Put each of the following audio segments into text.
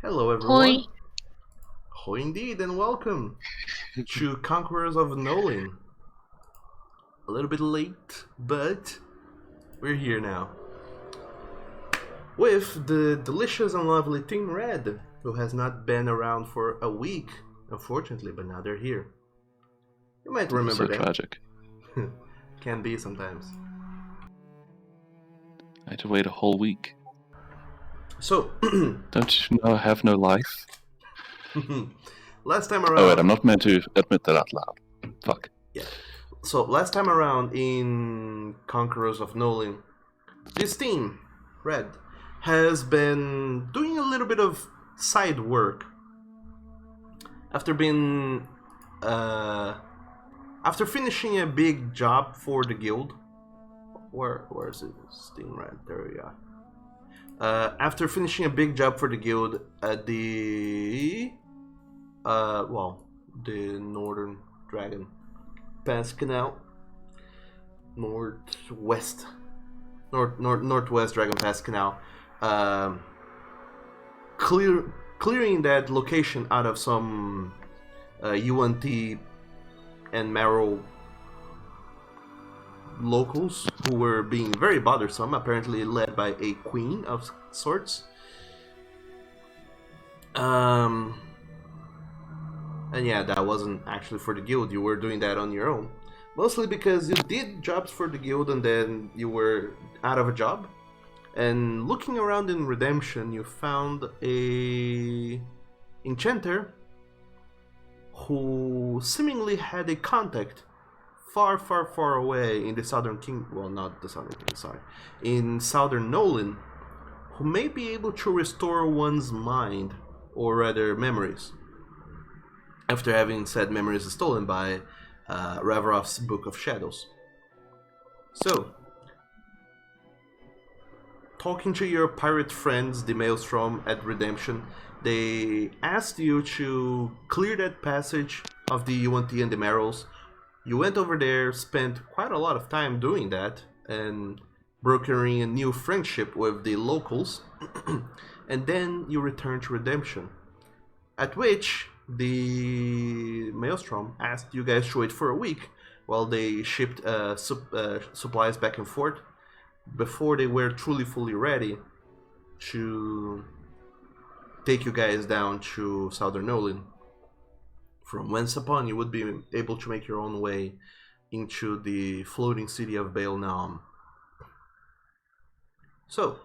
Hello, Hoi. everyone. Ho indeed, and welcome to Conquerors of Nolyn. A little bit late, but we're here now. With the delicious and lovely Team Red, who has not been around for a week, unfortunately, but now they're here. You might remember So them. tragic. Can be sometimes. I had to wait a whole week. So, Don't you know I have no life? last time around. Oh wait, I'm not meant to admit that out loud. Fuck. Yeah. So last time around in Conquerors of Nolyn, this team, Red, has been doing a little bit of side work after being after finishing a big job for the guild. Where's it? Team Red, there we are. After finishing a big job for the guild at the the Northern Dragon Pass Canal, northwest Dragon Pass Canal, clearing that location out of some UNT and Marrow locals who were being very bothersome, apparently led by a queen of sorts. And yeah, that wasn't actually for the guild. You were doing that on your own. Mostly because you did jobs for the guild and then you were out of a job. And looking around in Redemption, you found a enchanter who seemingly had a contact far away in the Southern King. Well, not the Southern King, sorry. In Southern Nolyn, who may be able to restore one's mind, or rather memories, after having said memories stolen by Ravarov's Book of Shadows. So, talking to your pirate friends, the Maelstrom at Redemption, they asked you to clear that passage of the UNT and the Marrows. You went over there, spent quite a lot of time doing that, and brokering a new friendship with the locals, and then you returned to Redemption. At which the Maelstrom asked you guys to wait for a week while they shipped supplies back and forth before they were truly fully ready to take you guys down to Southern Nolyn, from whence upon you would be able to make your own way into the floating city of Baal Naam. So,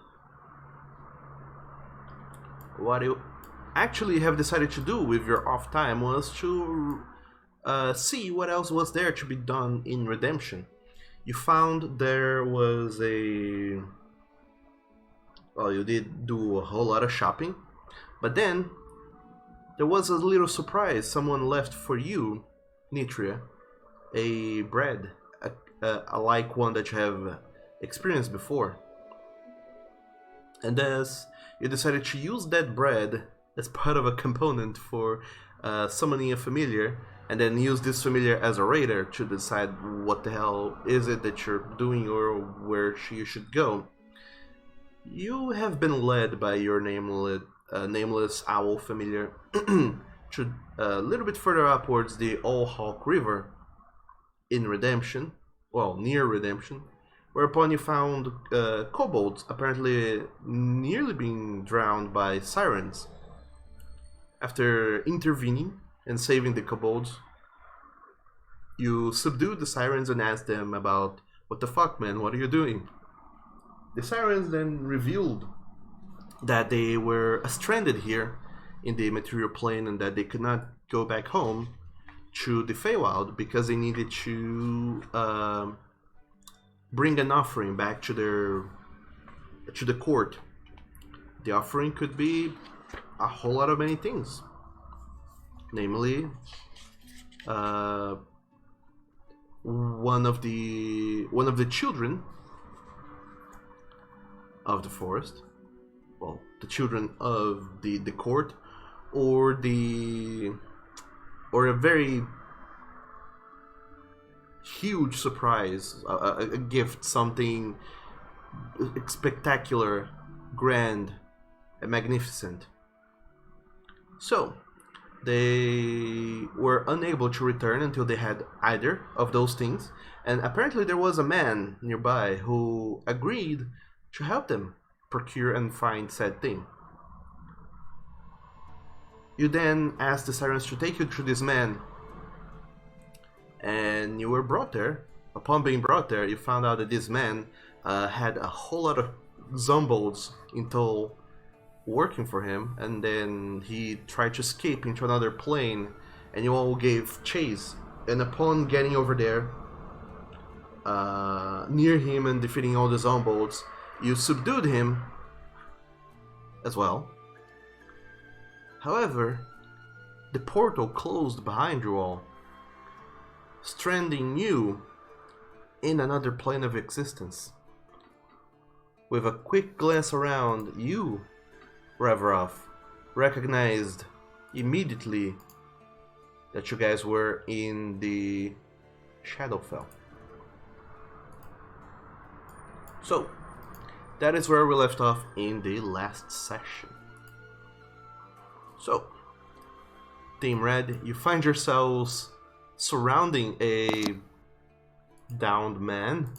what you actually have decided to do with your off time was to see what else was there to be done in Redemption. You found there was a... Well, you did do a whole lot of shopping, but then there was a little surprise. Someone left for you, Nitria, a bread, like one that you have experienced before. And as you decided to use that bread as part of a component for summoning a familiar, and then use this familiar as a raider to decide what the hell is it that you're doing or where you should go. You have been led by your nameless owl familiar to a little bit further upwards the Old Hawk River in Redemption, well, near Redemption, whereupon you found kobolds apparently nearly being drowned by sirens. After intervening and saving the kobolds, you subdued the sirens and asked them about, what the fuck, man, what are you doing? The sirens then revealed that they were stranded here in the material plane and that they could not go back home to the Feywild because they needed to bring an offering back to the court. The offering could be a whole lot of many things, namely one of the children of the forest, well, the children of the court, or a very huge surprise, a gift, something spectacular, grand, and magnificent. So, they were unable to return until they had either of those things, and apparently there was a man nearby who agreed to help them procure and find said thing. You then asked the sirens to take you to this man, and you were brought there. Upon being brought there, you found out that this man had a whole lot of zombols in tow working for him, and then he tried to escape into another plane, and you all gave chase. And upon getting over there, near him and defeating all the zombols, you subdued him as well. However, the portal closed behind you all, stranding you in another plane of existence. With a quick glance around, you, Reverov, recognized immediately that you guys were in the Shadowfell. So, that is where we left off in the last session. So, Team Red, you find yourselves surrounding a downed man,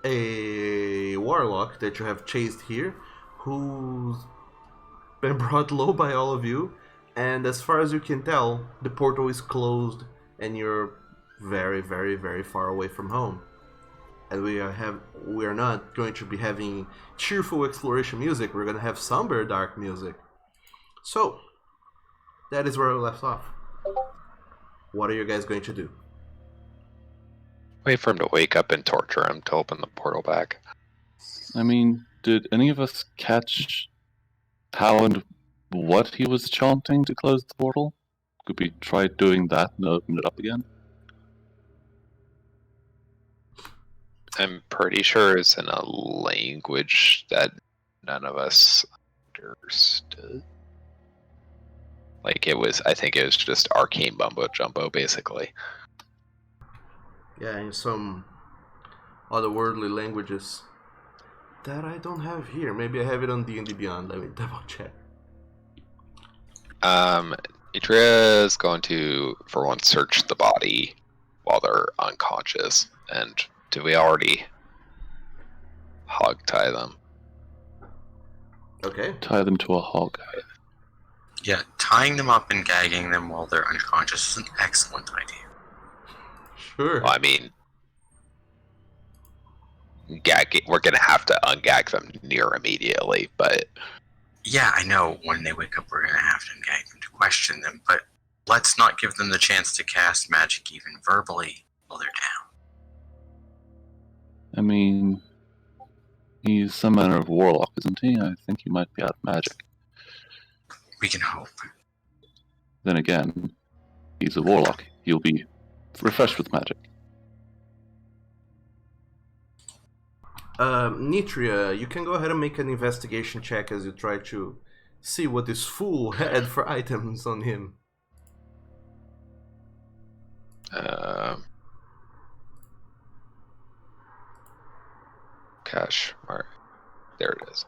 a warlock that you have chased here, who's been brought low by all of you, and as far as you can tell, the portal is closed and you're very, very, very far away from home. And we are not going to be having cheerful exploration music, we're going to have somber dark music. So, that is where we left off. What are you guys going to do? Wait for him to wake up and torture him to open the portal back. I mean, did any of us catch how and what he was chanting to close the portal? Could we try doing that and open it up again? I'm pretty sure it's in a language that none of us understood. I think it was just arcane mumbo jumbo, basically. Yeah, in some otherworldly languages that I don't have here. Maybe I have it on D&D Beyond. Let me double check. Idria is going to, for once, search the body while they're unconscious. And do we already hog tie them? Okay. Tie them to a hog. Yeah, tying them up and gagging them while they're unconscious is an excellent idea. Sure. Well, I mean, we're going to have to ungag them near immediately, but... Yeah, I know when they wake up we're going to have to gag them to question them, but let's not give them the chance to cast magic even verbally while they're down. I mean, he's some manner of warlock, isn't he? I think he might be out of magic. We can hope. Then again, he's a warlock. He'll be refreshed with magic. Nitria, you can go ahead and make an investigation check as you try to see what this fool had for items on him. Cash mark. There it is.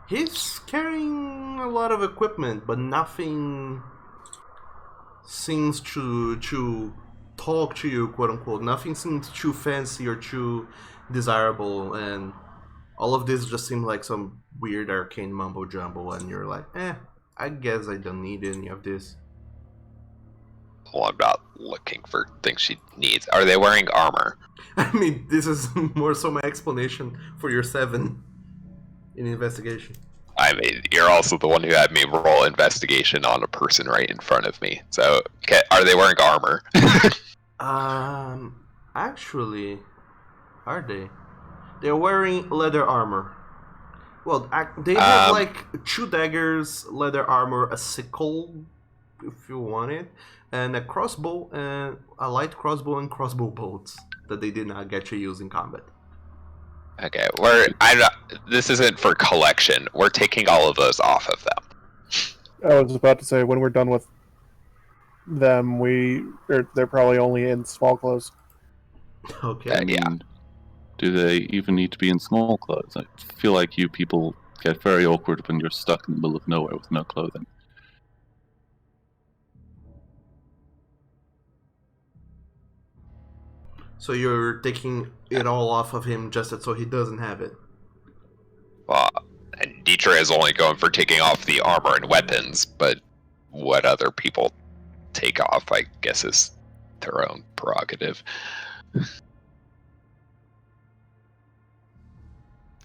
He's carrying a lot of equipment, but nothing seems to talk to you, quote unquote. Nothing seems too fancy or too desirable, and all of this just seems like some weird arcane mumbo jumbo, and you're like, I guess I don't need any of this. Well, I'm not looking for things she needs. Are they wearing armor? I mean, this is more so my explanation for your 7 in investigation. I mean, you're also the one who had me roll investigation on a person right in front of me. So, okay, are they wearing armor? Actually, are they? They're wearing leather armor. Well, they have like 2 daggers, leather armor, a sickle, if you want it, and a crossbow, and a light crossbow and crossbow bolts that they did not get to use in combat. Okay, this isn't for collection. We're taking all of those off of them. I was about to say, when we're done with them. They're probably only in small clothes. Okay. I mean, do they even need to be in small clothes? I feel like you people get very awkward when you're stuck in the middle of nowhere with no clothing. So you're taking it all off of him just so he doesn't have it. And Dietrich is only going for taking off the armor and weapons, but what other people take off, I guess, is their own prerogative.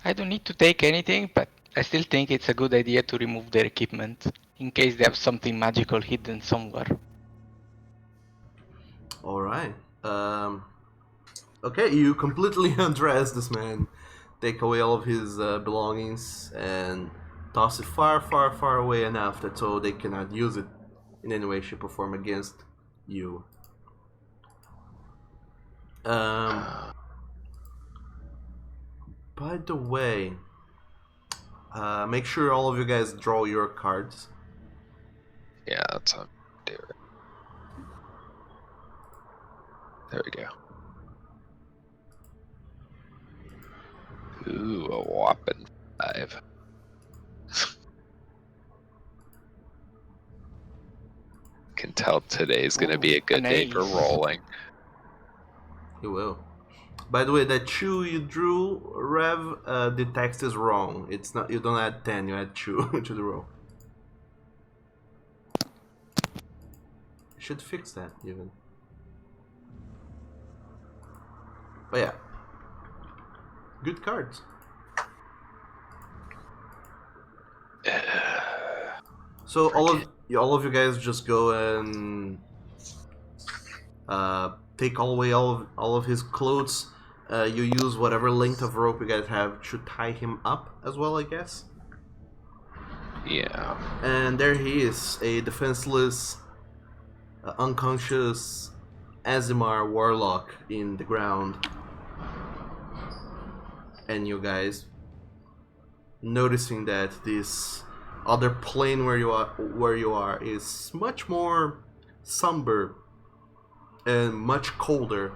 I don't need to take anything, but I still think it's a good idea to remove their equipment, in case they have something magical hidden somewhere. Alright. Okay, you completely undress this man, take away all of his belongings, and toss it far, far, far away enough that so they cannot use it in any way, shape, or form against you. By the way, make sure all of you guys draw your cards. Yeah, that's how I do it. There we go. Ooh, a whopping 5. Can tell today's gonna be a good day for ace. rolling. You will. By the way, that 2 you drew, Rev, the text is wrong. It's not. You don't add 10. You add 2 to the row. You should fix that even. But yeah, good cards. So all of you guys just go and take away all of his clothes. You use whatever length of rope you guys have to tie him up as well, I guess. Yeah. And there he is, a defenseless, unconscious Azimar warlock in the ground. And you guys noticing that this other plane where you are is much more somber and much colder,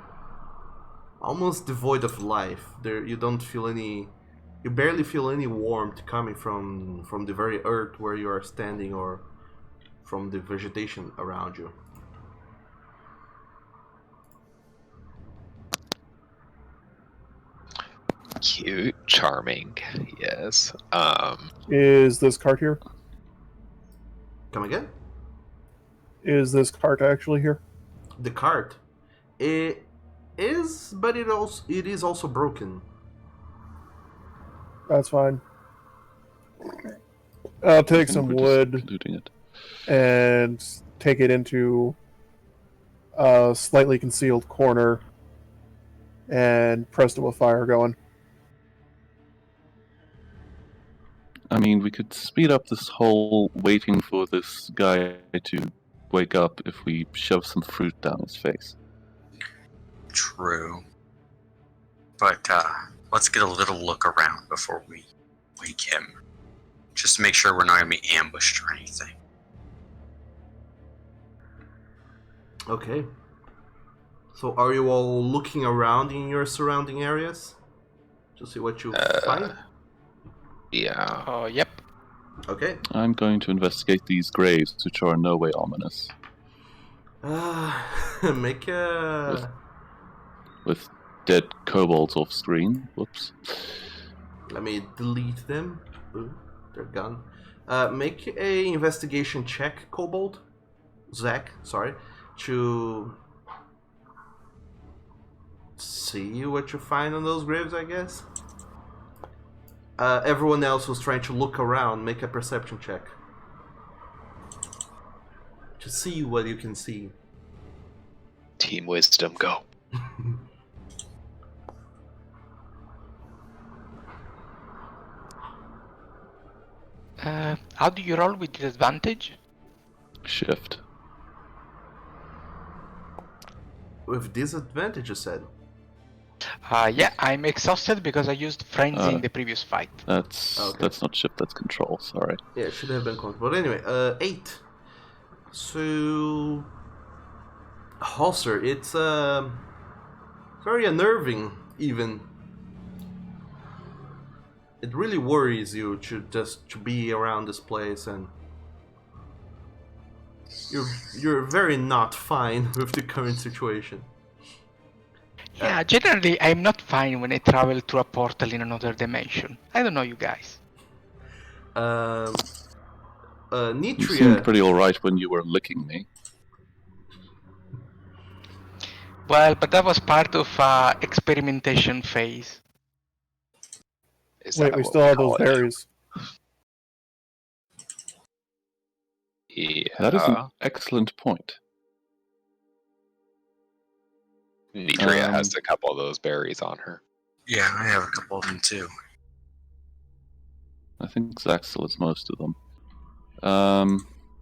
almost devoid of life. There you barely feel any warmth coming from the very earth where you are standing or from the vegetation around you. Cute, charming, yes. Is this cart here? Come again? Is this cart actually here? The cart, it is, but it is also broken. That's fine. I'll take some We're just wood looting it. and take it into a slightly concealed corner and presto a fire going. I mean, we could speed up this whole waiting for this guy to wake up if we shove some fruit down his face. True. But let's get a little look around before we wake him. Just to make sure we're not going to be ambushed or anything. Okay. So are you all looking around in your surrounding areas to see what you find? Yeah. Yep. Okay. I'm going to investigate these graves, which are in no way ominous. Make a... With dead kobolds off screen. Whoops. Let me delete them. Ooh, they're gone. Make a investigation check, Kobold. Zach, sorry. To see what you find on those graves, I guess. Everyone else who's trying to look around, make a perception check. To see what you can see. Team wisdom, go. How do you roll with disadvantage? Shift. With disadvantage, you said? Yeah, I'm exhausted because I used frenzy in the previous fight. That's not shift, that's control, sorry. Yeah, it should have been control. But anyway, 8. So Holster, it's very unnerving, even. It really worries you to be around this place, and you're very not fine with the current situation. Yeah, generally I'm not fine when I travel through a portal in another dimension. I don't know you guys. You seemed Nitria, pretty alright when you were licking me. Well, but that was part of experimentation phase. Is Wait, that we what still have call those it? berries. Yeah. That is an excellent point. Nitria has a couple of those berries on her. Yeah, I have a couple of them too. I think Zach still has most of them.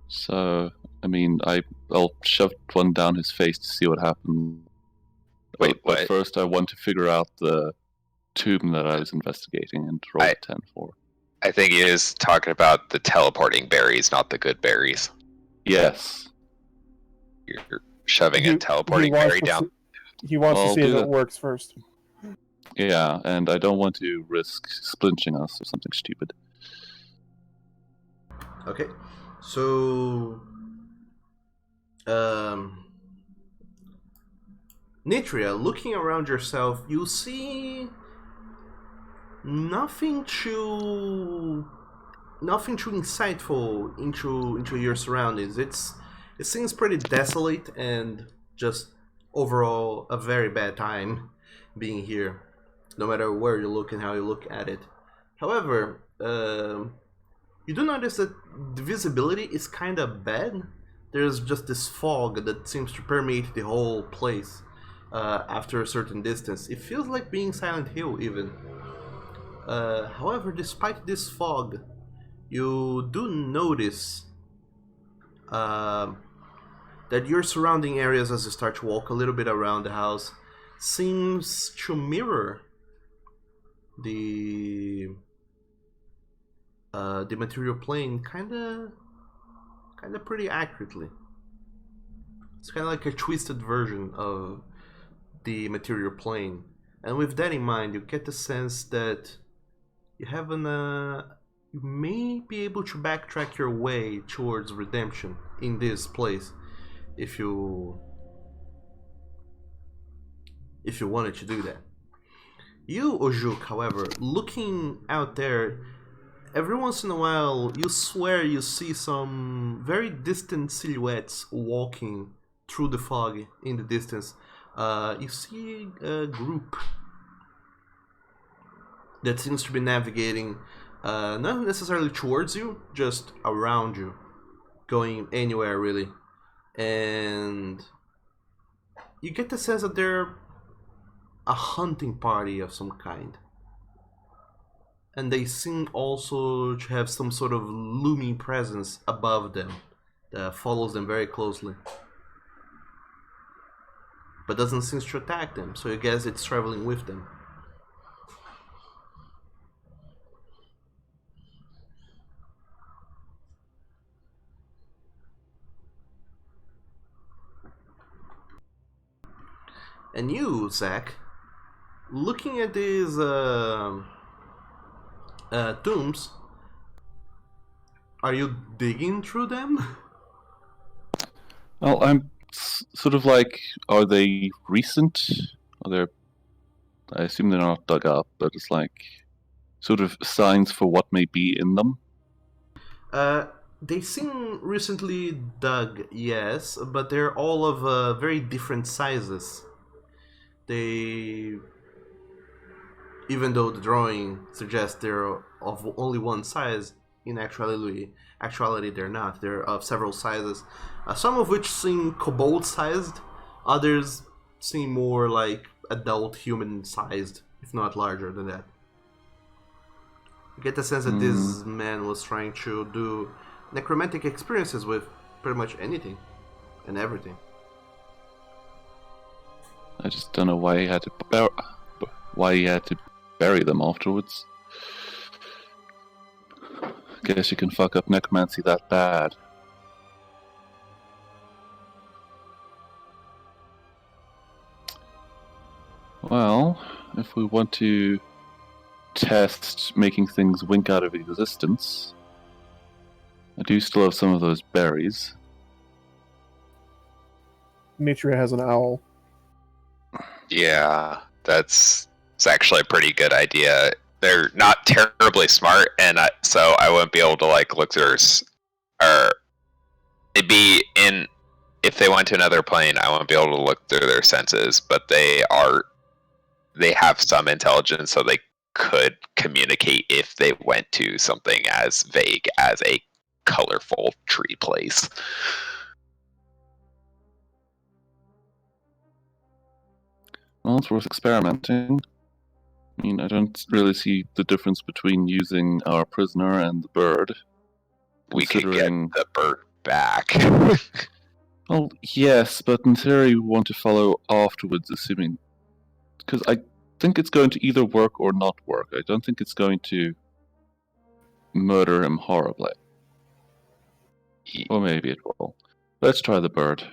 So, I mean, I'll shove one down his face to see what happens. Wait, But what? first I want to figure out the tomb that I was investigating and roll a 10 for. I think he is talking about the teleporting berries, not the good berries. Yes. You're shoving a teleporting berry down. He wants to I'll see if do it that. works first. Yeah, and I don't want to risk splinching us or something stupid. okay, so Nitria, looking around yourself, you see nothing too insightful into your surroundings. It seems pretty desolate and just overall a very bad time being here, no matter where you look and how you look at it. However, you do notice that the visibility is kind of bad. There's just this fog that seems to permeate the whole place after a certain distance. It feels like being Silent Hill, even. However, despite this fog, you do notice that your surrounding areas, as you start to walk a little bit around the house, seems to mirror the material plane kind of pretty accurately. It's kind of like a twisted version of the material plane, and with that in mind, you get the sense that you may be able to backtrack your way towards redemption in this place if you wanted to do that. You, Ojuk, however, looking out there, every once in a while you swear you see some very distant silhouettes walking through the fog in the distance. You see a group that seems to be navigating not necessarily towards you, just around you, going anywhere really. And you get the sense that they're a hunting party of some kind. And they seem also to have some sort of looming presence above them that follows them very closely, but doesn't seem to attack them, so I guess it's traveling with them. And you, Zach, looking at these tombs, are you digging through them? Well, I'm sort of like, are they recent? Are there? I assume they're not dug up, but it's like sort of signs for what may be in them. They seem recently dug, yes, but they're all of very different sizes. They, even though the drawing suggests they're of only one size, in actuality they're not. They're of several sizes, some of which seem kobold-sized, others seem more like adult human-sized, if not larger than that. You get the sense that this man was trying to do necromantic experiences with pretty much anything and everything. I just don't know why he had to bury them afterwards. Guess you can fuck up necromancy that bad. if we want to test making things wink out of existence, I do still have some of those berries. Nitria has an owl. Yeah, it's actually a pretty good idea. They're not terribly smart, and so I wouldn't be able to like look through or it'd be in if they went to another plane. I won't be able to look through their senses, but they have some intelligence, so they could communicate if they went to something as vague as a colorful tree place. Well, it's worth experimenting. I mean, I don't really see the difference between using our prisoner and the bird. We could get Considering... the bird back. Well, yes, but in theory we want to follow afterwards, assuming... Because I think it's going to either work or not work. I don't think it's going to murder him horribly. Or maybe it will. Let's try the bird.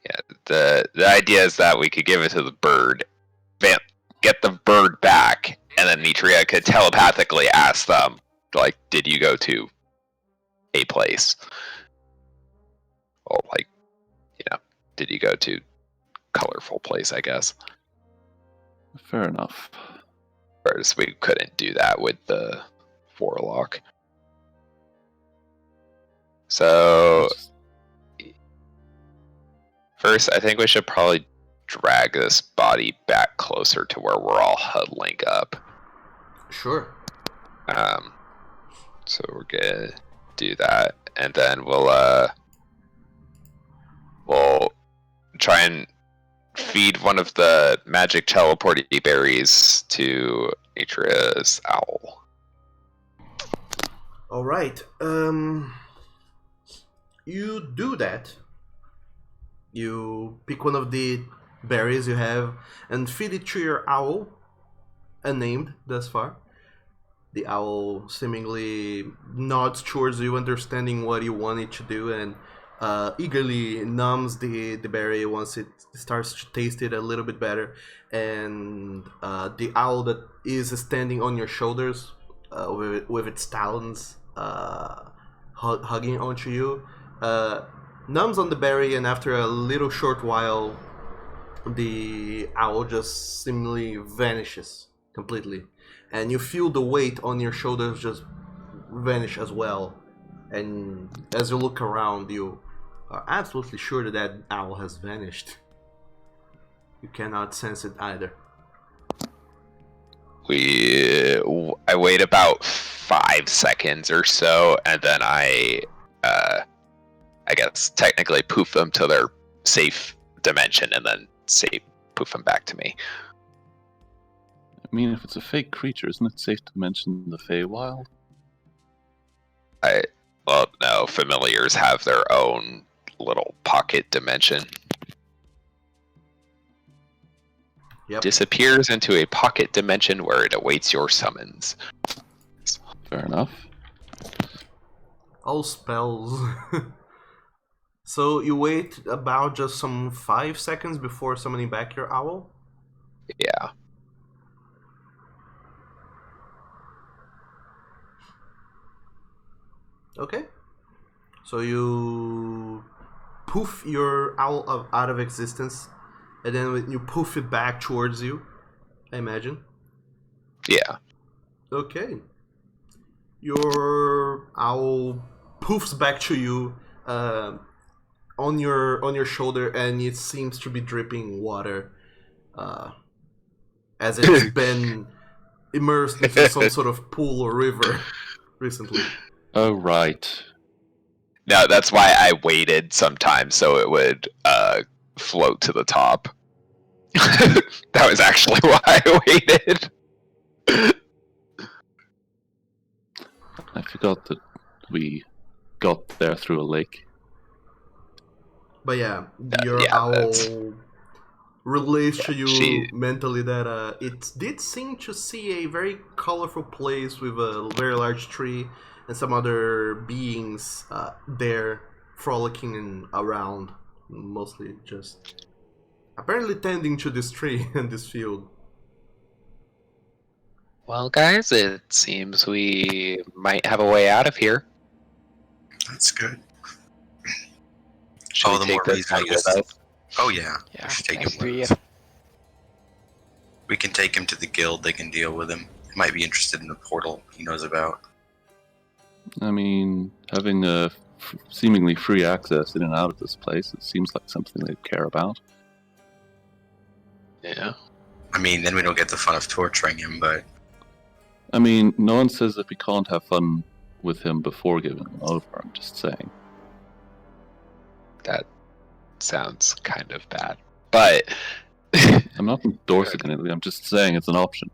Yeah, the idea is that we could give it to the bird, get the bird back, and then Nitria could telepathically ask them, like, did you go to a place? Or, like, did you go to colorful place, I guess. Fair enough. Whereas we couldn't do that with the Warlock. So... First, I think we should probably drag this body back closer to where we're all huddling up. Sure. So we're gonna do that, and then we'll try and feed one of the magic teleporty berries to Nitria's owl. All right. You do that. You pick one of the berries you have and feed it to your owl, unnamed thus far. The owl seemingly nods towards you, understanding what you want it to do, and eagerly numbs the berry once it starts to taste it a little bit better. And the owl that is standing on your shoulders with its talons hugging onto you numbs on the berry, and after a little short while, the owl just seemingly vanishes completely. And you feel the weight on your shoulders just vanish as well. And as you look around, you are absolutely sure that that owl has vanished. You cannot sense it either. I wait about 5 seconds or so, and then I guess technically poof them to their safe dimension, and then poof them back to me. I mean, if it's a fake creature, isn't it safe to mention the Feywild? Well, no, familiars have their own little pocket dimension. Yep. Disappears into a pocket dimension where it awaits your summons. Fair enough. All spells. So you wait about just some 5 seconds before summoning back your owl? Yeah. Okay. So you poof your owl out of existence, and then you poof it back towards you, I imagine. Yeah. Okay. Your owl poofs back to you on your shoulder, and it seems to be dripping water as it's been immersed into some sort of pool or river recently. Oh, right. No, that's why I waited sometimes so it would float to the top. That was actually why I waited. I forgot that we got there through a lake. But yeah, your owl relays to you mentally that it did seem to see a very colorful place with a very large tree and some other beings there frolicking around, mostly just apparently tending to this tree and this field. Well, guys, it seems we might have a way out of here. That's good. Should we the take more this reason, I guy guess. with us? Oh yeah, Yeah, we should take let's him do with it. us. We can take him to the guild. They can deal with him. He might be interested in the portal he knows about. I mean, having a seemingly free access in and out of this place, it seems like something they'd care about. Yeah. I mean, then we don't get the fun of torturing him, but I mean, no one says that we can't have fun with him before giving him over. I'm just saying. That sounds kind of bad. But I'm not endorsing anything. I'm just saying it's an option.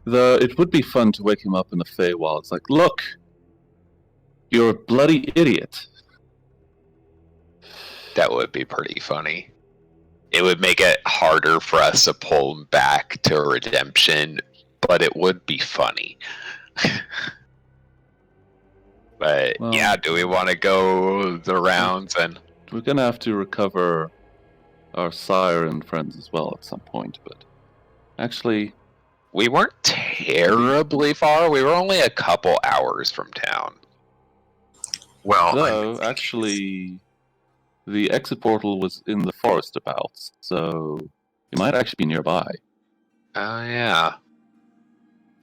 Though it would be fun to wake him up in the Feywild. It's like, look, you're a bloody idiot. that would be pretty funny. It would make it harder for us to pull him back to redemption, but it would be funny. But Well, yeah, do we want to go the rounds and We're gonna have to recover our sire and friends as well at some point. But actually, we weren't terribly far. We were only a couple hours from town. well, though, actually, the exit portal was in the forest abouts, so it might actually be nearby. Oh yeah.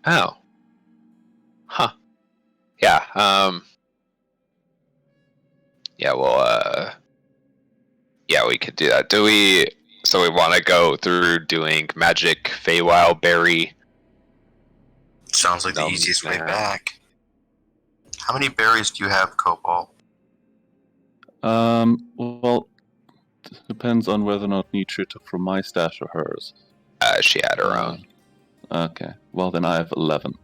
Oh. Huh. Yeah, yeah, well, yeah, we could do that. So we want to go through doing magic Feywild berry. sounds like the No, easiest way nah. back. How many berries do you have, Cobalt? Well, depends on whether or not Nietzsche took from my stash or hers. She had her own. Okay, well then I have 11.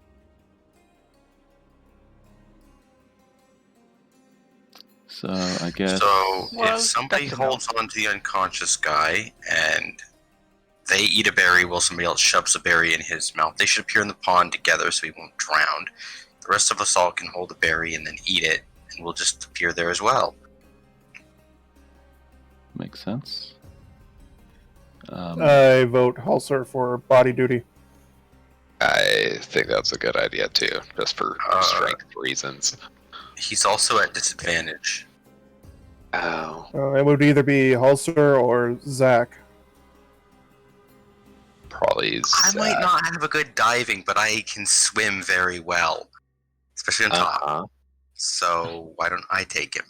So I guess. So Well, if somebody that's holds on to the unconscious guy and they eat a berry while somebody else shoves a berry in his mouth, they should appear in the pond together so he won't drown. The rest of us all can hold a berry and then eat it, and we'll just appear there as well. Makes sense. I vote Halser for body duty. I think that's a good idea too, just for strength reasons. He's also at disadvantage. Oh, It would either be Halser or Zach. probably I might not have a good diving, but I can swim very well, especially on top. Uh-huh. So why don't I take him?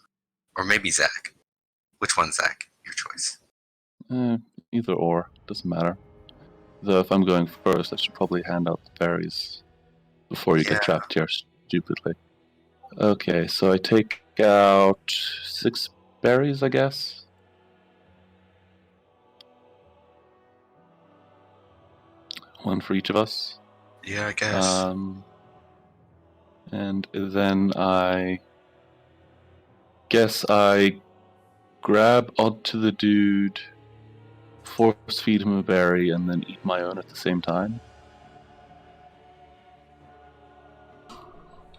Or maybe Zach. Which one, Zach? Your choice. Either or, doesn't matter. Though if I'm going first, I should probably hand out the berries before you Yeah. get trapped here stupidly. Okay, so I take out 6 berries, I guess. One for each of us. Yeah, I guess. And then I guess I grab onto the dude, force feed him a berry, and then eat my own at the same time.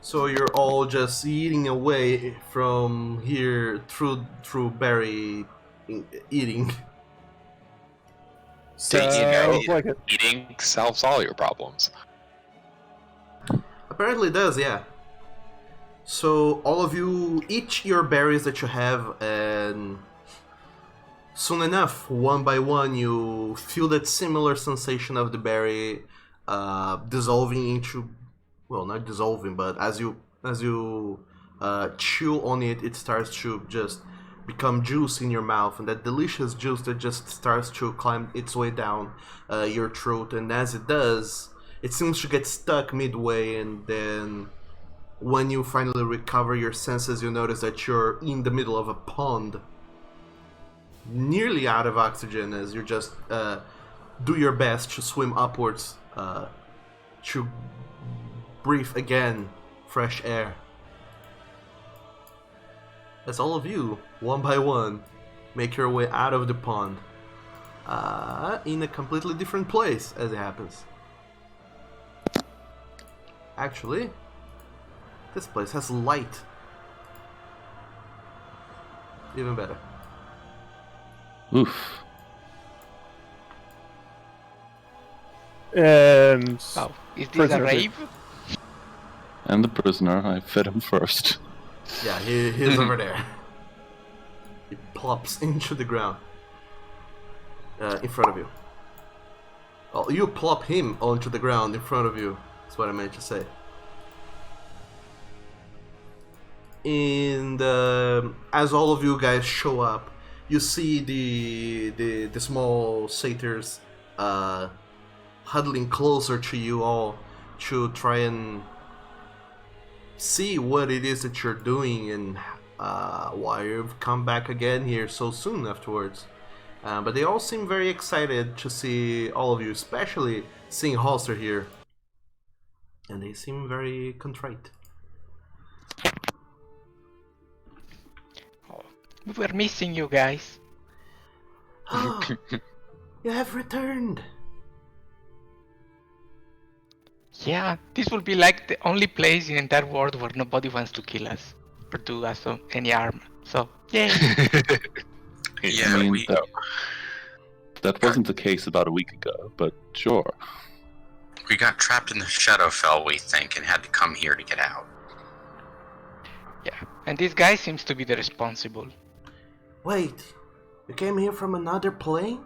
So you're all just eating away from here through berry eating. Sounds like it. Eating solves all your problems. Apparently it does, yeah. So all of you eat your berries that you have, and soon enough, one by one, you feel that similar sensation of the berry dissolving into, well, not dissolving, but as you chew on it, it starts to just become juice in your mouth, and that delicious juice that just starts to climb its way down your throat. And as it does, it seems to get stuck midway, and then when you finally recover your senses, you notice that you're in the middle of a pond, nearly out of oxygen, as you just do your best to swim upwards to breathe again fresh air. As all of you, one by one, make your way out of the pond in a completely different place, as it happens. Actually, this place has light. Even better. Oof. And Oh, is this a Prisoner rave? And the prisoner, I fed him first. Yeah, he's over there. He plops into the ground. In front of you. Oh, you plop him onto the ground in front of you. That's what I meant to say. And as all of you guys show up, you see the small satyrs huddling closer to you all to try and see what it is that you're doing and why you've come back again here so soon afterwards. But they all seem very excited to see all of you, especially seeing Halster here. And they seem very contrite. We were missing you guys. You have returned. Yeah, this will be like the only place in the entire world where nobody wants to kill us or do us any harm. So, yay! Yeah, I mean, we that wasn't the case about a week ago, but sure. got trapped in the Shadowfell, we think, and had to come here to get out. Yeah, and this guy seems to be the responsible. Wait, you came here from another plane?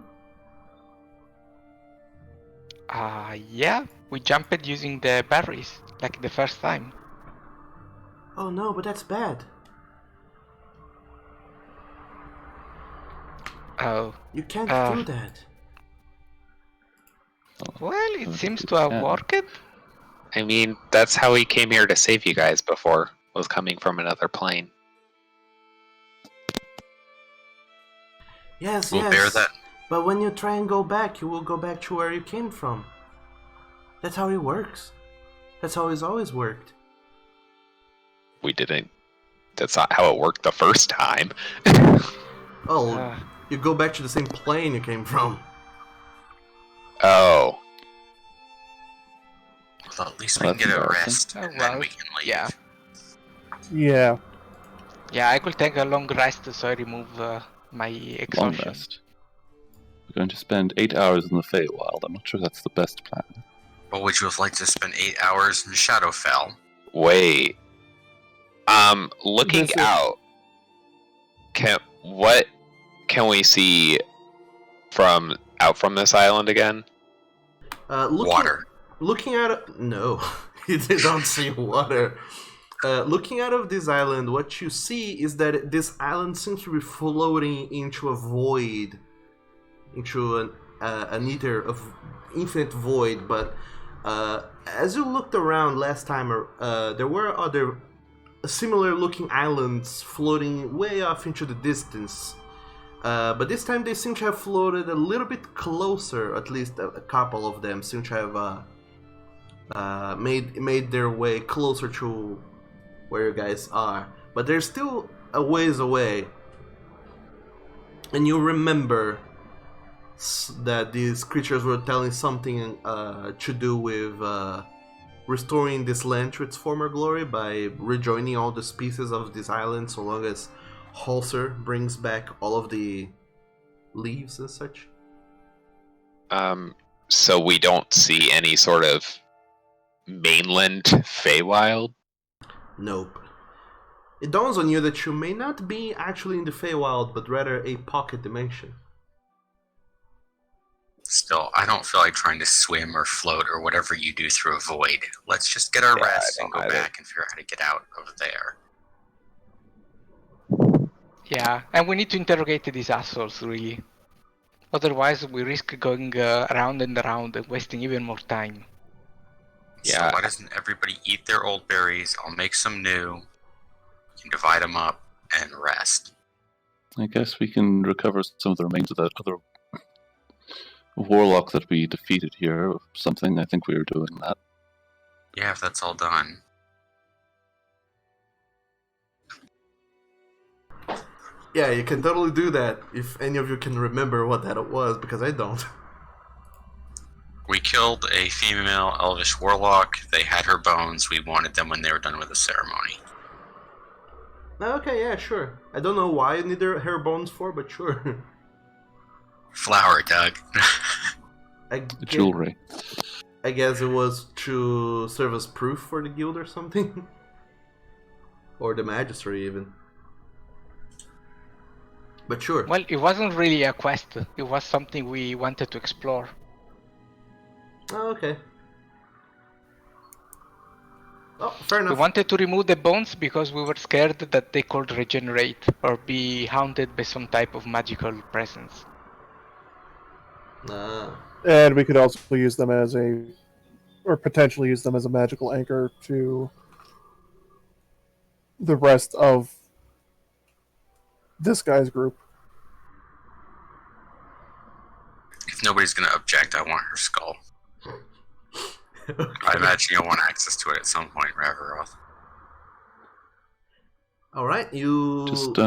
Yeah, we jumped using the berries, like the first time. Oh no, but that's bad. Oh, You can't do that. well, it seems to have worked. I mean, that's how he came here to save you guys before, was coming from another plane. Yes, We'll yes. bear that. But when you try and go back, you will go back to where you came from. That's how it works. That's how it's always worked. We didn't. That's not how it worked the first time. Oh, you go back to the same plane you came from. Oh. Well, at least we can That's get a embarrassing. rest, Oh, and well, then we can leave. yeah. yeah, Yeah, I could take a long rest so I remove my Long exhaustion. rest. We're going to spend 8 hours in the Feywild. I'm not sure that's the best plan. But would you have liked to spend 8 hours in Shadowfell? Wait. Looking This is- out, what can we see from this island again? Water. Looking at no, you don't see water. Looking out of this island, what you see is that this island seems to be floating into a void, into an ether of infinite void. But as you looked around last time, there were other similar-looking islands floating way off into the distance. But this time they seem to have floated a little bit closer. At least a couple of them seem to have made their way closer to where you guys are. But they're still a ways away. And you remember that these creatures were telling something to do with restoring this land to its former glory by rejoining all the species of this island, so long as Halser brings back all of the leaves and such. So we don't see any sort of mainland Feywild? Nope. It dawns on you that you may not be actually in the Feywild, but rather a pocket dimension. Still, I don't feel like trying to swim or float or whatever you do through a void. Let's just get our Yeah, rest I and don't go either. back and figure out how to get out of there. Yeah, and we need to interrogate these assholes, really. Otherwise, we risk going around and around and wasting even more time. Yeah. So why doesn't everybody eat their old berries? I'll make some new. You can divide them up and rest. I guess we can recover some of the remains of that other warlock that we defeated here or something. I think we were doing that. Yeah, if that's all done. Yeah, you can totally do that if any of you can remember what that was, because I don't. We killed a female elvish warlock. They had her bones. We wanted them when they were done with the ceremony. Okay, yeah, sure. I don't know why you need their hair bones for, but sure. Flower, Doug. I The get- jewelry. I guess it was to serve as proof for the guild or something. Or the magistrate even. But sure. Well, it wasn't really a quest. It was something we wanted to explore. Oh, okay. Oh, fair We enough. wanted to remove the bones because we were scared that they could regenerate or be haunted by some type of magical presence. And we could also use them as or potentially use them as a magical anchor to the rest of this guy's group. If nobody's gonna object, I want her skull. I imagine you'll want access to it at some point, Ravaroth. Alright, you Just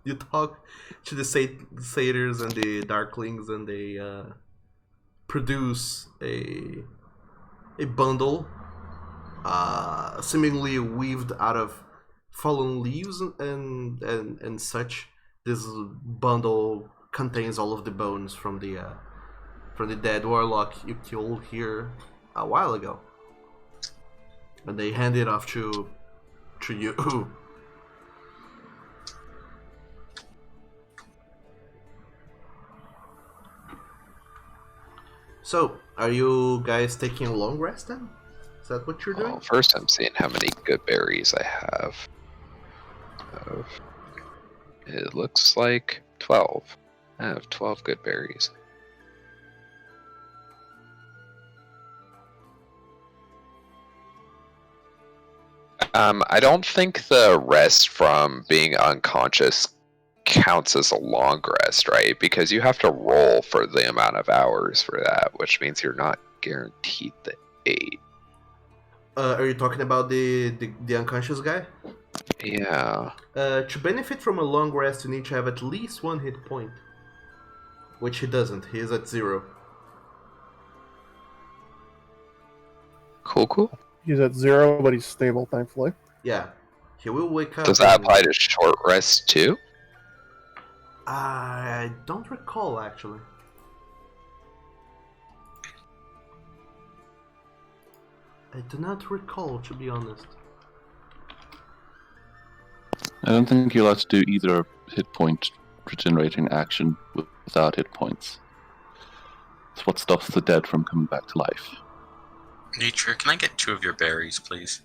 you talk to the satyrs and the darklings, and they produce a bundle seemingly weaved out of fallen leaves and such. This bundle contains all of the bones from the dead warlock you killed here a while ago, and they hand it off to you. So, are you guys taking a long rest then? Is that what you're doing? Well, first I'm seeing how many good berries I have. It looks like 12. I have 12 good berries. I don't think the rest from being unconscious counts as a long rest, right? Because you have to roll for the amount of hours for that, which means you're not guaranteed the 8. Are you talking about the unconscious guy? Yeah. To benefit from a long rest, you need to have at least 1 hit point. Which he doesn't. He is at 0. Cool. He's at 0, but he's stable, thankfully. Yeah. He will wake up. Does that apply to short rest too? I don't recall, actually. I do not recall, to be honest. I don't think you're allowed to do either hit point regenerating action without hit points. It's what stops the dead from coming back to life. Nature, can I get 2 of your berries, please?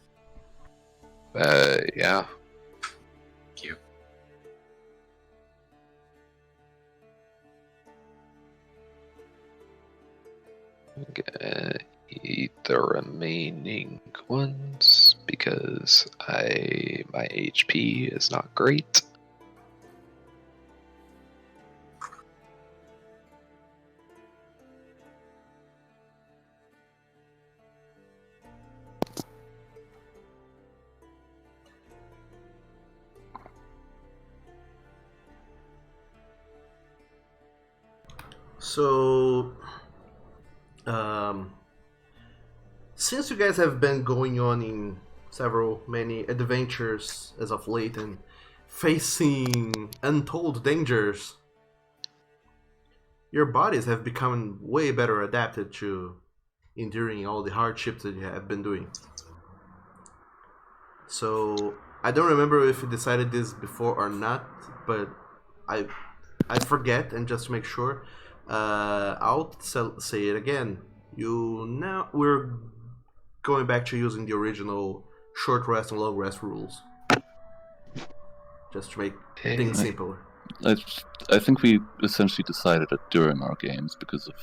Yeah. Thank you. I'm gonna eat the remaining ones because my HP is not great. So, since you guys have been going on in many adventures as of late and facing untold dangers, your bodies have become way better adapted to enduring all the hardships that you have been doing. So, I don't remember if you decided this before or not, but I forget, and just to make sure, I'll say it again. We're going back to using the original short rest and long rest rules, just to make things simpler. I think we essentially decided it during our games because of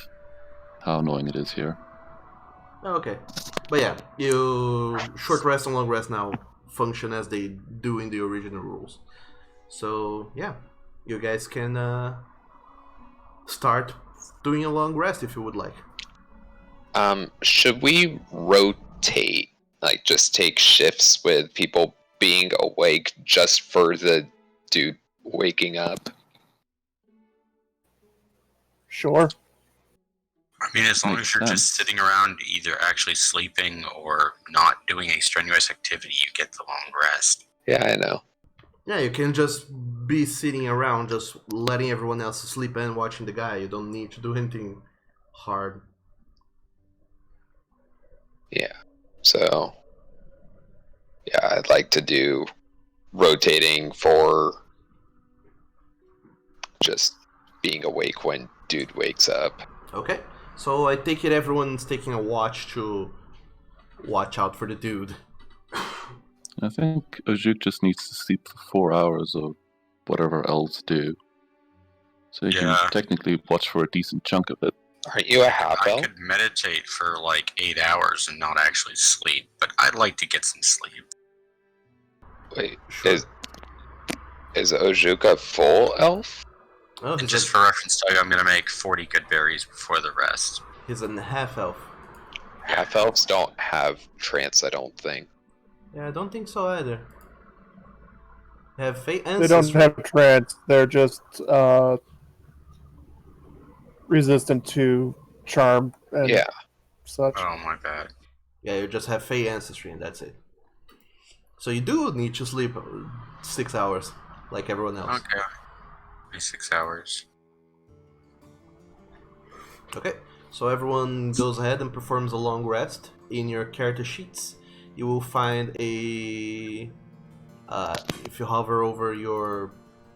how annoying it is here. Okay, but yeah, you short rest and long rest now function as they do in the original rules. So yeah, you guys can start doing a long rest if you would like. Should we rotate, like just take shifts with people being awake just for the dude waking up? Sure. I mean, as long Makes as you're sense. just sitting around either actually sleeping or not doing a strenuous activity, you get the long rest. Yeah, I know. Yeah, you can just be sitting around, just letting everyone else sleep and watching the guy. You don't need to do anything hard. Yeah. So, yeah, I'd like to do rotating for just being awake when dude wakes up. Okay. So I take it everyone's taking a watch to watch out for the dude. I think Ojuk just needs to sleep for 4 hours or whatever elves do. So he Yeah. can technically watch for a decent chunk of it. Aren't you a half I elf? could meditate for like 8 hours and not actually sleep, but I'd like to get some sleep. Wait, Sure. is Ojuk a full elf? Oh, And he's, just for reference, Doug, I'm gonna make 40 good berries before the rest. he's a half elf. Half elves don't have trance, I don't think. Yeah, I don't think so either. They have fate They don't ancestry. have trance. They're just resistant to charm and Yeah. such. Oh, my bad. Yeah, you just have fey ancestry and that's it. So you do need to sleep 6 hours, like everyone else. Okay. Maybe 6 hours. Okay, so everyone goes ahead and performs a long rest. In your character sheets, you will find a... if you hover over your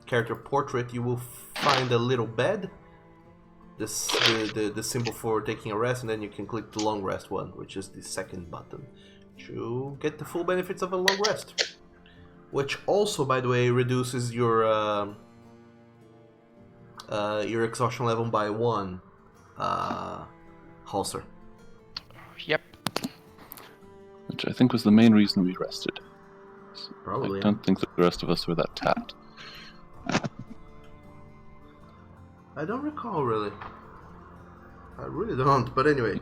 character portrait, you will find a little bed. The symbol for taking a rest, and then you can click the long rest one, which is the second button, to get the full benefits of a long rest. Which also, by the way, reduces your exhaustion level by 1. Halser. Yep. Which I think was the main reason we rested. Probably. I don't think the rest of us were that tapped. I don't recall really. I really don't. But anyway,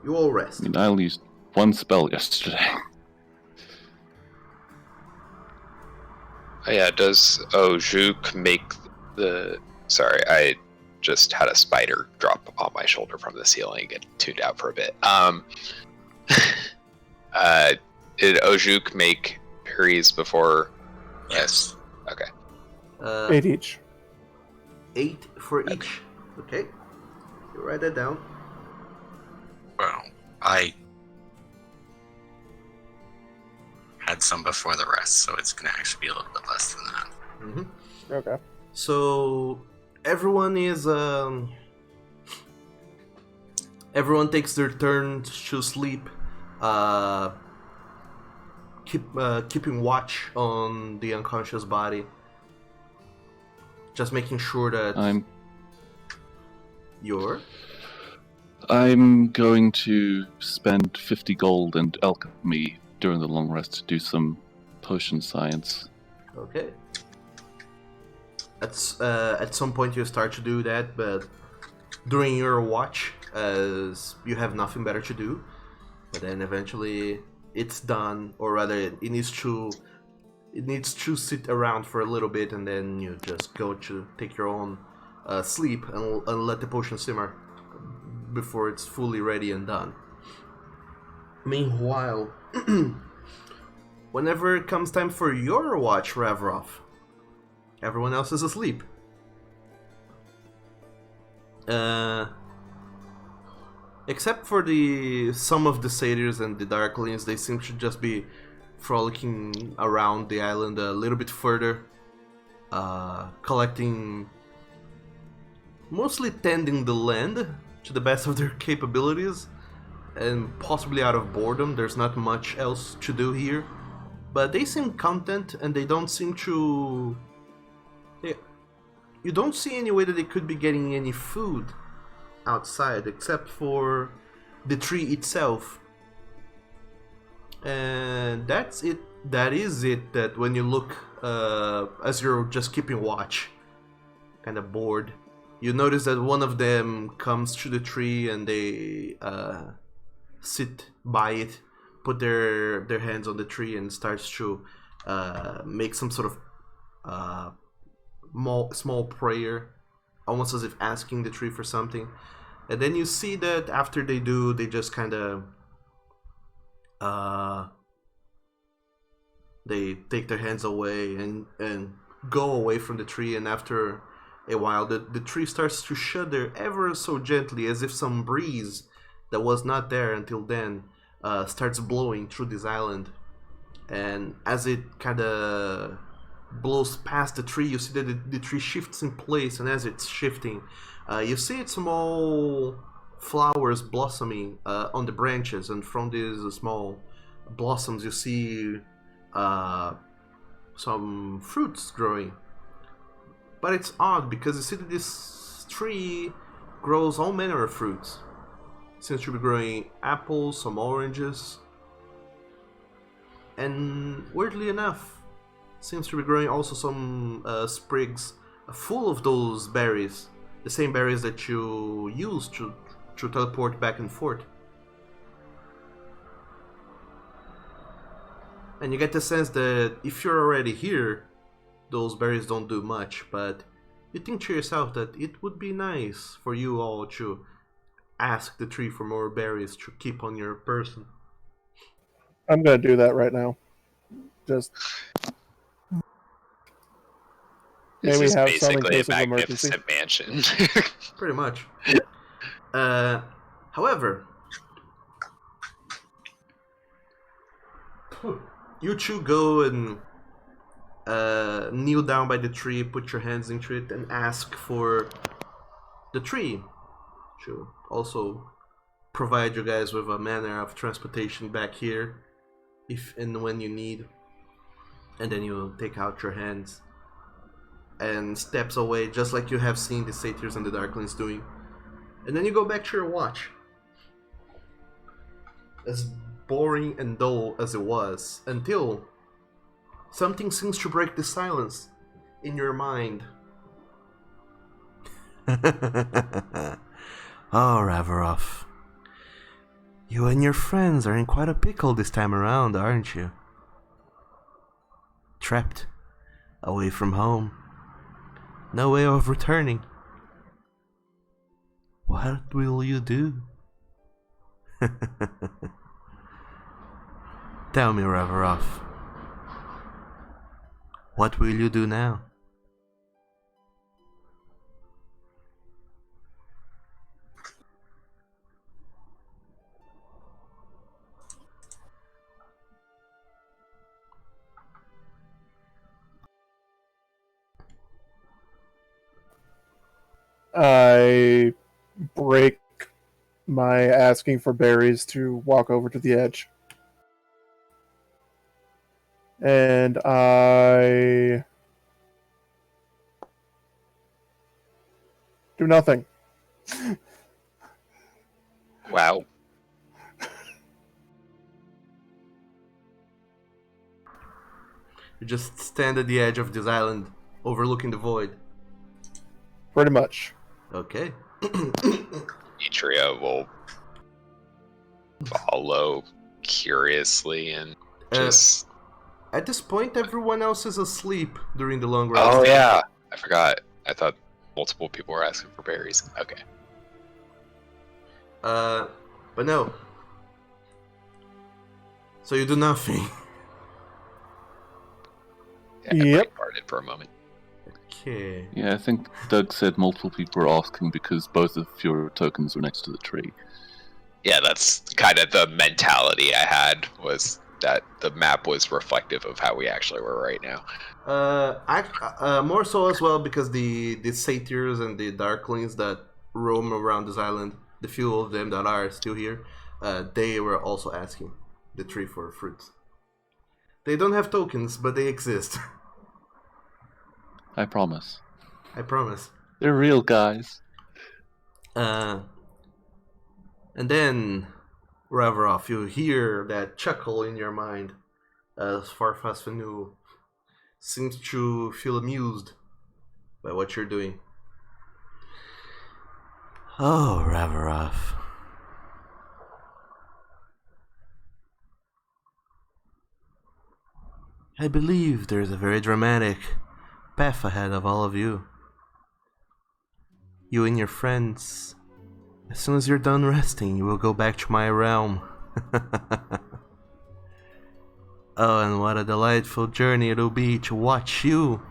you all rest. I mean, I only used one spell yesterday. Oh, yeah, does Ojuk make the... Sorry, I just had a spider drop on my shoulder from the ceiling and tuned out for a bit. Did Ojuk make berries before? Yes. Okay. 8 each. 8 for each. Okay. You write that down. Well, I had some before the rest, so it's gonna actually be a little bit less than that. Mm-hmm. Okay. So everyone is everyone takes their turn to sleep. Keeping watch on the unconscious body. Just making sure that I'm going to spend 50 gold and alchemy during the long rest to do some potion science. Okay. At some point you start to do that, but during your watch, as you have nothing better to do, but then eventually it's done, or rather it needs to sit around for a little bit, and then you just go to take your own sleep and let the potion simmer before it's fully ready and done. Meanwhile, whenever it comes time for your watch, Ravrov, everyone else is asleep. Except for some of the satyrs and the darklings, they seem to just be frolicking around the island a little bit further, collecting, mostly tending the land to the best of their capabilities, and possibly out of boredom. There's not much else to do here, but they seem content, and they don't seem to... You don't see any way that they could be getting any food outside, except for the tree itself. And that's it. That is it. That when you look, as you're just keeping watch, kind of bored, you notice that one of them comes to the tree and they sit by it, put their hands on the tree, and starts to make some sort of small prayer, almost as if asking the tree for something. And then you see that after they do, they just kind of they take their hands away and go away from the tree. And after a while, the tree starts to shudder ever so gently, as if some breeze that was not there until then starts blowing through this island. And as it kind of blows past the tree, you see that the tree shifts in place, and as it's shifting, you see small flowers blossoming on the branches, and from these small blossoms you see some fruits growing. But it's odd because you see that this tree grows all manner of fruits. It seems to be growing apples, some oranges, and weirdly enough, seems to be growing also some sprigs full of those berries, the same berries that you use to teleport back and forth. And you get the sense that if you're already here, those berries don't do much, but you think to yourself that it would be nice for you all to ask the tree for more berries to keep on your person. I'm gonna do that right now. Just This may we is have some in basically a case of emergency. magnificent mansion. Pretty much. However, you two go and kneel down by the tree, put your hands into it, and ask for the tree to also provide you guys with a manner of transportation back here, if and when you need. And then you take out your hands and steps away, just like you have seen the satyrs and the darklings doing. And then you go back to your watch. As boring and dull as it was, until something seems to break the silence in your mind. Oh, Raveroff. You and your friends are in quite a pickle this time around, aren't you? Trapped, away from home. No way of returning. What will you do? Tell me, Raveroff. What will you do now? I break my asking for berries to walk over to the edge. And I do nothing. Wow. You just stand at the edge of this island, overlooking the void. Pretty much. Okay. Atria will follow curiously and just... At this point, everyone else is asleep during the long rest. Oh yeah, I forgot. I thought multiple people were asking for berries. Okay. But no. So you do nothing. Yeah, Yep. I parted for a moment. Okay. Yeah, I think Doug said multiple people were asking because both of your tokens were next to the tree. Yeah, that's kind of the mentality I had, was that the map was reflective of how we actually were right now. More so as well because the satyrs and the darklings that roam around this island, the few of them that are still here, they were also asking the tree for fruits. They don't have tokens, but they exist. I promise. I promise. They're real guys. And then, Raveroff, you hear that chuckle in your mind as Farfasfanu seems to feel amused by what you're doing. Oh, Raveroff. I believe there's a very dramatic path ahead of all of you. You and your friends. As soon as you're done resting, you will go back to my realm. Oh, and what a delightful journey it'll be to watch you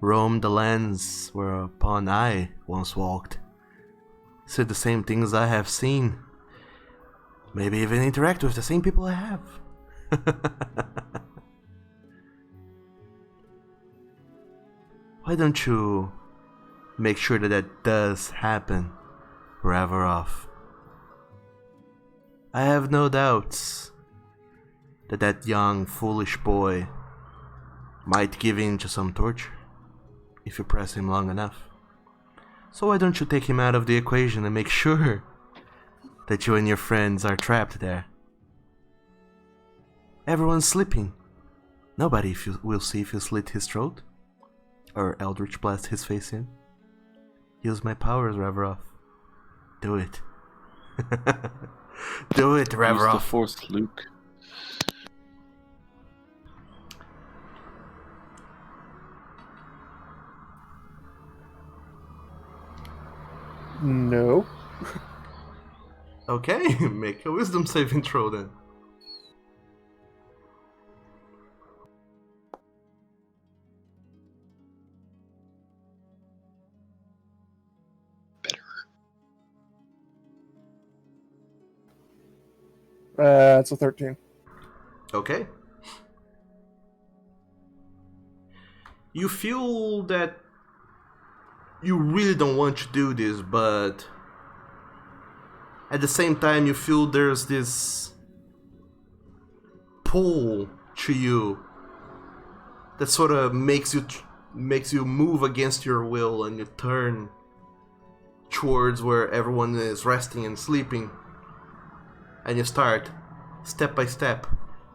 roam the lands whereupon I once walked. See the same things I have seen. Maybe even interact with the same people I have. Why don't you make sure that that does happen, Raveroff? I have no doubts that that young, foolish boy might give in to some torture if you press him long enough. So why don't you take him out of the equation and make sure that you and your friends are trapped there? Everyone's sleeping. Nobody will see if you slit his throat or Eldritch Blast his face in. Use my powers, Raveroff. Do it. Do it, Use the Raveroff. Force, Luke. No. Okay, make a wisdom saving throw then. It's a 13. Okay. You feel that you really don't want to do this, but at the same time you feel there's this pull to you that sort of makes you move against your will, and you turn towards where everyone is resting and sleeping, and you start step by step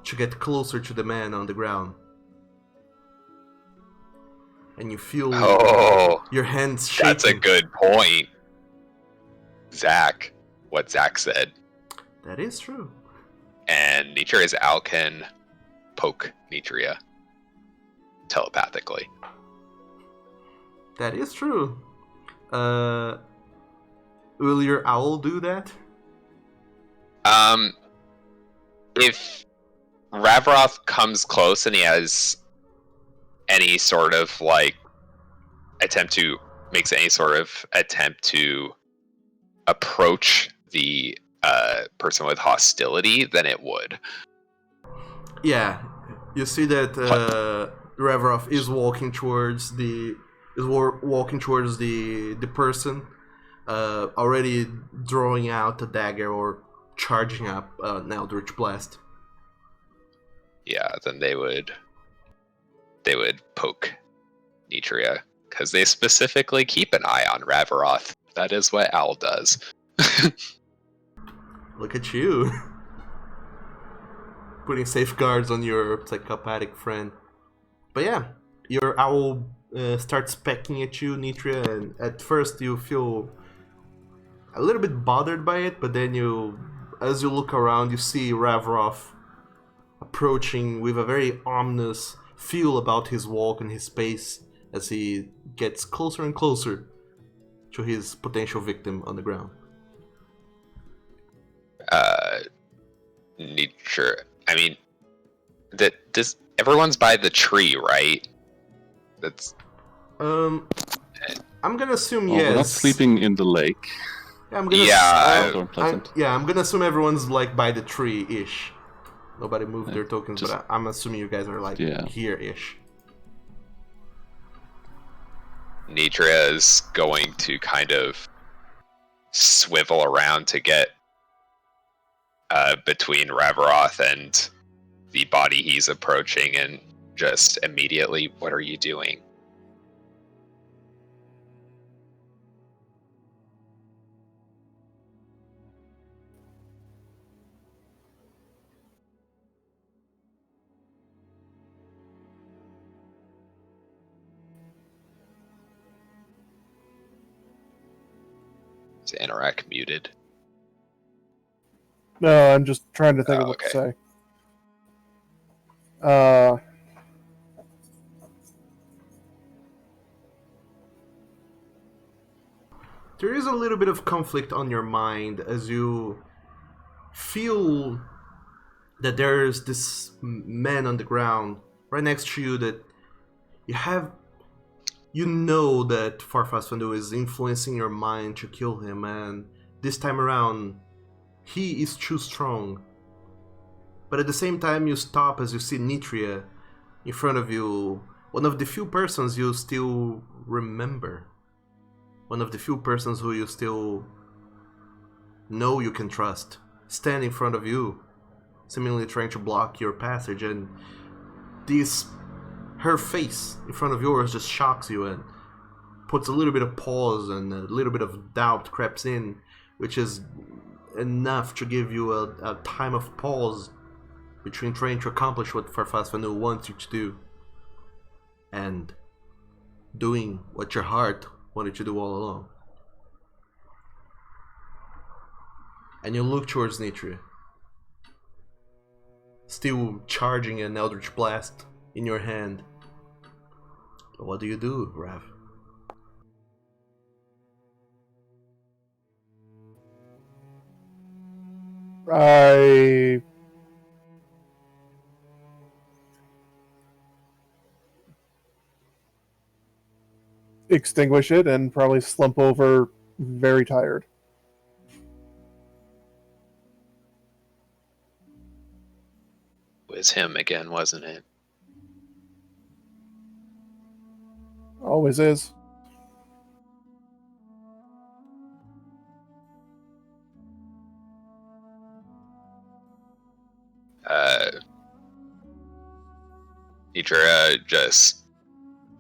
to get closer to the man on the ground. And you feel your hands shaking. That's a good point. Zach, what Zach said. That is true. And Nitria's owl can poke Nitria telepathically. That is true. Will your owl do that? If Ravroth comes close and he has any sort of makes any sort of attempt to approach the person with hostility, then it would. Yeah, you see that Ravroth is walking towards the person, already drawing out a dagger or charging up an Eldritch Blast. Yeah, then they would poke Nitria, because they specifically keep an eye on Ravroth. That is what Owl does. Look at you. Putting safeguards on your psychopathic friend. But yeah, your owl starts pecking at you, Nitria, and at first you feel a little bit bothered by it, but then as you look around, you see Ravroth approaching with a very ominous feel about his walk and his pace as he gets closer and closer to his potential victim on the ground. Sure. I mean, everyone's by the tree, right? That's. I'm gonna assume Oh, yes. we're not sleeping in the lake. Yeah, I'm gonna. I'm gonna assume everyone's by the tree-ish. Nobody moved their tokens, but I'm assuming you guys are here-ish. Nitria is going to kind of swivel around to get between Ravroth and the body he's approaching, and just immediately, what are you doing? Is Anorak muted? No, I'm just trying to think of what to say. There is a little bit of conflict on your mind as you feel that there's this man on the ground right next to you that you know that Farfas Fandu is influencing your mind to kill him, and this time around he is too strong. But at the same time, you stop as you see Nitria in front of you, one of the few persons you still remember. One of the few persons who you still know you can trust. Stand in front of you, seemingly trying to block your passage, and her face in front of yours just shocks you and puts a little bit of pause, and a little bit of doubt creeps in, which is enough to give you a time of pause between trying to accomplish what Farfasfanu wants you to do and doing what your heart wanted to do all along. And you look towards Nitria, still charging an Eldritch Blast in your hand. What do you do, Rav? I extinguish it and probably slump over very tired. It was him again, wasn't it? Always is. Idra just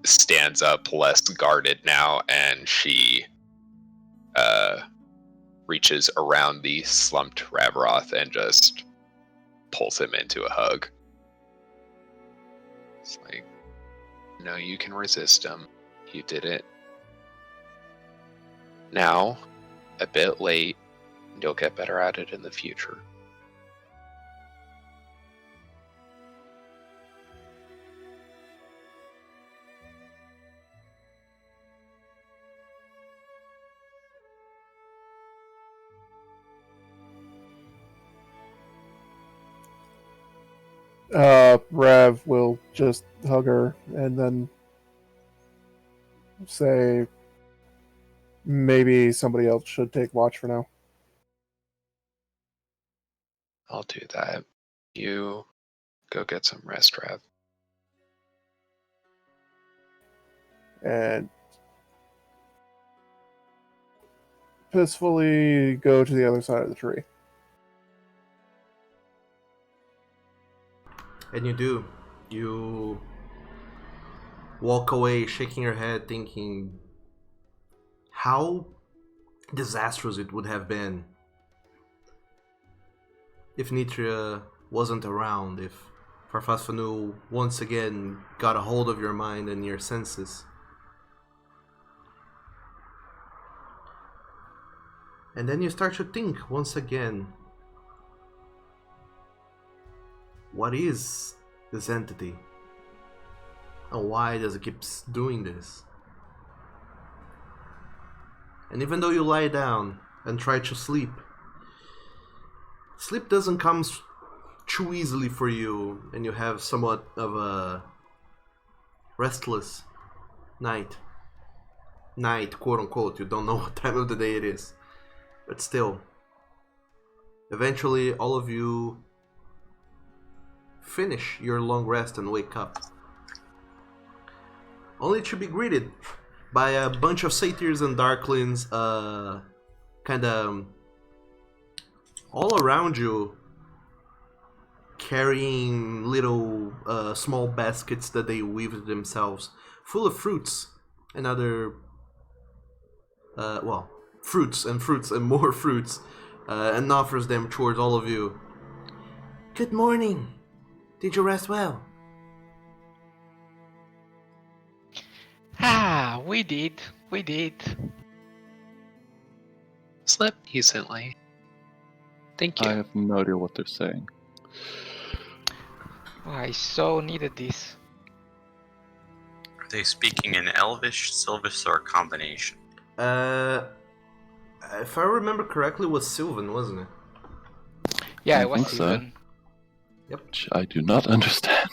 stands up less guarded now, and she reaches around the slumped Ravroth and just pulls him into a hug. It's like, no, you can resist him. You did it. Now, a bit late, and you'll get better at it in the future. Rev will just hug her and then say maybe somebody else should take watch for now. I'll do that. You go get some rest, Rav. And peacefully go to the other side of the tree. And you do. You walk away shaking your head, thinking how disastrous it would have been if Nitria wasn't around, if Farfasfanu once again got a hold of your mind and your senses. And then you start to think once again, what is this entity? And why does it keep doing this? And even though you lie down and try to sleep, sleep doesn't come too easily for you, and you have somewhat of a restless night, quote unquote. You don't know what time of the day it is, but still, eventually all of you finish your long rest and wake up, only to be greeted by a bunch of satyrs and darklings kind of all around you, carrying little small baskets that they weaved themselves, full of fruits and other fruits and more fruits, and offers them towards all of you. Good morning. Did you rest well? Ah, we did. Slept decently. Thank you. I have no idea what they're saying. Oh, I so needed this. Are they speaking in Elvish, Sylvish, or a combination? If I remember correctly, it was Sylvan, wasn't it? Yeah, I it was think so. even. Yep. Which I do not understand.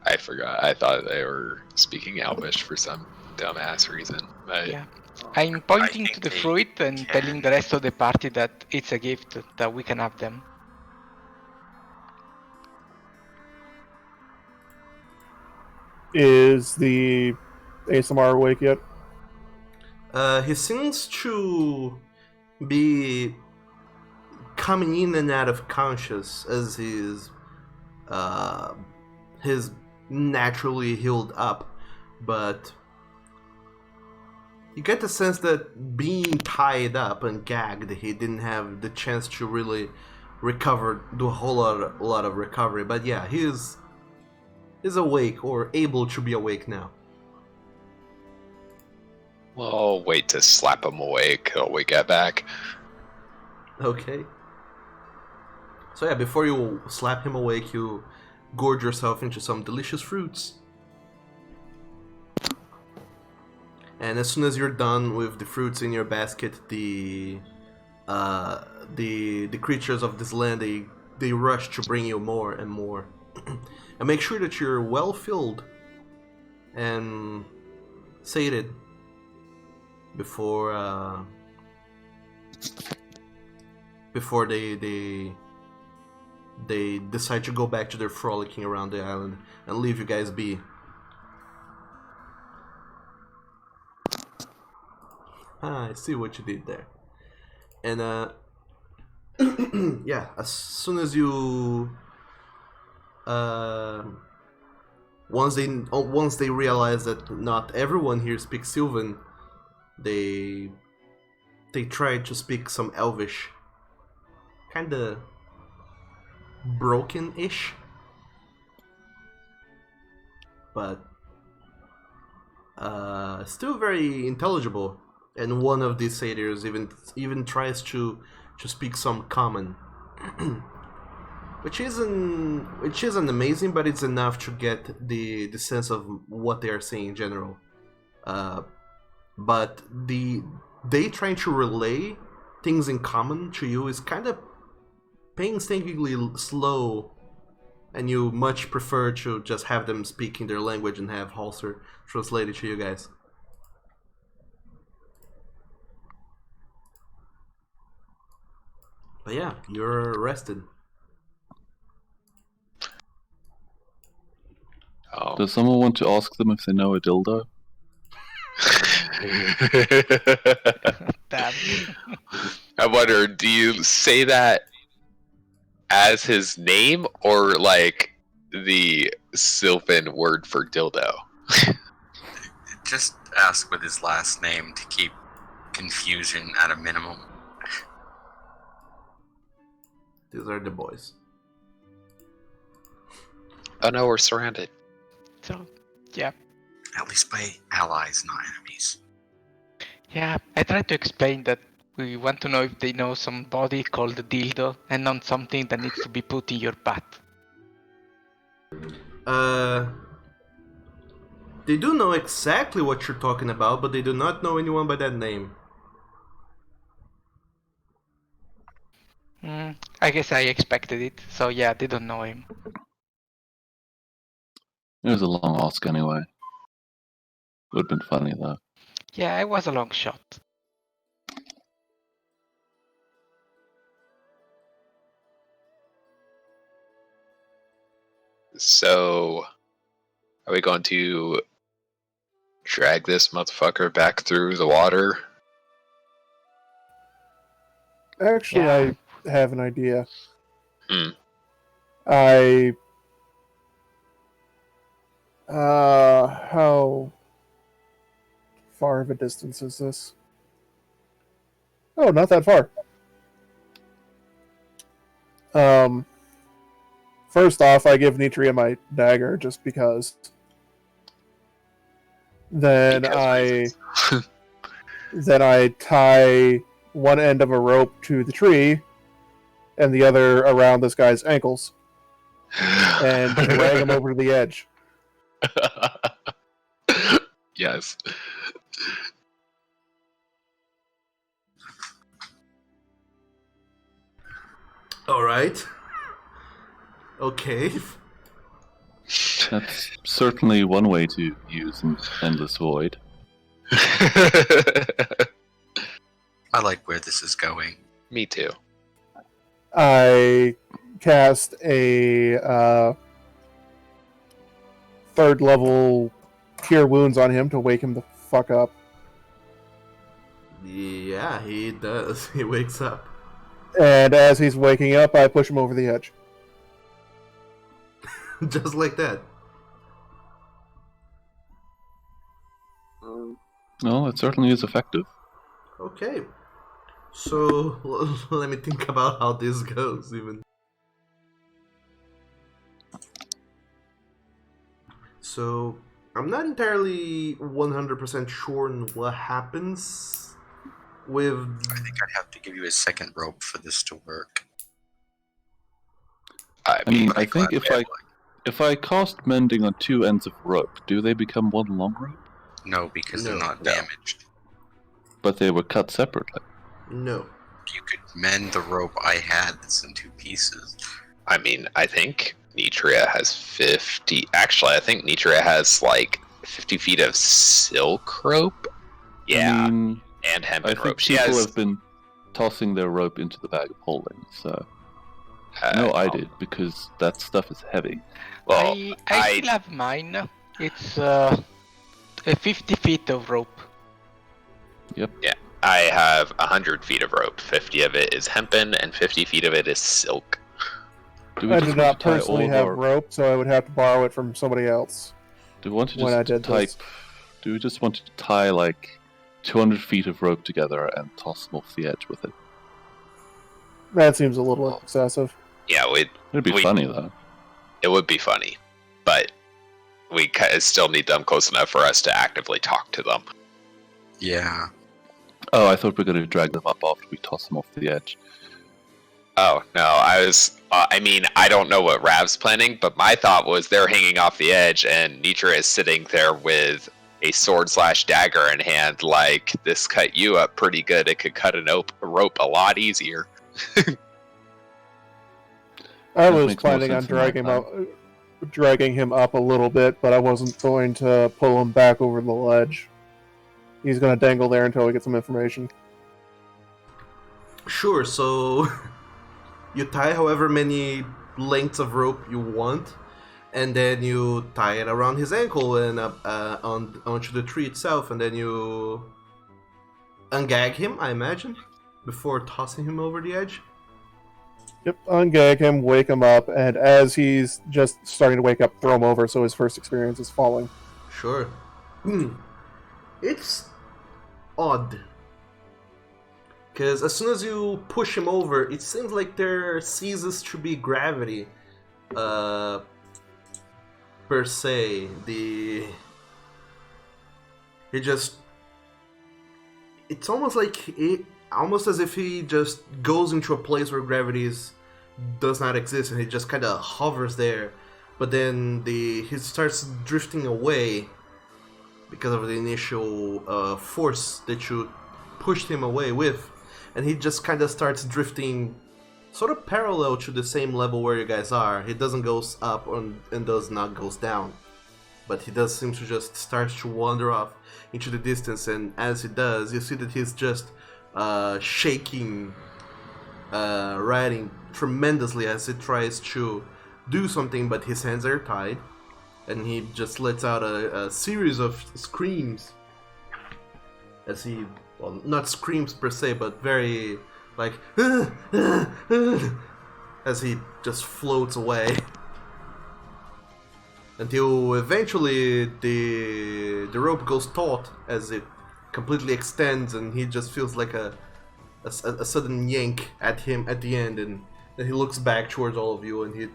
I forgot. I thought they were speaking Elvish for some dumbass reason. But Yeah. I'm pointing think to the they fruit and can. telling the rest of the party that it's a gift, that we can have them. Is the ASMR awake yet? He seems to be coming in and out of conscious as his naturally healed up, but you get the sense that being tied up and gagged, he didn't have the chance to really recover, do a whole lot of recovery. But yeah, he is awake or able to be awake now. Well, wait to slap him awake till we get back. Okay. So yeah, before you slap him awake, you gorge yourself into some delicious fruits. And as soon as you're done with the fruits in your basket, the creatures of this land, they rush to bring you more and more. And make sure that you're well filled and sated before they decide to go back to their frolicking around the island and leave you guys be. I see what you did there. And yeah, as soon as you once they realize that not everyone here speaks Sylvan, they try to speak some Elvish, kinda broken-ish, but still very intelligible. And one of these satyrs even tries to speak some common, which isn't amazing, but it's enough to get the sense of what they are saying in general. But they trying to relay things in common to you is kind of painstakingly slow, and you much prefer to just have them speak in their language and have Halser translate it to you guys. But yeah, you're rested. Oh. Does someone want to ask them if they know a dildo? Damn. I wonder, do you say that as his name or like the Sylvan word for dildo? Just ask with his last name to keep confusion at a minimum. These are the boys. Oh no, we're surrounded. So, yeah. At least by allies, not enemies. Yeah, I tried to explain that we want to know if they know somebody called dildo and not something that needs to be put in your butt. They do know exactly what you're talking about, but they do not know anyone by that name. I guess I expected it, so yeah, they don't know him. It was a long ask anyway. Would have been funny though. Yeah, it was a long shot. So, are we going to drag this motherfucker back through the water? Actually, Yeah. I have an idea. Hmm. How far of a distance is this? Oh, not that far. First off, I give Nitria my dagger just because. Then Because I tie one end of a rope to the tree and the other around this guy's ankles and drag him over to the edge. Yes. Alright. Okay. That's certainly one way to use an endless void. I like where this is going. Me too. I cast a 3rd level Cure Wounds on him to wake him the fuck up. Yeah, he does. He wakes up. And as he's waking up, I push him over the edge. Just like that. Well, it certainly is effective. Okay. So, let me think about how this goes, even. So, I'm not entirely 100% sure on what happens with... I think I'd have to give you a second rope for this to work. I mean, but I think gladly if I cast mending on 2 ends of rope, do they become one long rope? No, because they're not No. damaged. But they were cut separately. No. You could mend the rope I had that's in 2 pieces. I mean, I think Nitria has 50. Actually, I think Nitria has like 50 feet of silk rope. Yeah, I mean, and hempen I think rope. She people has. have been tossing their rope into the bag of holding, so... uh, no, I did, because that stuff is heavy. Well, I still have mine. It's 50 feet of rope. I have 100 feet of rope. 50 of it is hempen, and 50 feet of it is silk. Do we I just do want not to tie personally all of have our... rope, so I would have to borrow it from somebody else. Do we want to when I just did tie... this. Do we just want to tie, like, 200 feet of rope together and toss them off the edge with it? That seems a little excessive. Yeah, It'd be funny, though. it would be funny, but we still need them close enough for us to actively talk to them. Yeah. Oh, I thought we were going to drag them up after we toss them off the edge. Oh, no, I was... I mean, I don't know what Rav's planning, but my thought was they're hanging off the edge, and Nitra is sitting there with a sword/dagger in hand, like, this cut you up pretty good. It could cut a rope a lot easier. I That was makes more planning on sense in my dragging him up a little bit, but I wasn't going to pull him back over the ledge. He's going to dangle there until we get some information. Sure, so you tie however many lengths of rope you want, and then you tie it around his ankle and onto the tree itself, and then you ungag him, I imagine, before tossing him over the edge. Yep, ungag him, wake him up, and as he's just starting to wake up, throw him over so his first experience is falling. Sure. It's odd. Because as soon as you push him over, it seems like there ceases to be gravity, per se. It's almost like almost as if he just goes into a place where gravity does not exist, and he just kind of hovers there. But then he starts drifting away because of the initial force that you pushed him away with, and he just kind of starts drifting sort of parallel to the same level where you guys are. He doesn't go up and does not goes down, but he does seem to just start to wander off into the distance, and as he does, you see that he's just shaking, riding tremendously as he tries to do something, but his hands are tied, and he just lets out a series of screams as he, well, not screams per se, but very like as he just floats away until eventually the rope goes taut as it completely extends, and he just feels like a sudden yank at him at the end, and then he looks back towards all of you, and he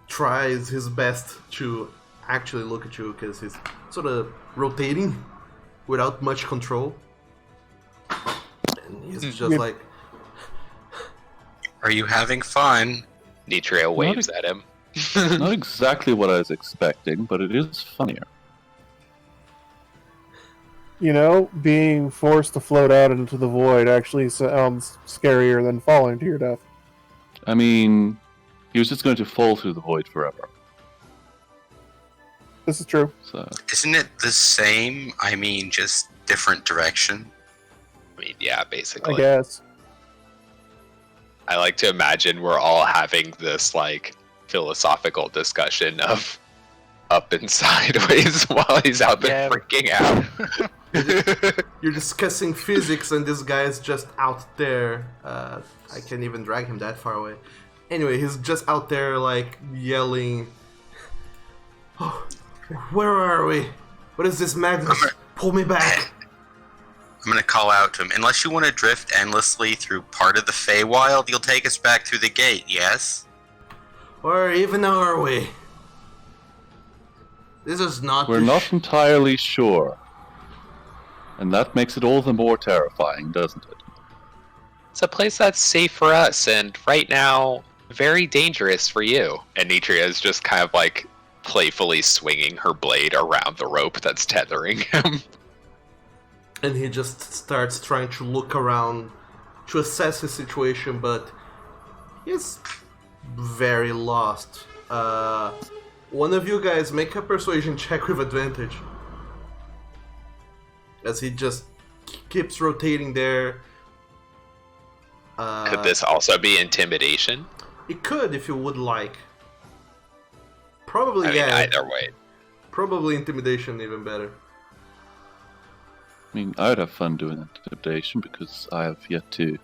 tries his best to actually look at you because he's sort of rotating without much control, and he's just like, Are you having fun? Nitria waves at him. Not exactly what I was expecting, but it is funnier. You know, being forced to float out into the void actually sounds scarier than falling to your death. I mean, he was just going to fall through the void forever. This is true. So Isn't it the same? I mean, just different direction? I mean, yeah, I basically. guess. I like to imagine we're all having this like philosophical discussion of up and sideways while he's out there Yeah. freaking out. You're discussing physics, and this guy is just out there. I can't even drag him that far away. Anyway, he's just out there, like, yelling, "Oh, where are we? What is this madness? Pull me back!" I'm gonna call out to him. Unless you want to drift endlessly through part of the Feywild, you'll take us back through the gate, yes? Where even are we? This is not. We're not entirely sure. And that makes it all the more terrifying, doesn't it? It's a place that's safe for us, and right now, very dangerous for you. And Nitria is just kind of like playfully swinging her blade around the rope that's tethering him. And he just starts trying to look around to assess his situation, but he's very lost. One of you guys make a persuasion check with advantage. As he just keeps rotating there. Could this also be intimidation? It could if you would like. Probably, I mean, yeah. either way. Probably intimidation even better. I mean, I'd have fun doing intimidation because I have yet to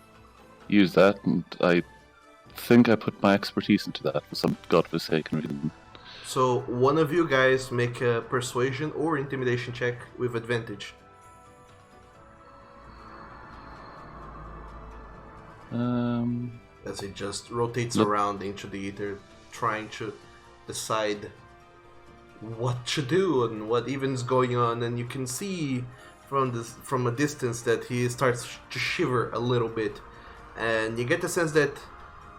use that, and I think I put my expertise into that for some godforsaken reason. So one of you guys make a persuasion or intimidation check with advantage. As he just rotates around into the ether, trying to decide what to do and what even is going on, and you can see from a distance that he starts to shiver a little bit, and you get the sense that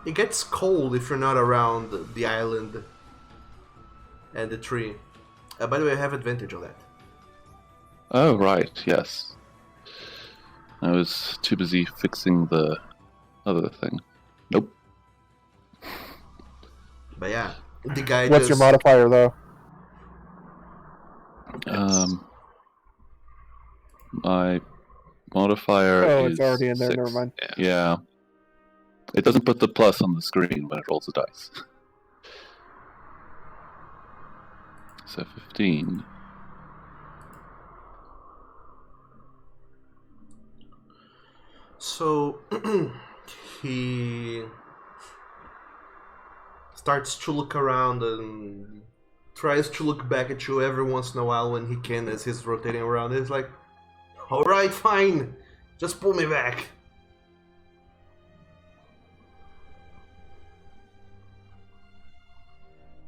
it gets cold if you're not around the island and the tree. By the way, I have advantage on that. Oh, right, yes. I was too busy fixing the other thing. Nope. But yeah, the guy What's your modifier, though? My modifier Oh, is it's already in there, 6. never mind. Yeah. It doesn't put the plus on the screen when it rolls the dice. So 15. So he starts to look around and tries to look back at you every once in a while when he can as he's rotating around. He's like, "Alright, fine. Just pull me back."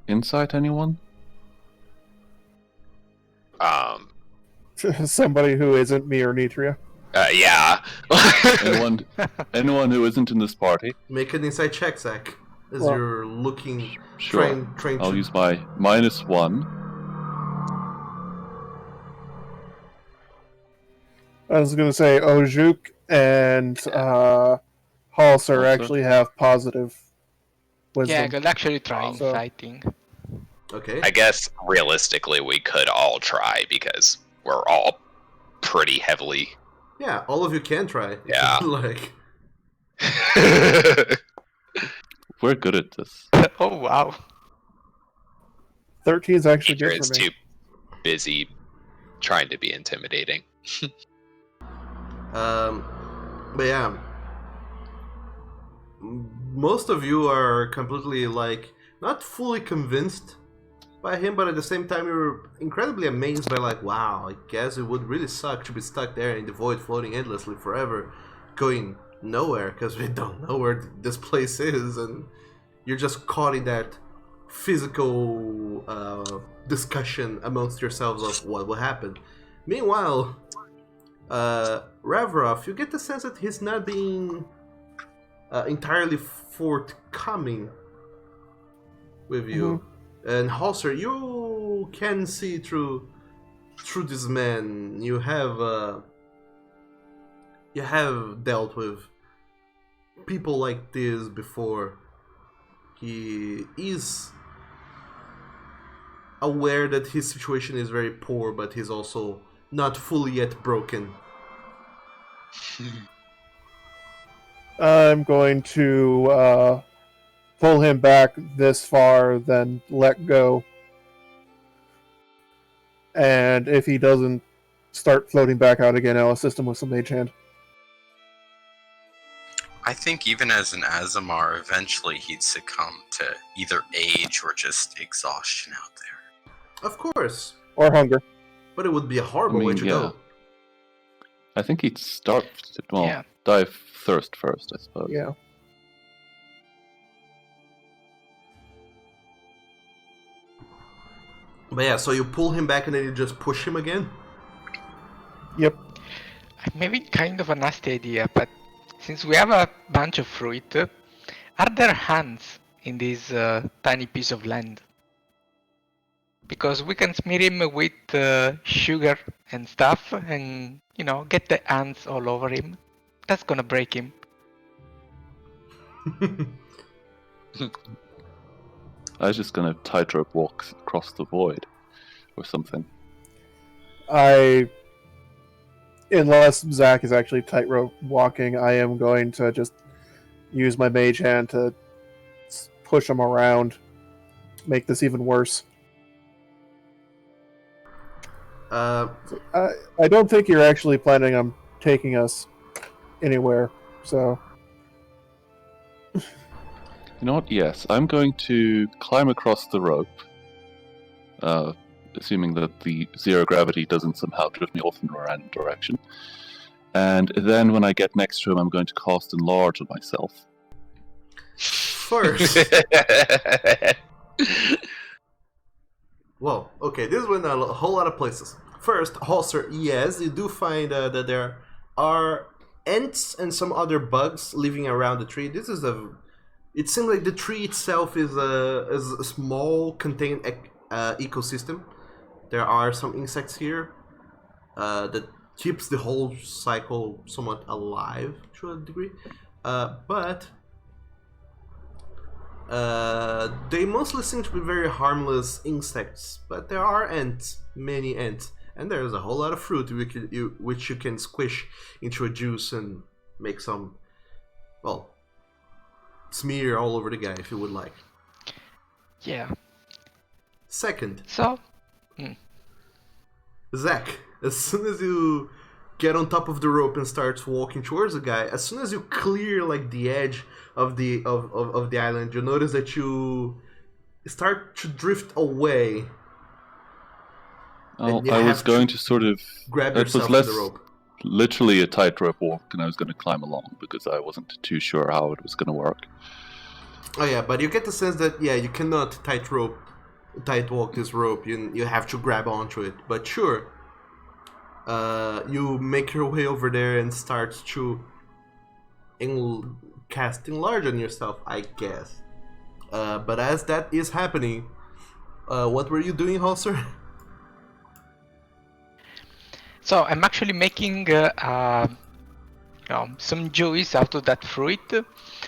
Insight, anyone? Somebody who isn't me or Nitria. Yeah. Anyone who isn't in this party? Make an insight check, Zach. As Well, you're looking, Sure. trying I'll to... use my -1. I was going to say Ojuk and Halser Halser. actually have positive wisdom. Yeah, I could actually try Also- inciting. Okay. I guess realistically we could all try because we're all pretty heavily. Yeah, all of you can try. Yeah. Like, We're good at this. Oh wow. 13 is actually good Adrian's for me. too busy trying to be intimidating. but yeah, most of you are completely like not fully convinced by him, but at the same time you're incredibly amazed by like, wow, I guess it would really suck to be stuck there in the void, floating endlessly forever, going nowhere because we don't know where this place is, and you're just caught in that physical discussion amongst yourselves of what will happen. Meanwhile, Ravroff, you get the sense that he's not being entirely forthcoming with you. And Halser, you can see through this man. You have dealt with people like this before. He is aware that his situation is very poor, but he's also not fully yet broken. I'm going to pull him back this far, then let go. And if he doesn't start floating back out again, I'll assist him with some mage hand. I think even as an Azamar, eventually he'd succumb to either age or just exhaustion out there. Of course. Or hunger. But it would be a horrible way to go. I think he'd start, well, Yeah. die of thirst first, I suppose. Yeah. But yeah, so you pull him back and then you just push him again? Yep. Maybe kind of a nasty idea, but since we have a bunch of fruit, are there hands in this tiny piece of land? Because we can smear him with sugar and stuff and, get the ants all over him. That's gonna break him. I was just gonna tightrope walk across the void or something. Unless Zach is actually tightrope walking, I am going to just use my mage hand to push him around, make this even worse. I don't think you're actually planning on taking us anywhere, so... You know what? Yes, I'm going to climb across the rope, assuming that the zero gravity doesn't somehow drift me off in a random direction. And then when I get next to him, I'm going to cast Enlarge on myself. First. Well, okay, this went a whole lot of places. First, Holster, yes, you do find that there are ants and some other bugs living around the tree. It seems like the tree itself is a small contained ecosystem. There are some insects here that keeps the whole cycle somewhat alive to a degree. But they mostly seem to be very harmless insects. But there are ants, many ants. And there's a whole lot of fruit which you can squish into a juice and make some, well, smear all over the guy if you would like. Yeah. Second, So, Zach, as soon as you get on top of the rope and start walking towards the guy, as soon as you clear like the edge of the island, you notice that you start to drift away. Oh, I was going to sort of grab it yourself was less to the rope. literally a tightrope walk, and I was going to climb along because I wasn't too sure how it was going to work. Oh yeah, but you get the sense that you cannot tight walk this rope. You have to grab onto it. But sure, you make your way over there and start to cast Enlarge on yourself, I guess. But as that is happening, what were you doing, Holster? So I'm actually making some juice out of that fruit,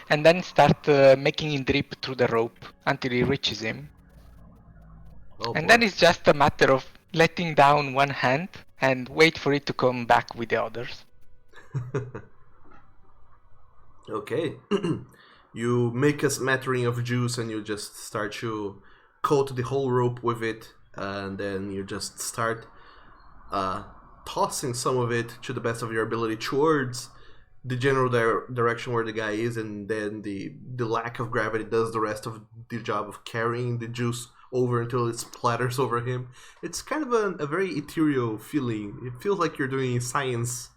and then start making him drip through the rope until he reaches him. Oh, And boy. then it's just a matter of letting down one hand and wait for it to come back with the others. Okay. You make a smattering of juice and you just start to coat the whole rope with it, and then you just start tossing some of it to the best of your ability towards the general direction where the guy is, and then the lack of gravity does the rest of the job of carrying the juice over until it splatters over him. It's kind of a very ethereal feeling. It feels like you're doing science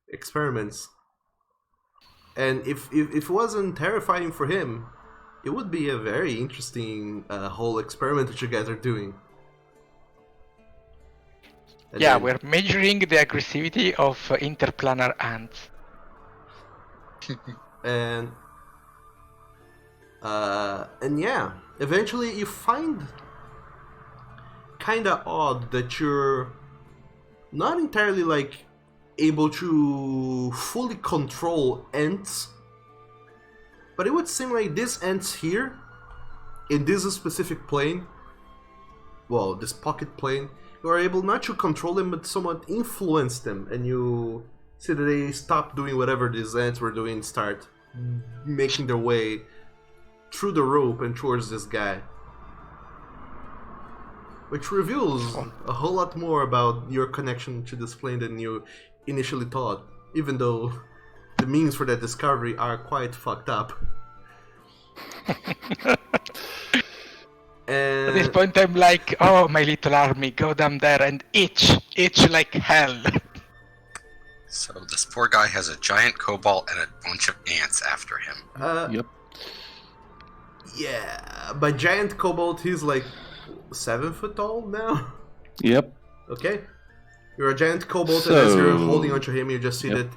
experiments. And if it wasn't terrifying for him, it would be a very interesting whole experiment that you guys are doing. And Yeah, then- we're measuring the aggressivity of interplanar ants. and yeah, eventually you find kinda odd that you're not entirely like able to fully control ants, but it would seem like these ants here in this specific plane this pocket plane, you are able not to control them, but somewhat influence them, and you see that they stop doing whatever these ants were doing and start making their way through the rope and towards this guy. Which reveals a whole lot more about your connection to this plane than you initially thought, even though the means for that discovery are quite fucked up. At this point, I'm like, oh, my little army, go down there and itch like hell. So this poor guy has a giant cobalt and a bunch of ants after him. Yep. Yeah, by giant cobalt, he's like 7 foot tall now. Yep. Okay. You're a giant cobalt, and as you're holding onto him, you just see that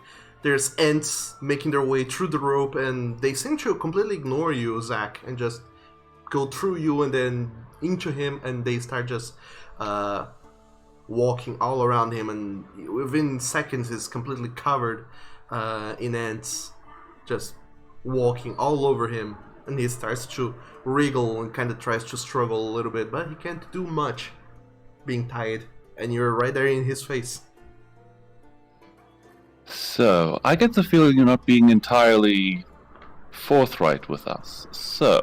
there's ants making their way through the rope, and they seem to completely ignore you, Zach, and just go through you and then into him, and they start just walking all around him, and within seconds he's completely covered in ants, just walking all over him, and he starts to wriggle and kind of tries to struggle a little bit, but he can't do much being tied, and you're right there in his face. So, I get the feeling you're not being entirely forthright with us. So,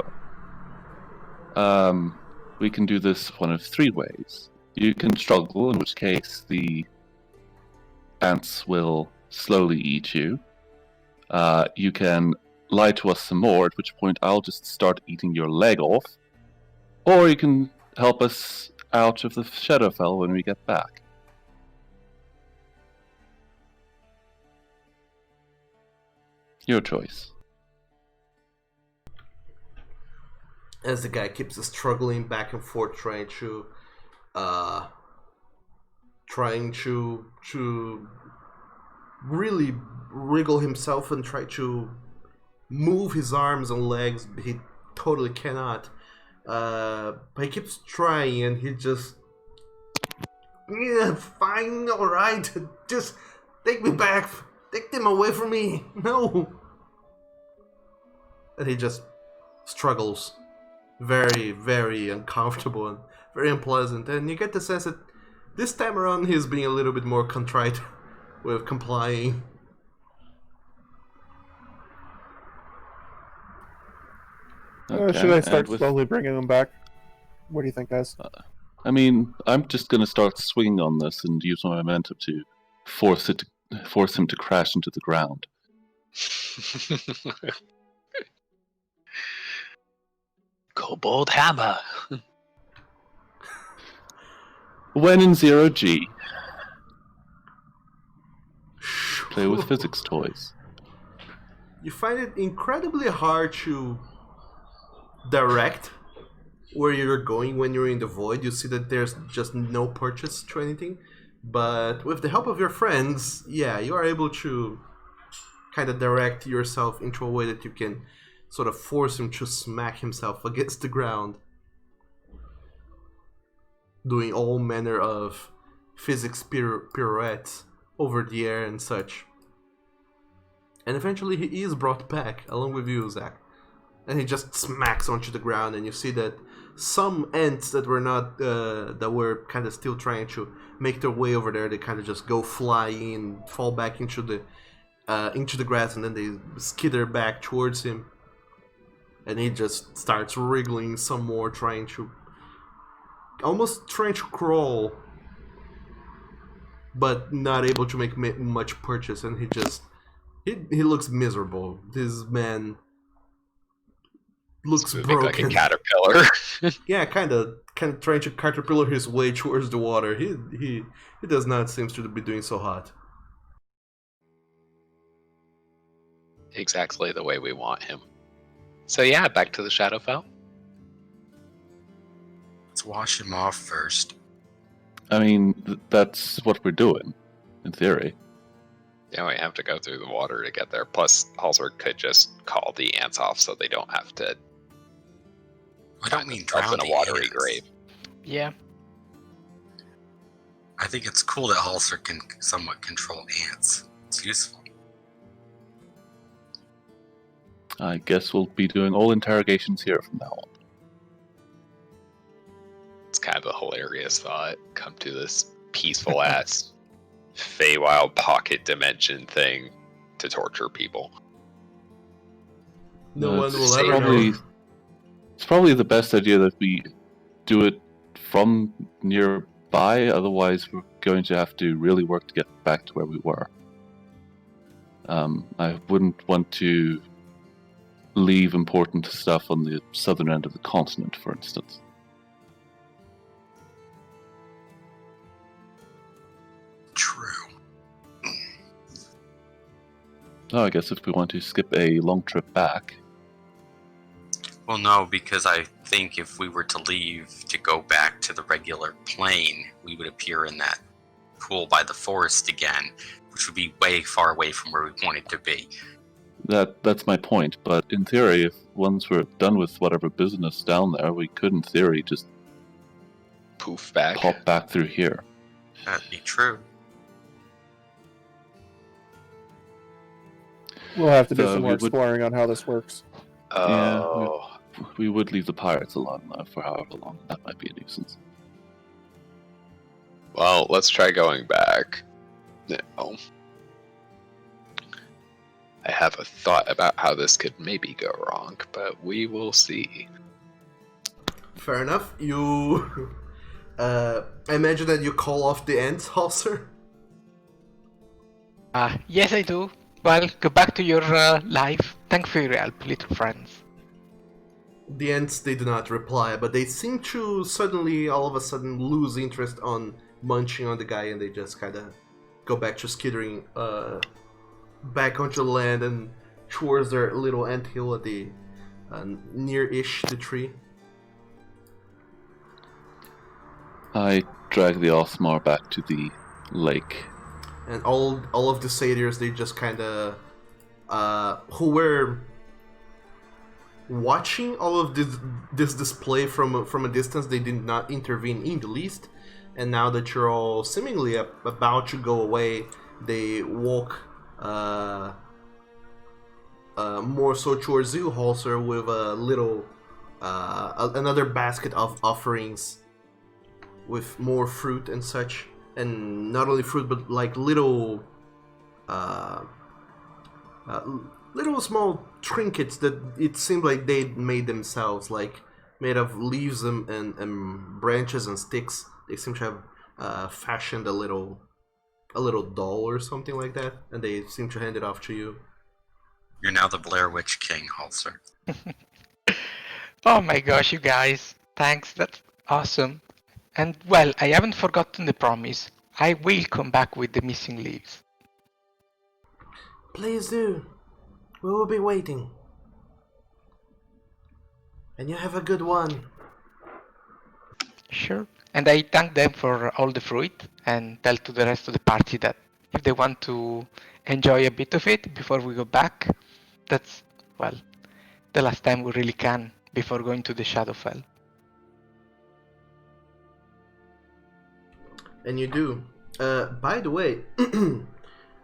we can do this one of 3 ways. You can struggle, in which case the ants will slowly eat you. You can lie to us some more, at which point I'll just start eating your leg off. Or you can help us out of the Shadowfell when we get back. Your choice. As the guy keeps struggling back and forth, trying to really wriggle himself and try to move his arms and legs, he totally cannot. But he keeps trying, and he just, yeah, fine, all right, just take me back, take them away from me, no. And he just struggles. Very, very uncomfortable and very unpleasant, and you get the sense that this time around he's being a little bit more contrite with complying. Should I start with, slowly bringing them back? What do you think, guys? I mean, I'm just going to start swinging on this and use my momentum to force him to crash into the ground. Kobold hammer. When in 0G, play with physics toys. You find it incredibly hard to direct where you're going when you're in the void. You see that there's just no purchase to anything, but with the help of your friends, yeah, you are able to kind of direct yourself into a way that you can sort of force him to smack himself against the ground, doing all manner of physics pirouettes over the air and such. And eventually he is brought back, along with you, Zach. And he just smacks onto the ground, and you see that some ants that were not, that were kind of still trying to make their way over there, they kind of just go flying, fall back into the grass, and then they skitter back towards him. And he just starts wriggling some more, almost trying to crawl, but not able to make much purchase. And he looks miserable. This man looks broken, like a caterpillar. Yeah, kind of trying to caterpillar his way towards the water. He does not seem to be doing so hot. Exactly the way we want him. So yeah, back to the Shadowfell. Let's wash him off first. I mean, that's what we're doing, in theory. Yeah, we have to go through the water to get there. Plus, Halsor could just call the ants off so they don't have to. I don't mean drown in a the watery ants. grave. Yeah. I think it's cool that Halsor can somewhat control ants. It's useful. I guess we'll be doing all interrogations here from now on. It's kind of a hilarious thought. Come to this peaceful ass Feywild pocket dimension thing to torture people. No one it's will ever probably, know. It's probably the best idea that we do it from nearby, otherwise we're going to have to really work to get back to where we were. I wouldn't want to leave important stuff on the southern end of the continent, for instance. True. Oh, I guess if we want to skip a long trip back. Well, no, because I think if we were to leave to go back to the regular plane, we would appear in that pool by the forest again, which would be way far away from where we wanted to be. That's my point, but in theory, if once we're done with whatever business down there, we could in theory just Poof back. pop back through here. That'd be true. We'll have to do So some more we would- exploring on how this works. Oh. We would leave the pirates alone though for however long. That might be a nuisance. Well, let's try going back. No. I have a thought about how this could maybe go wrong, but we will see. Fair enough. You... I imagine that you call off the ants, Halser? Yes, I do. Well, go back to your life. Thanks for your help, little friends. The ants, they do not reply, but they seem to suddenly, all of a sudden, lose interest on munching on the guy, and they just kind of go back to skittering back onto the land and towards their little anthill at the near-ish the tree. I drag the Osmar back to the lake. And all of the satyrs, they just kind of who were watching all of this display from a distance, they did not intervene in the least. And now that you're all seemingly about to go away, they walk more so towards you, Halser, with a little another basket of offerings with more fruit and such. And not only fruit, but like little little small trinkets that it seemed like they made themselves, like made of leaves and branches and sticks. They seem to have fashioned a little doll or something like that, and they seem to hand it off to you. You're now the Blair Witch King, Halser. Oh my gosh, you guys. Thanks, that's awesome. And well, I haven't forgotten the promise. I will come back with the missing leaves. Please do. We will be waiting. And you have a good one. Sure. And I thank them for all the fruit and tell to the rest of the party that if they want to enjoy a bit of it before we go back, that's, well, the last time we really can before going to the Shadowfell. And you do. By the way,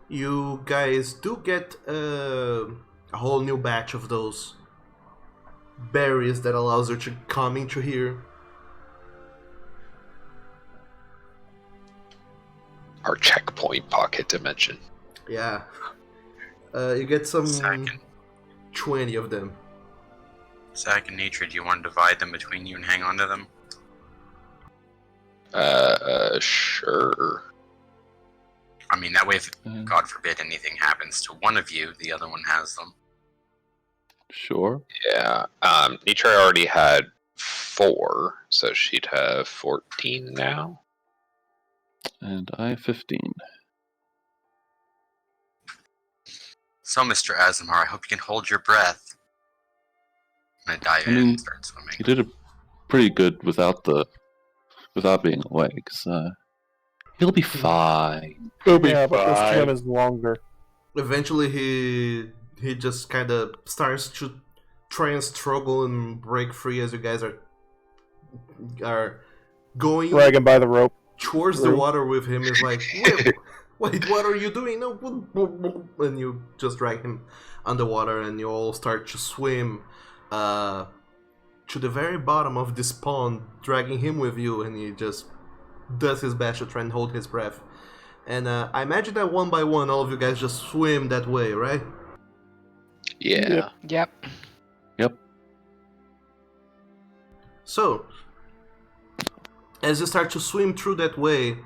you guys do get a whole new batch of those berries that allows you to come into here. Our checkpoint pocket dimension. Yeah. You get some Second. 20 of them. Zach and Nitra, do you want to divide them between you and hang on to them? Sure. I mean, that way, if Uh, God forbid anything happens to one of you, the other one has them. Sure. Yeah. Nitra already had 4, so she'd have 14 now. And I have 15. So, Mr. Azamar, I hope you can hold your breath. I'm gonna dive in and start swimming. He did a pretty good without being awake. So he'll be fine. Yeah, but this swim is longer. Eventually he just kind of starts to try and struggle and break free as you guys are going Dragging by the rope. towards the water with him. Is like, wait, what are you doing? No, and you just drag him underwater, and you all start to swim to the very bottom of this pond, dragging him with you, and he just does his best to try and hold his breath. And I imagine that one by one, all of you guys just swim that way, right? Yeah. Yep. Yep. So, as you start to swim through that way,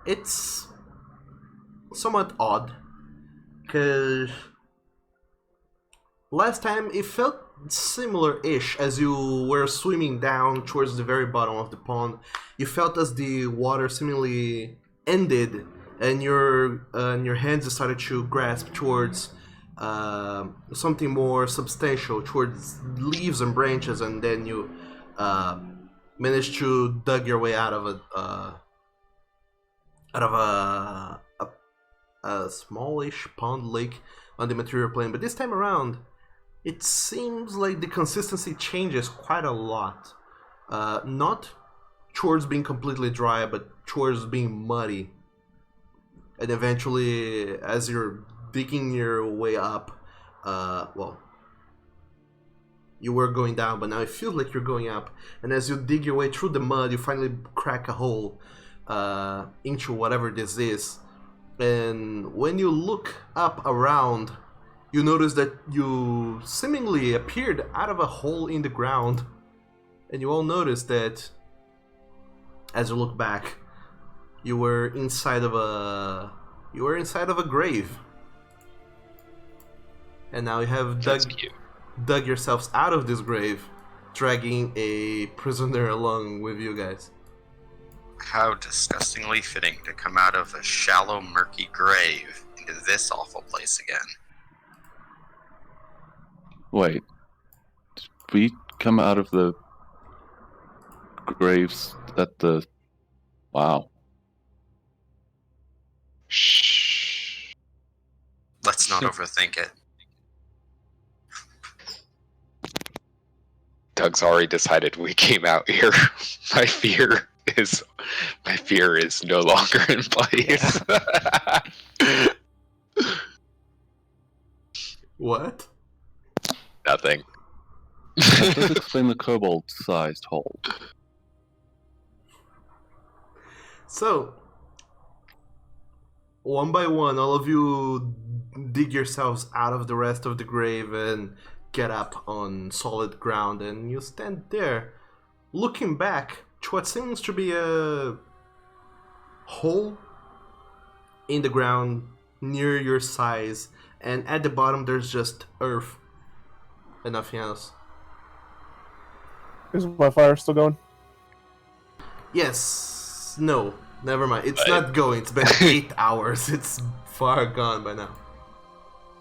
it's somewhat odd, because last time it felt similar-ish as you were swimming down towards the very bottom of the pond. You felt as the water seemingly ended, and your hands started to grasp towards something more substantial, towards leaves and branches, and then you managed to dug your way out of a smallish pond lake on the material plane. But this time around, it seems like the consistency changes quite a lot. Not towards being completely dry, but towards being muddy. And eventually, as you're digging your way up, you were going down, but now it feels like you're going up. And as you dig your way through the mud, you finally crack a hole into whatever this is. And when you look up around, you notice that you seemingly appeared out of a hole in the ground. And you all notice that as you look back, you were inside of a grave. And now you have dug yourselves out of this grave, dragging a prisoner along with you guys. How disgustingly fitting to come out of a shallow, murky grave into this awful place again. Wait. Did we come out of the graves at the... Wow. Shh. Let's not overthink it. Doug's already decided we came out here. My fear is no longer in place. What? Nothing. That does explain the kobold-sized hole. So, one by one, all of you dig yourselves out of the rest of the grave and get up on solid ground, and you stand there, looking back to what seems to be a hole in the ground near your size, and at the bottom there's just earth and nothing else. Is my fire still going? Yes. No. Never mind. It's not going. It's been 8 hours. It's far gone by now.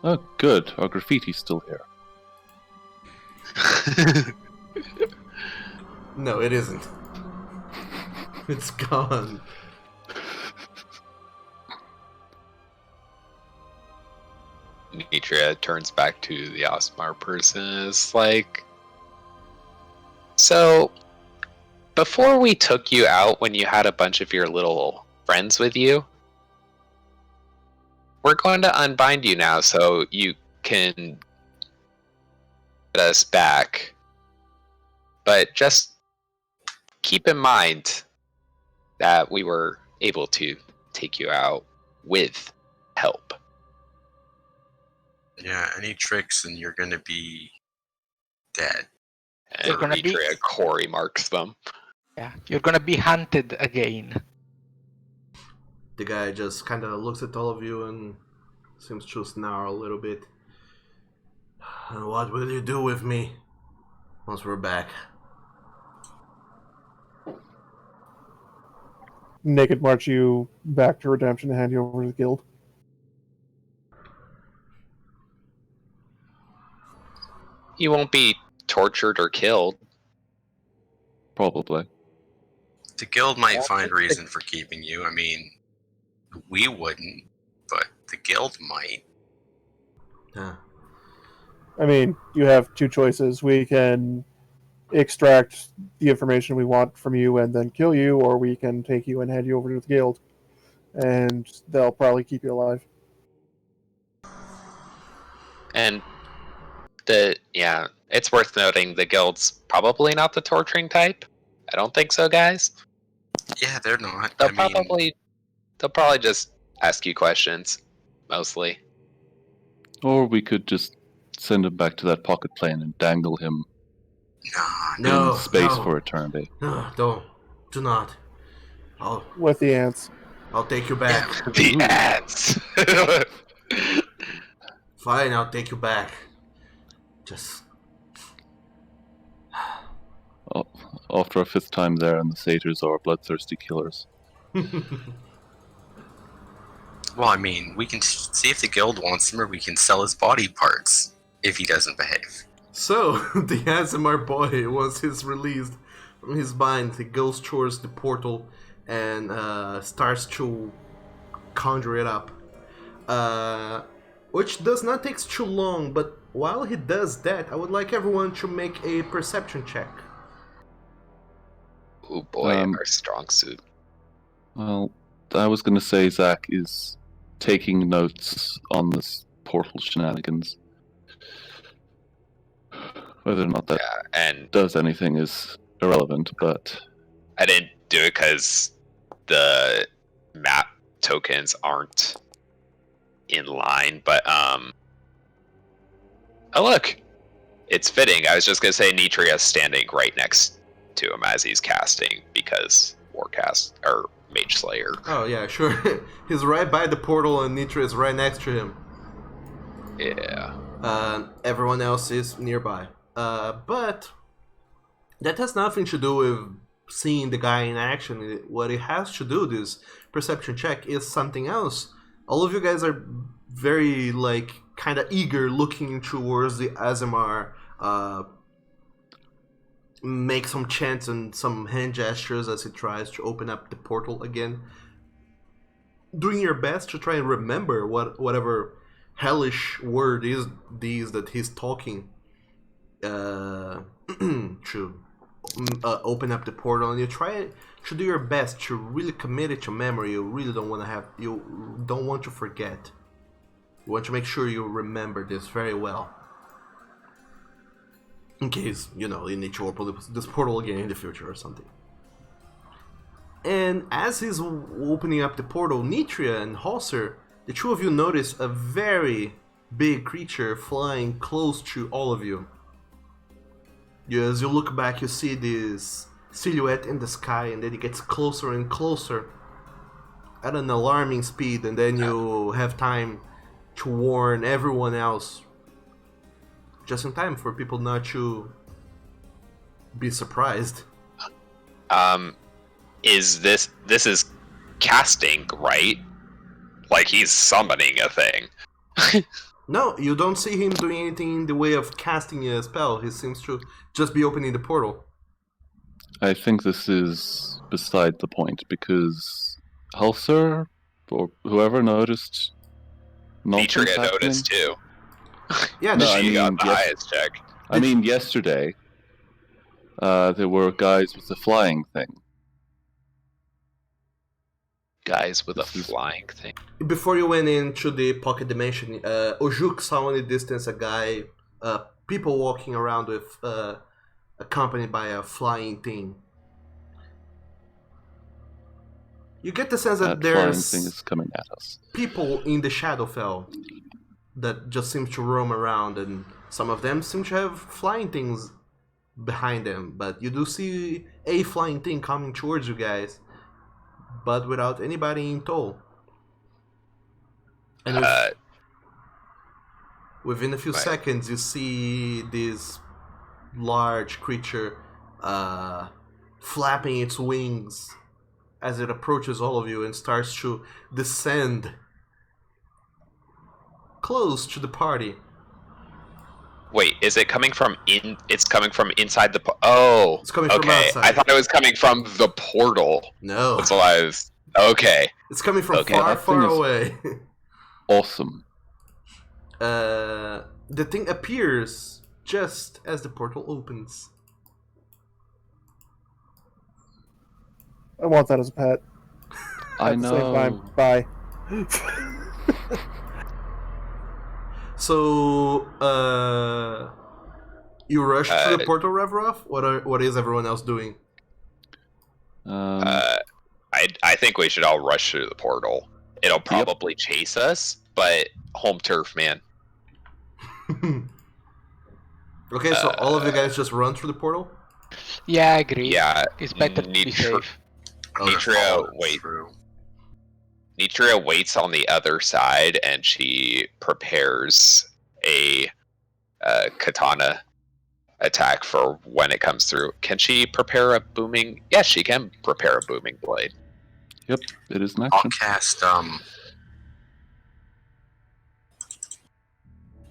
Oh, good. Our graffiti's still here. No, it isn't. It's gone. Nitria turns back to the Osmar person and is like, so, before we took you out when you had a bunch of your little friends with you, we're going to unbind you now so you can get us back. But just keep in mind that we were able to take you out with help. Yeah, any tricks and you're gonna be dead. And You're gonna be- Nitria Corey marks them. Yeah, you're gonna be hunted again. The guy just kind of looks at all of you and seems to snarl a little bit. And what will you do with me once we're back? Naked march you back to Redemption and hand you over to the guild. You won't be tortured or killed. Probably. The guild might find reason for keeping you. I mean, we wouldn't, but the guild might. Huh. I mean, you have two choices. We can extract the information we want from you and then kill you, or we can take you and hand you over to the guild. And they'll probably keep you alive. And It's worth noting the guild's probably not the torturing type. I don't think so, guys. Yeah, they're not. They'll probably just ask you questions, mostly. Or we could just send him back to that pocket plane and dangle him No, in space no. for eternity. No, do not. With the ants. I'll take you back. The ants. Fine, I'll take you back. Just After our 5th time there, and the satyrs are bloodthirsty killers. Well, I mean, we can see if the guild wants him, or we can sell his body parts if he doesn't behave. So the ASMR boy, once he's released from his bind, he goes towards the portal and starts to conjure it up. Which does not take too long, but while he does that, I would like everyone to make a perception check. Oh boy, our strong suit. Well, I was going to say Zach is taking notes on this portal shenanigans. Whether or not that and does anything is irrelevant, but... I didn't do it because the map tokens aren't in line, but oh look, it's fitting. I was just gonna say Nitria's standing right next to him as he's casting, because Warcast or Mage Slayer. Oh yeah, sure. He's right by the portal and Nitra is right next to him. Yeah. Everyone else is nearby. But that has nothing to do with seeing the guy in action. What it has to do, this perception check, is something else. All of you guys are very, kind of eager looking towards the Azamar, make some chants and some hand gestures as he tries to open up the portal again. Doing your best to try and remember whatever hellish word is these that he's talking to open up the portal, and you try to do your best to really commit it to memory. You really don't want to forget. You want to make sure you remember this very well, in case you need to open this portal again in the future or something. And as he's opening up the portal, Nitria and Halser, the two of you notice a very big creature flying close to all of you. As you look back, you see this silhouette in the sky, and then it gets closer and closer at an alarming speed, and then you have time to warn everyone else, just in time for people not to be surprised. This is casting, right? Like he's summoning a thing. No, you don't see him doing anything in the way of casting a spell. He seems to just be opening the portal. I think this is beside the point, because Halser, or whoever noticed... Nitria noticed too. Yeah, No, She got the highest check. I mean, yesterday, there were guys with the flying thing. Guys with a flying thing. Before you went into the pocket dimension, Ojuk saw in the distance a guy, people walking around with, accompanied by a flying thing. You get the sense that That flying there's thing is coming at us. people in the Shadowfell that just seem to roam around, and some of them seem to have flying things behind them. But you do see a flying thing coming towards you guys, but without anybody in tow. And within a few seconds, you see this large creature flapping its wings as it approaches all of you and starts to descend close to the party. Wait, is it coming from in? It's coming from inside the. Oh, It's coming from okay. outside. I thought it was coming from the portal. No, That's why I was. Okay. it's coming from Okay, far, that thing far is- away. Awesome. The thing appears just as the portal opens. I want that as a pet. I At the same time, know. bye. So, you rush through the portal, Revrov? What is everyone else doing? I think we should all rush through the portal. It'll probably chase us, but home turf, man. Okay, so all of you guys just run through the portal? Yeah, I agree. Yeah, It's better to be safe. Nitria, wait. Nitria waits on the other side, and she prepares a katana attack for when it comes through. Can she prepare a booming? Yes, she can prepare a booming blade. Yep, it is an I'll action. cast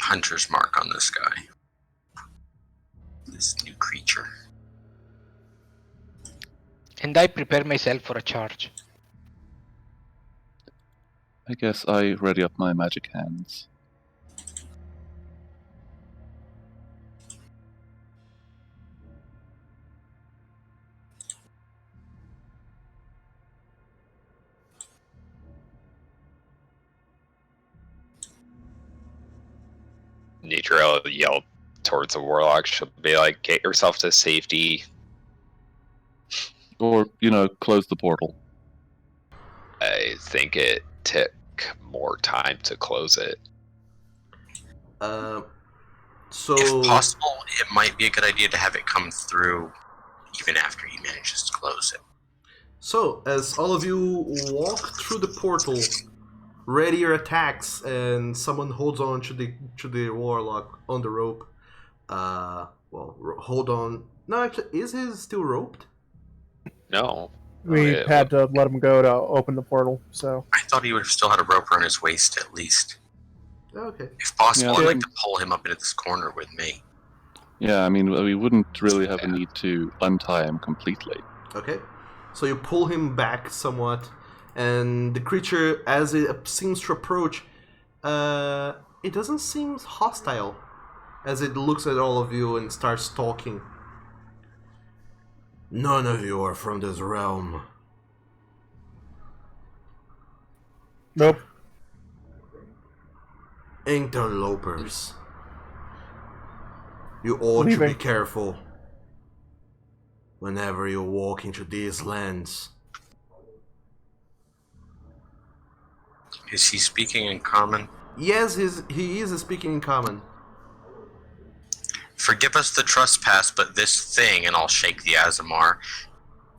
Hunter's Mark on this guy. This new creature. And I prepare myself for a charge. I guess I ready up my magic hands. Nitria will yell towards the warlock. She'll be like, "Get yourself to safety." Or, close the portal. I think it took more time to close it. So If possible, it might be a good idea to have it come through even after he manages to close it. So, as all of you walk through the portal, ready your attacks, and someone holds on to the warlock on the rope. Hold on. No, actually, is he still roped? No. We had to let him go to open the portal, so... I thought he would have still had a rope around his waist at least. Okay. If possible, Yeah. I'd like to pull him up into this corner with me. Yeah, I mean, we wouldn't really have a need to untie him completely. Okay. So you pull him back somewhat, and the creature, as it seems to approach, it doesn't seem hostile, as it looks at all of you and starts talking. None of you are from this realm. Nope. Interlopers. You ought to be Leaving. careful whenever you walk into these lands. Is he speaking in common? Yes, he is speaking in common. Forgive us the trespass, but this thing, and I'll shake the Azamar,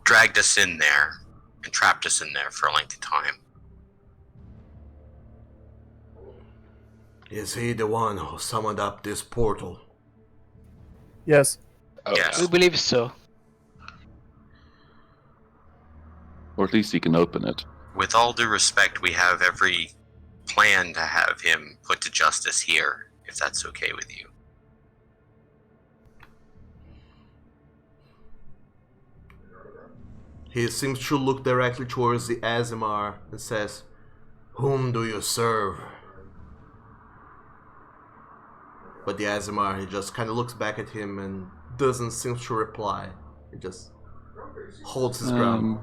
dragged us in there and trapped us in there for a lengthy time. Is he the one who summoned up this portal? Yes. Oh, Yes. We believe so. Or at least he can open it. With all due respect, we have every plan to have him put to justice here, if that's okay with you. He seems to look directly towards the Azimar and says, "Whom do you serve?" But the Azimar, he just kind of looks back at him and doesn't seem to reply. He just holds his ground.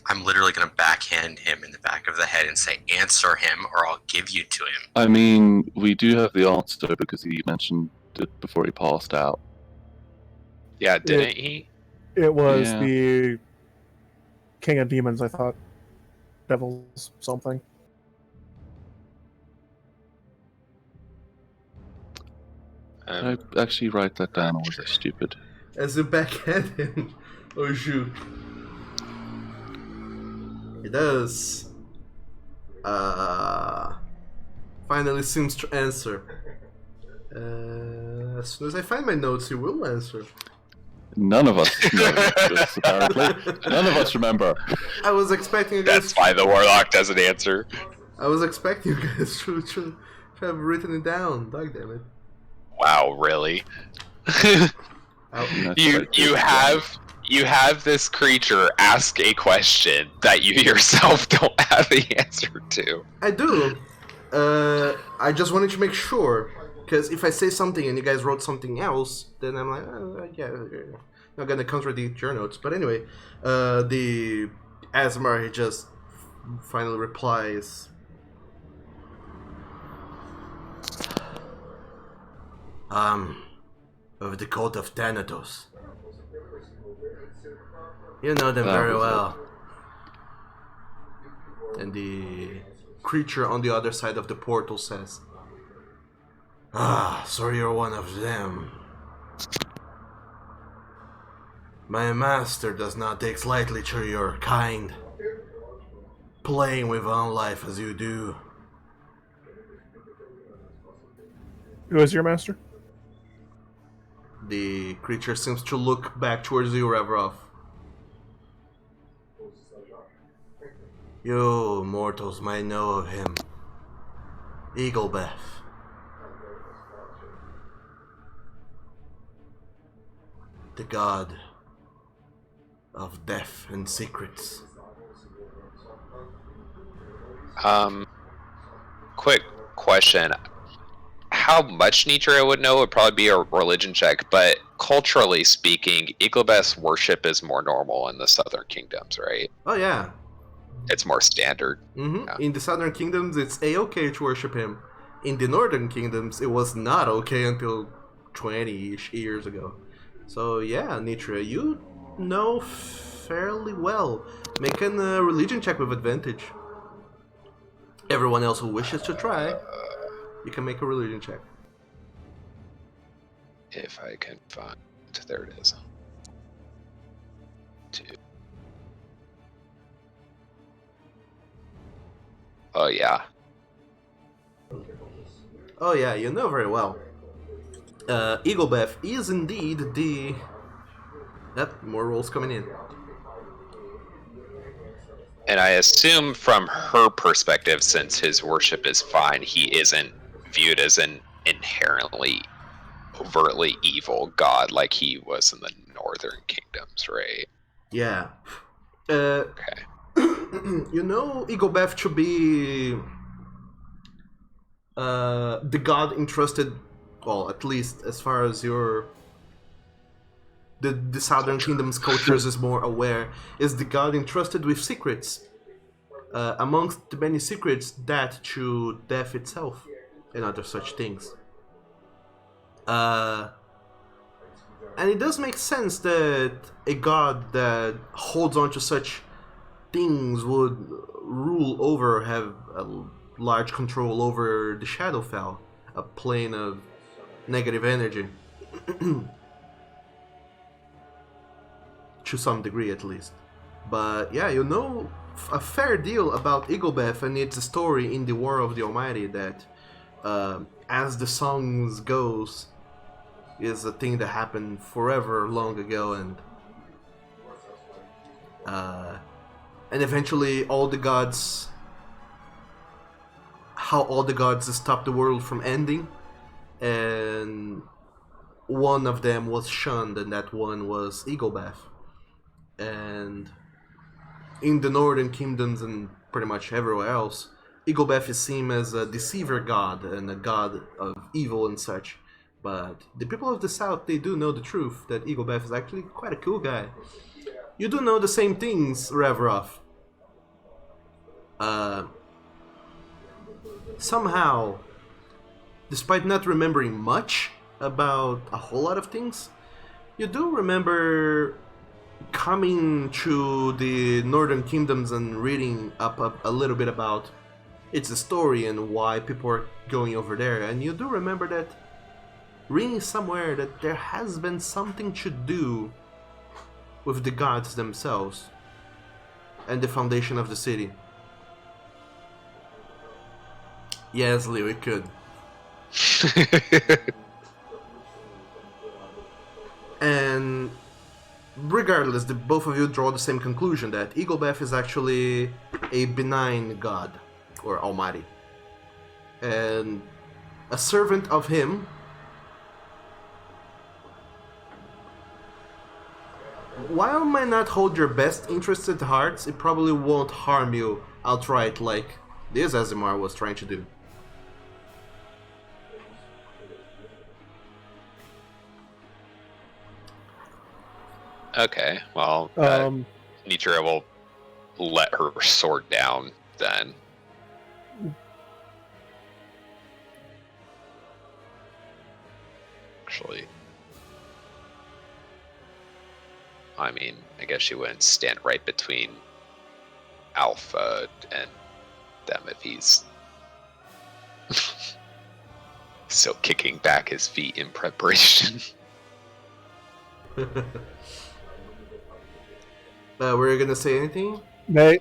I'm literally going to backhand him in the back of the head and say, answer him or I'll give you to him. I mean, we do have the answer because he mentioned it before he passed out. Yeah, didn't he? It was Yeah. the King of Demons, I thought. Devils something. Did I actually write that down, or was I stupid? As you backhand him, oh shoot. He does. Finally seems to answer. As soon as I find my notes, he will answer. None of us know this, apparently. None of us remember. I was expecting you guys. That's why the warlock doesn't answer. I was expecting you guys to have written it down. Dog damn it. Wow, really? That's you right. you have this creature ask a question that you yourself don't have the answer to. I do. I just wanted to make sure, because if I say something and you guys wrote something else, then I'm like, yeah, not gonna contradict your notes. But anyway, the Asmar, he just finally replies. Of the cult of Thanatos. You know them That very was it. well. And the creature on the other side of the portal says, "Ah, so you're one of them. My master does not take lightly to your kind, playing with on life as you do." Who is your master? The creature seems to look back towards you, Revrov. You mortals might know of him. Eaglebeth. The god of death and secrets. Quick question. How much Nitra would know would probably be a religion check, but culturally speaking, Eaglebeth's worship is more normal in the Southern Kingdoms, right? Oh yeah. It's more standard. Yeah. In the Southern Kingdoms, it's a-okay to worship him. In the Northern Kingdoms, it was not okay until 20-ish years ago. So yeah, Nitra, you know fairly well. Make a religion check with advantage. Everyone else who wishes to try, you can make a religion check. If I can find... There it is. 2. Oh, yeah. Oh yeah, you know very well. Eaglebeth is indeed the... Yep, more rolls coming in. And I assume from her perspective, since his worship is fine, he isn't viewed as an inherently, overtly evil god like he was in the Northern Kingdoms, right? Yeah. Okay. You know Eaglebeth to be the god entrusted, well, at least as far as your the Southern Kingdom's cultures is more aware, is the god entrusted with secrets. Amongst the many secrets, that to death itself and other such things. And it does make sense that a god that holds on to such things would rule over, have a large control over the Shadowfell, a plane of negative energy. To some degree, at least. But yeah, you know a fair deal about Eaglebeth and its story in the War of the Almighty, that as the songs goes, is a thing that happened forever long ago, and eventually all the gods, how all the gods stopped the world from ending, and one of them was shunned, and that one was Eaglebeth. And in the Northern Kingdoms and pretty much everywhere else, Eaglebeth is seen as a deceiver god and a god of evil and such. But the people of the South, they do know the truth, that Eaglebeth is actually quite a cool guy. You do know the same things, Revrov. Somehow, despite not remembering much about a whole lot of things, you do remember coming to the Northern Kingdoms and reading up a little bit about its story and why people are going over there. And you do remember that reading somewhere that there has been something to do with the gods themselves and the foundation of the city. Yes, Leo, it could. And regardless, both of you draw the same conclusion, that Eaglebeth is actually a benign god, or almighty, and a servant of him. While it might not hold your best interests at heart, it probably won't harm you outright like this Azimar was trying to do. Okay, well, Nitra will let her sword down then. actually. I mean, I guess she wouldn't stand right between Alpha and them if he's still kicking back his feet in preparation. Were you gonna say anything? May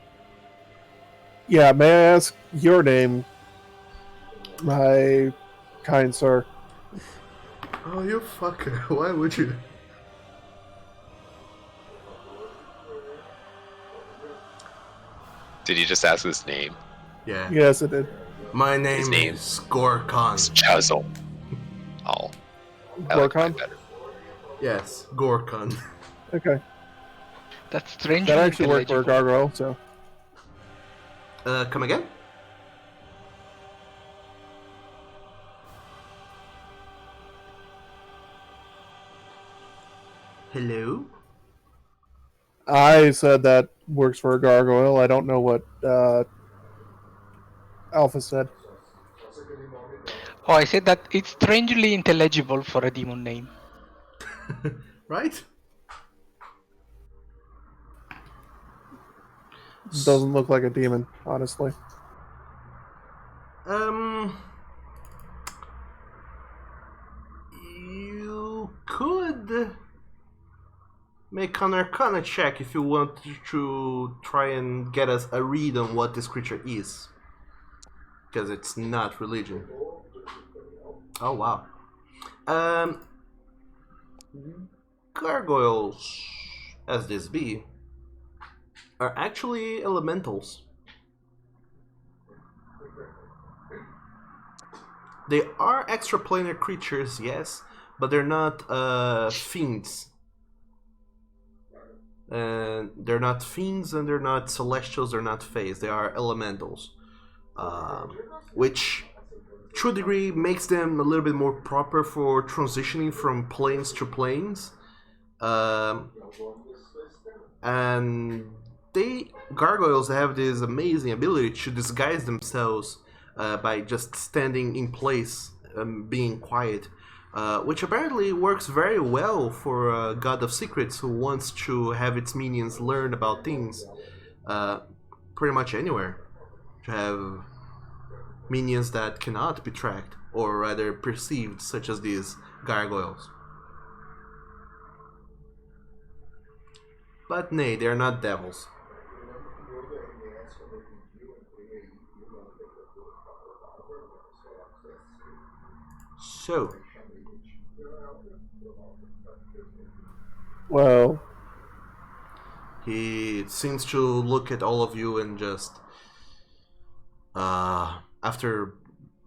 I ask your name, my kind sir? Oh, you fucker. Why would you? Did you just ask his name? Yeah. Yes, it did. My name name? is Gorkon. It's Chazzle. Oh, I like mine Gorkon? better. Yes, Gorkon. Okay. That's strangely That actually worked for a intelligible. gargoyle, so. Come again? Hello? I said that works for a gargoyle. I don't know what Alpha said. Oh, I said that it's strangely intelligible for a demon name. Right? Doesn't look like a demon, honestly. You could make an Arcana check if you want to try and get us a read on what this creature is. Because it's not religion. Oh, wow. Gargoyles, as this be, are actually elementals. They are extraplanar creatures, yes, but they're not fiends. And they're not fiends, and they're not celestials, they're not fays. They are elementals, which, to a degree, makes them a little bit more proper for transitioning from planes to planes. And gargoyles have this amazing ability to disguise themselves by just standing in place and being quiet, which apparently works very well for a god of secrets who wants to have its minions learn about things pretty much anywhere. To have minions that cannot be tracked, or rather perceived, such as these gargoyles. But nay, they are not devils. So, Well, he seems to look at all of you and just, after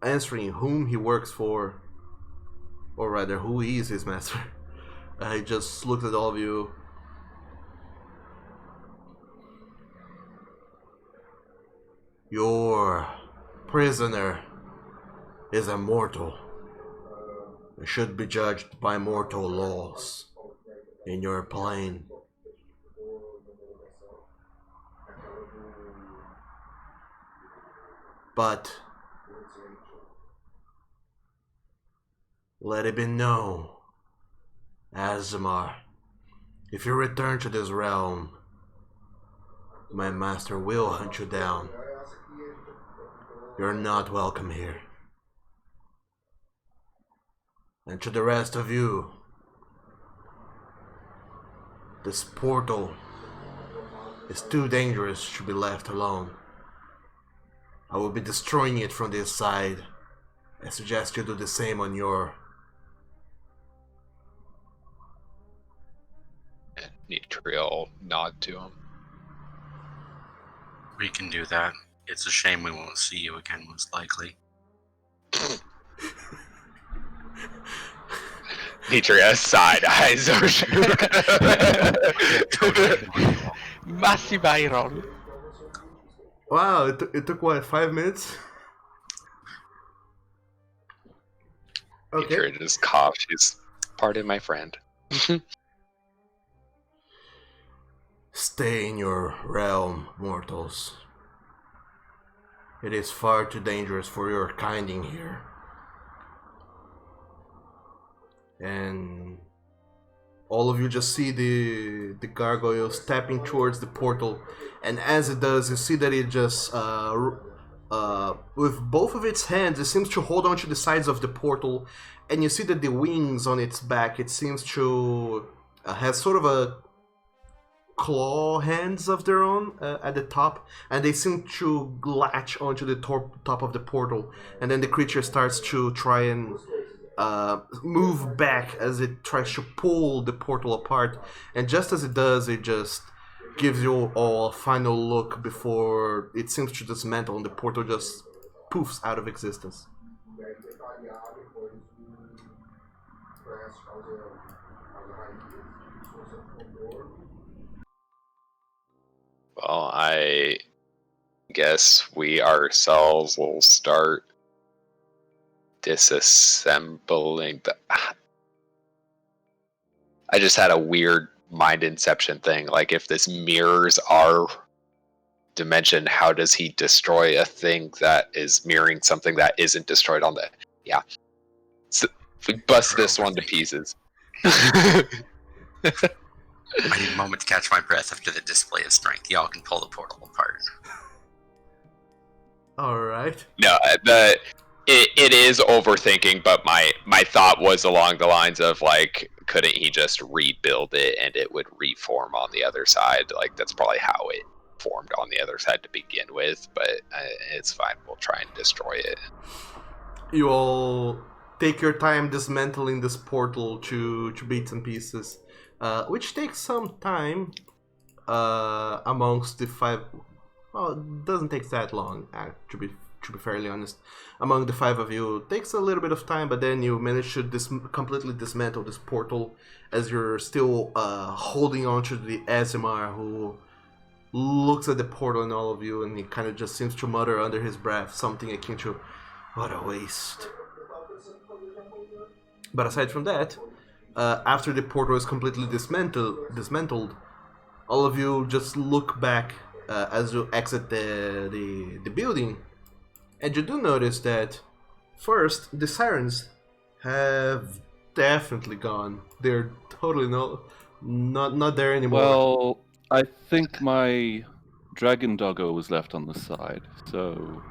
answering whom he works for, or rather who is his master, he just looked at all of you. Your prisoner is a mortal. It should be judged by mortal laws in your plane. But let it be known, Azamar, if you return to this realm, my master will hunt you down. You're not welcome here. And to the rest of you, this portal is too dangerous to be left alone. I will be destroying it from this side. I suggest you do the same on your... And Nitriel nod to him. We can do that. It's a shame we won't see you again, most likely. Nitriel side eyes. Massive eye roll. Wow, it took what, 5 minutes? Okay. Nitriel just coughs. She's, pardon my friend. Stay in your realm, mortals. It is far too dangerous for your kind in here. and all of you just see the gargoyle stepping towards the portal, and as it does, you see that it just with both of its hands, it seems to hold onto the sides of the portal, and you see that the wings on its back, it seems to has sort of a claw hands of their own at the top, and they seem to latch onto the top of the portal, and then the creature starts to try and move back as it tries to pull the portal apart, and just as it does, it just gives you all a final look before it seems to dismantle and the portal just poofs out of existence. Well, I guess we ourselves will start disassembling the... I just had a weird mind inception thing. Like, if this mirrors our dimension, how does he destroy a thing that is mirroring something that isn't destroyed on the... Yeah. So, if we bust this one to pieces. I need a moment to catch my breath after the display of strength. Y'all can pull the portal apart. Alright. No, it is overthinking, but my thought was along the lines of, like, couldn't he just rebuild it and it would reform on the other side? Like, that's probably how it formed on the other side to begin with, but it's fine. We'll try and destroy it. You all take your time dismantling this portal to bits and pieces, which takes some time amongst the five. Well, it doesn't take that long, to be fairly honest. Among the five of you, it takes a little bit of time, but then you manage to completely dismantle this portal as you're still holding on to the Azimar, who looks at the portal and all of you, and he kind of just seems to mutter under his breath something akin to, "What a waste." But aside from that, after the portal is completely dismantled, all of you just look back as you exit the building, and you do notice that first the sirens have definitely gone. They're totally not there anymore. Well, I think my dragon doggo was left on the side, so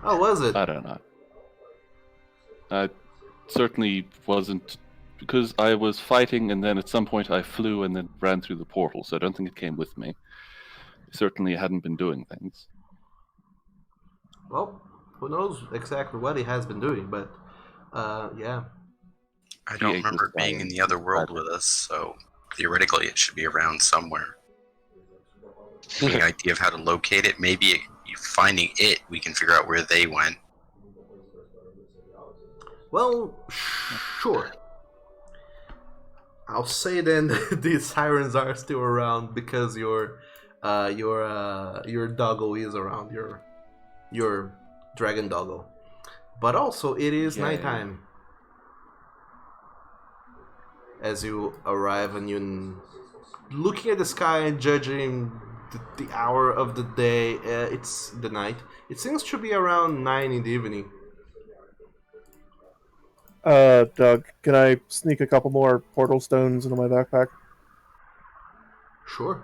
Oh, was it? I don't know. I certainly wasn't, because I was fighting and then at some point I flew and then ran through the portal, so I don't think it came with me. Certainly hadn't been doing things. Well, who knows exactly what he has been doing, but yeah. I don't ate remember this it being guy in the other and world tried with us, so theoretically it should be around somewhere. Any idea of how to locate it? Maybe finding it, we can figure out where they went. Well, sure. I'll say then that these sirens are still around because your doggo is around, your dragon doggo. But also it is Yay. nighttime as you arrive, and you looking at the sky and judging the hour of the day. It's the night. It seems to be around 9 in the evening. Doug, can I sneak a couple more portal stones into my backpack? Sure.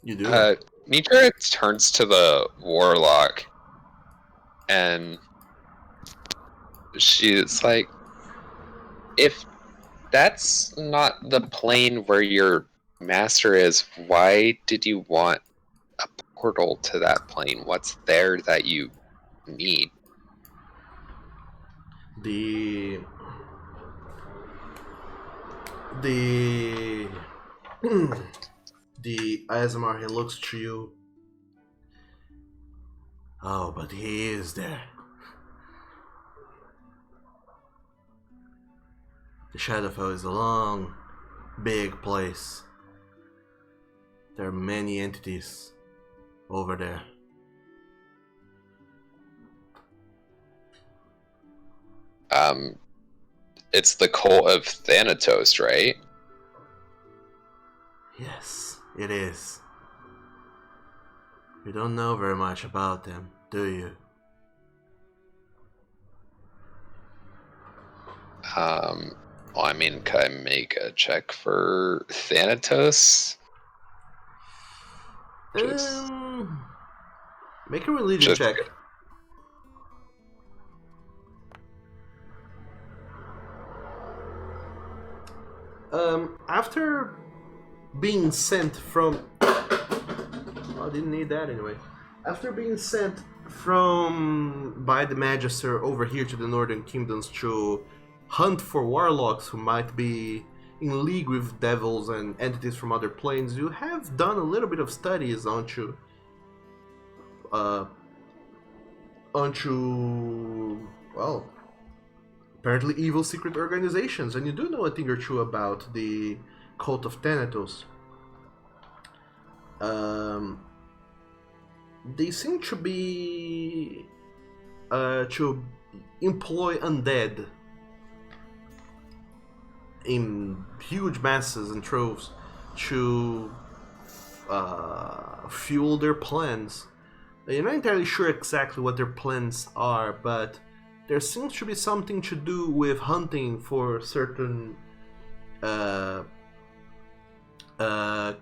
You do. Mitra turns to the warlock, and she's like, if that's not the plane where your master is, why did you want a portal to that plane? What's there that you need? The the Azamar, he looks to you. Oh, but he is there. The Shadowfell is a long, big place. There are many entities over there. It's the cult of Thanatos, right? Yes, it is. You don't know very much about them, do you? Well, I mean, can I make a check for Thanatos? Make a religion check. After being sent from... I didn't need that anyway. After being sent by the Magister over here to the Northern Kingdoms to hunt for warlocks who might be in league with devils and entities from other planes, you have done a little bit of studies onto well, apparently evil secret organizations, and you do know a thing or two about the cult of Thanatos. They seem to be to employ undead in huge masses and troves to fuel their plans. You're not entirely sure exactly what their plans are, but there seems to be something to do with hunting for certain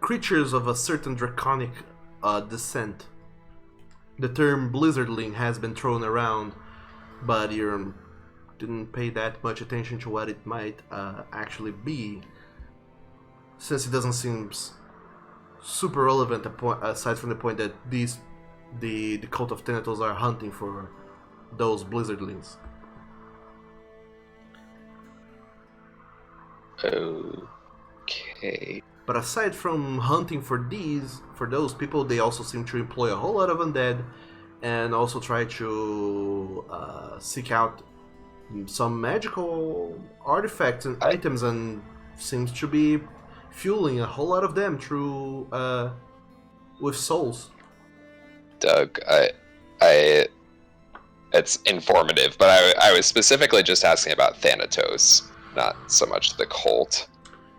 creatures of a certain draconic descent. The term blizzardling has been thrown around, but you didn't pay that much attention to what it might actually be, since it doesn't seem super relevant aside from the point that the cult of Thanatos are hunting for those blizzardlings. Okay. But aside from hunting for those people, they also seem to employ a whole lot of undead, and also try to seek out some magical artifacts and items, and seems to be fueling a whole lot of them through with souls. Doug, it's informative, but I was specifically just asking about Thanatos, not so much the cult.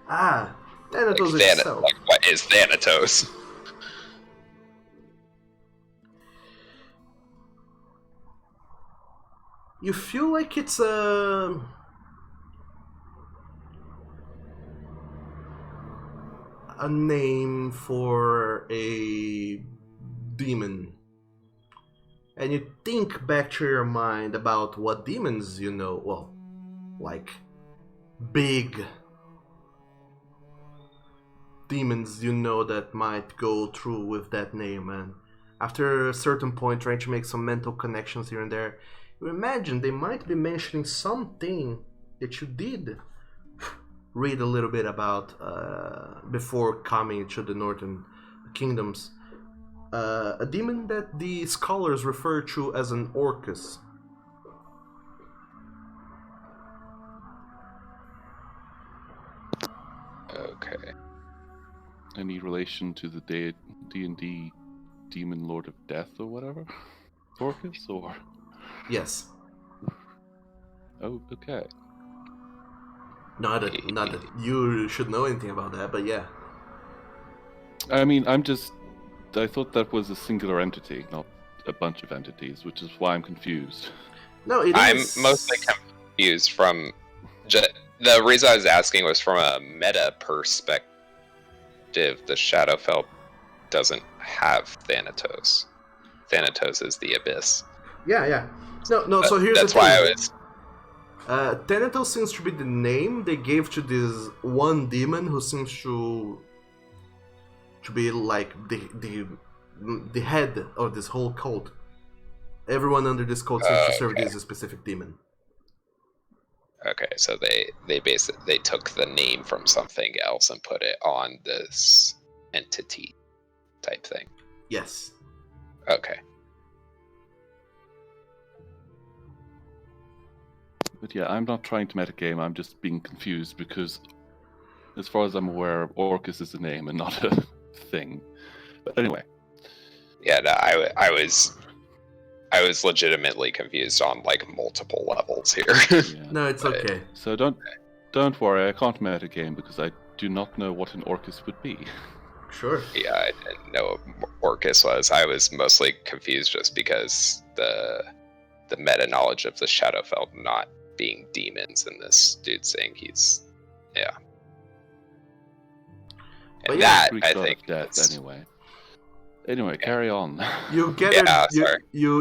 Ah, Thanatos like itself. Like, what is Thanatos? You feel like it's a name for a demon. And you think back to your mind about what demons you know, well, like big demons you know that might go through with that name, and after a certain point trying to make some mental connections here and there, you imagine they might be mentioning something that you did read a little bit about before coming to the Northern Kingdoms. A demon that the scholars refer to as an Orcus. Okay. Any relation to the D&D Demon Lord of Death or whatever? Orcus, or? Yes. Oh, okay. Not that you should know anything about that, but yeah. I mean, I thought that was a singular entity, not a bunch of entities, which is why I'm confused. No, I'm mostly confused from... the reason I was asking was from a meta perspective. The Shadowfell doesn't have Thanatos. Thanatos is the Abyss. Yeah. No, so here's that's the thing. Why I was... Thanatos seems to be the name they gave to this one demon who seems to be like the head of this whole cult. Everyone under this cult seems to serve this specific demon. Okay, so they basically they took the name from something else and put it on this entity type thing. Yes. Okay. But yeah, I'm not trying to metagame, I'm just being confused because, as far as I'm aware, Orcus is a name and not a thing. But anyway. Yeah, no, I was legitimately confused on like multiple levels here. Yeah. No, it's okay. So don't worry, I can't metagame because I do not know what an Orcus would be. Sure. Yeah, I didn't know what Orcus was. I was mostly confused just because the meta knowledge of the Shadowfell not being demons, and this dude saying he's, yeah. But And yeah, that, Freaks I out think, of death is- anyway. Anyway, carry on. You gathered Yeah, you, sorry.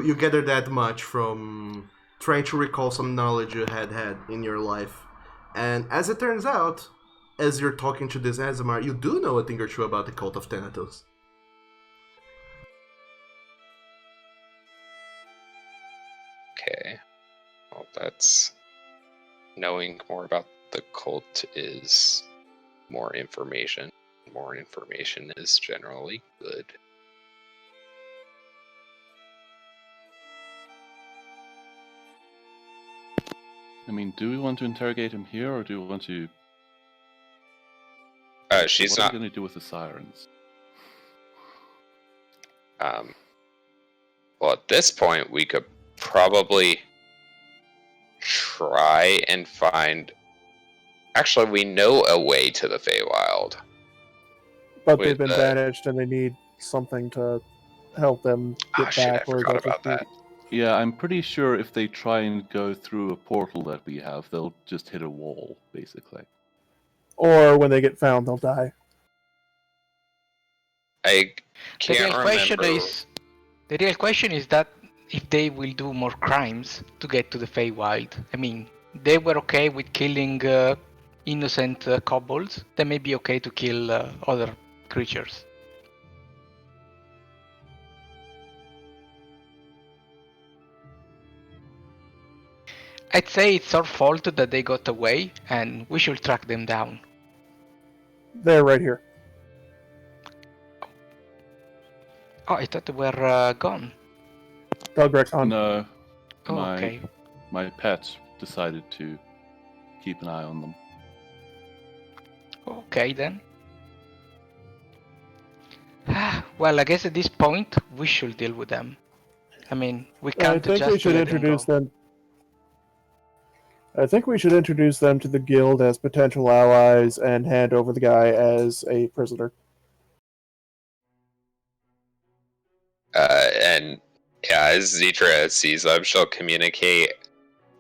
you gathered that much from trying to recall some knowledge you had in your life, and as it turns out, as you're talking to this Azamar, you do know a thing or two about the cult of Thanatos. Okay. Well, that's knowing more about the cult is more information. More information is generally good. I mean, do we want to interrogate him here, or do we want to... She's what not. are we going to do with the sirens? Well, at this point, we could probably try and find. Actually, we know a way to the Feywild. But Wait, they've been banished, and they need something to help them get Shit, I back. forgot about that. Yeah, I'm pretty sure if they try and go through a portal that we have, they'll just hit a wall, basically. Or when they get found, they'll die. I The can't real question remember. is that if they will do more crimes to get to the Feywild. I mean, they were okay with killing innocent kobolds. They may be okay to kill other creatures. I'd say it's our fault that they got away, and we should track them down. They're right here. Oh, I thought they were gone. Doug Recon. No, Oh, my okay. my pet decided to keep an eye on them. Okay then. Well, I guess at this point we should deal with them. I mean, we I can't think just we should let them introduce go. them. I think we should introduce them to the guild as potential allies and hand over the guy as a prisoner. And yeah, as Zitra sees them, she'll communicate.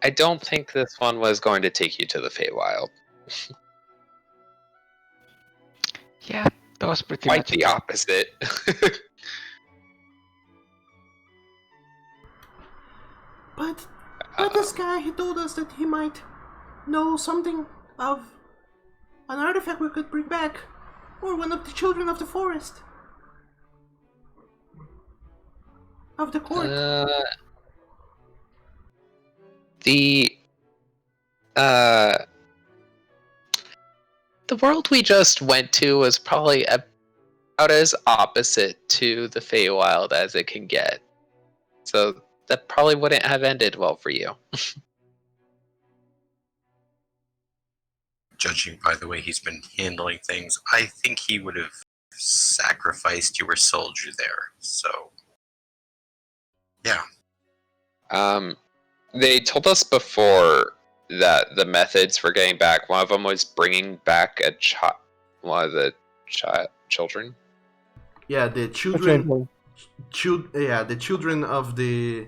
I don't think this one was going to take you to the Feywild. Yeah, that was pretty Quite much the it. opposite. But this guy, he told us that he might know something of an artifact we could bring back, or one of the children of the forest, of the court. The world we just went to was probably about as opposite to the Feywild as it can get. So that probably wouldn't have ended well for you. Judging by the way he's been handling things, I think he would have sacrificed you or sold you there. So, yeah. They told us before that the methods for getting back, one of them was bringing back one of the children. Yeah, the A children. changeling. The children of the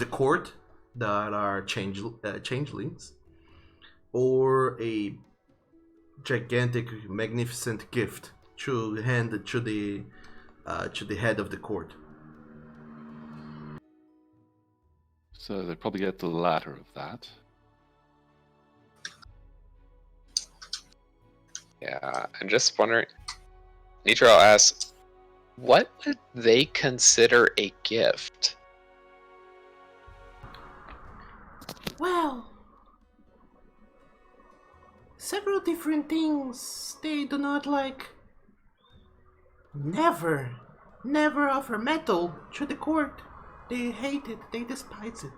court that are changelings, or a gigantic, magnificent gift to hand to the head of the court. So they probably get the latter of that. Yeah, I'm just wondering. Nitro asks, what would they consider a gift? Well, several different things they do not like. Never offer metal to the court. They hate it, they despise it.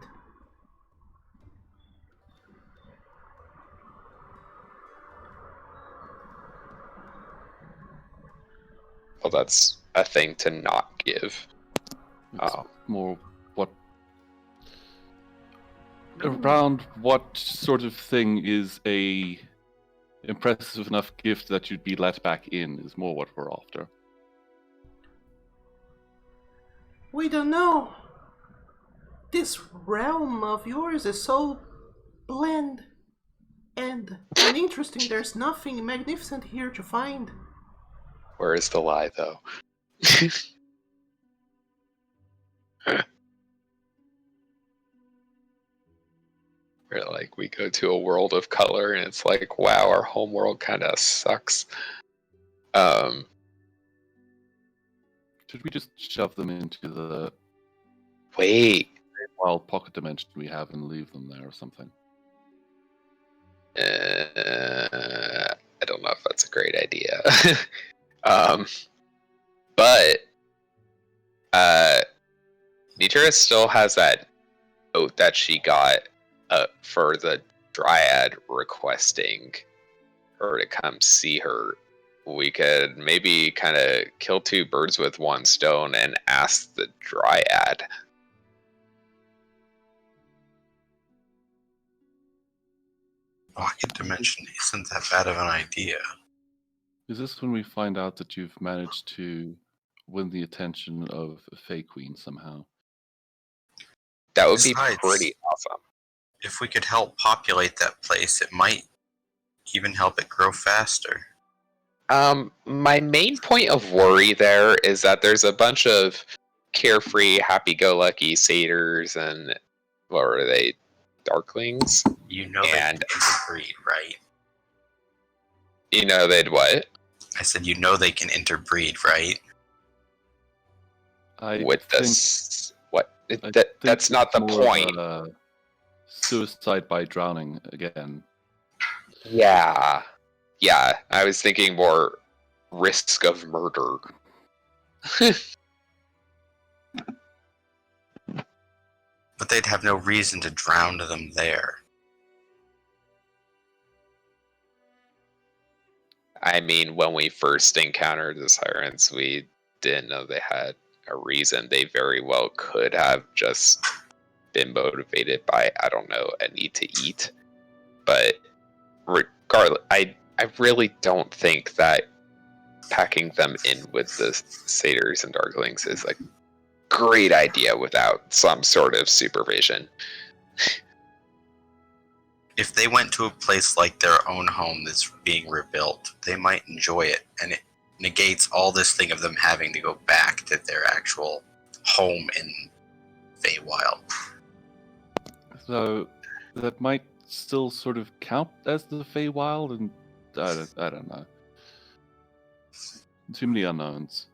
Well, that's a thing to not give. It's more around what sort of thing is a impressive enough gift that you'd be let back in is more what we're after. We don't know. This realm of yours is so bland and uninteresting. There's nothing magnificent here to find. Where is the lie, though? Where like we go to a world of color and it's like, wow, our home world kind of sucks. Should we just shove them into the Wait. wild pocket dimension we have and leave them there or something? I don't know if that's a great idea. But Nitra still has that note that she got for the Dryad requesting her to come see her. We could maybe kind of kill two birds with one stone and ask the Dryad. Pocket dimension isn't that bad of an idea. Is this when we find out that you've managed to win the attention of a Fey Queen somehow? That would be Besides, pretty awesome. if we could help populate that place, it might even help it grow faster. My main point of worry there is that there's a bunch of carefree, happy-go-lucky satyrs and what are they, darklings? You know they can interbreed, right? You know they'd what? I said you know they can interbreed, right? With this, what? That's not the point. Suicide by drowning again. Yeah. Yeah, I was thinking more risk of murder. But they'd have no reason to drown them there. I mean, when we first encountered the sirens, we didn't know they had a reason. They very well could have just been motivated by, I don't know, a need to eat. But regardless, I really don't think that packing them in with the satyrs and darklings is a great idea without some sort of supervision. If they went to a place like their own home that's being rebuilt, they might enjoy it, and it negates all this thing of them having to go back to their actual home in Feywild. So that might still sort of count as the Feywild, and I don't know. Too many unknowns.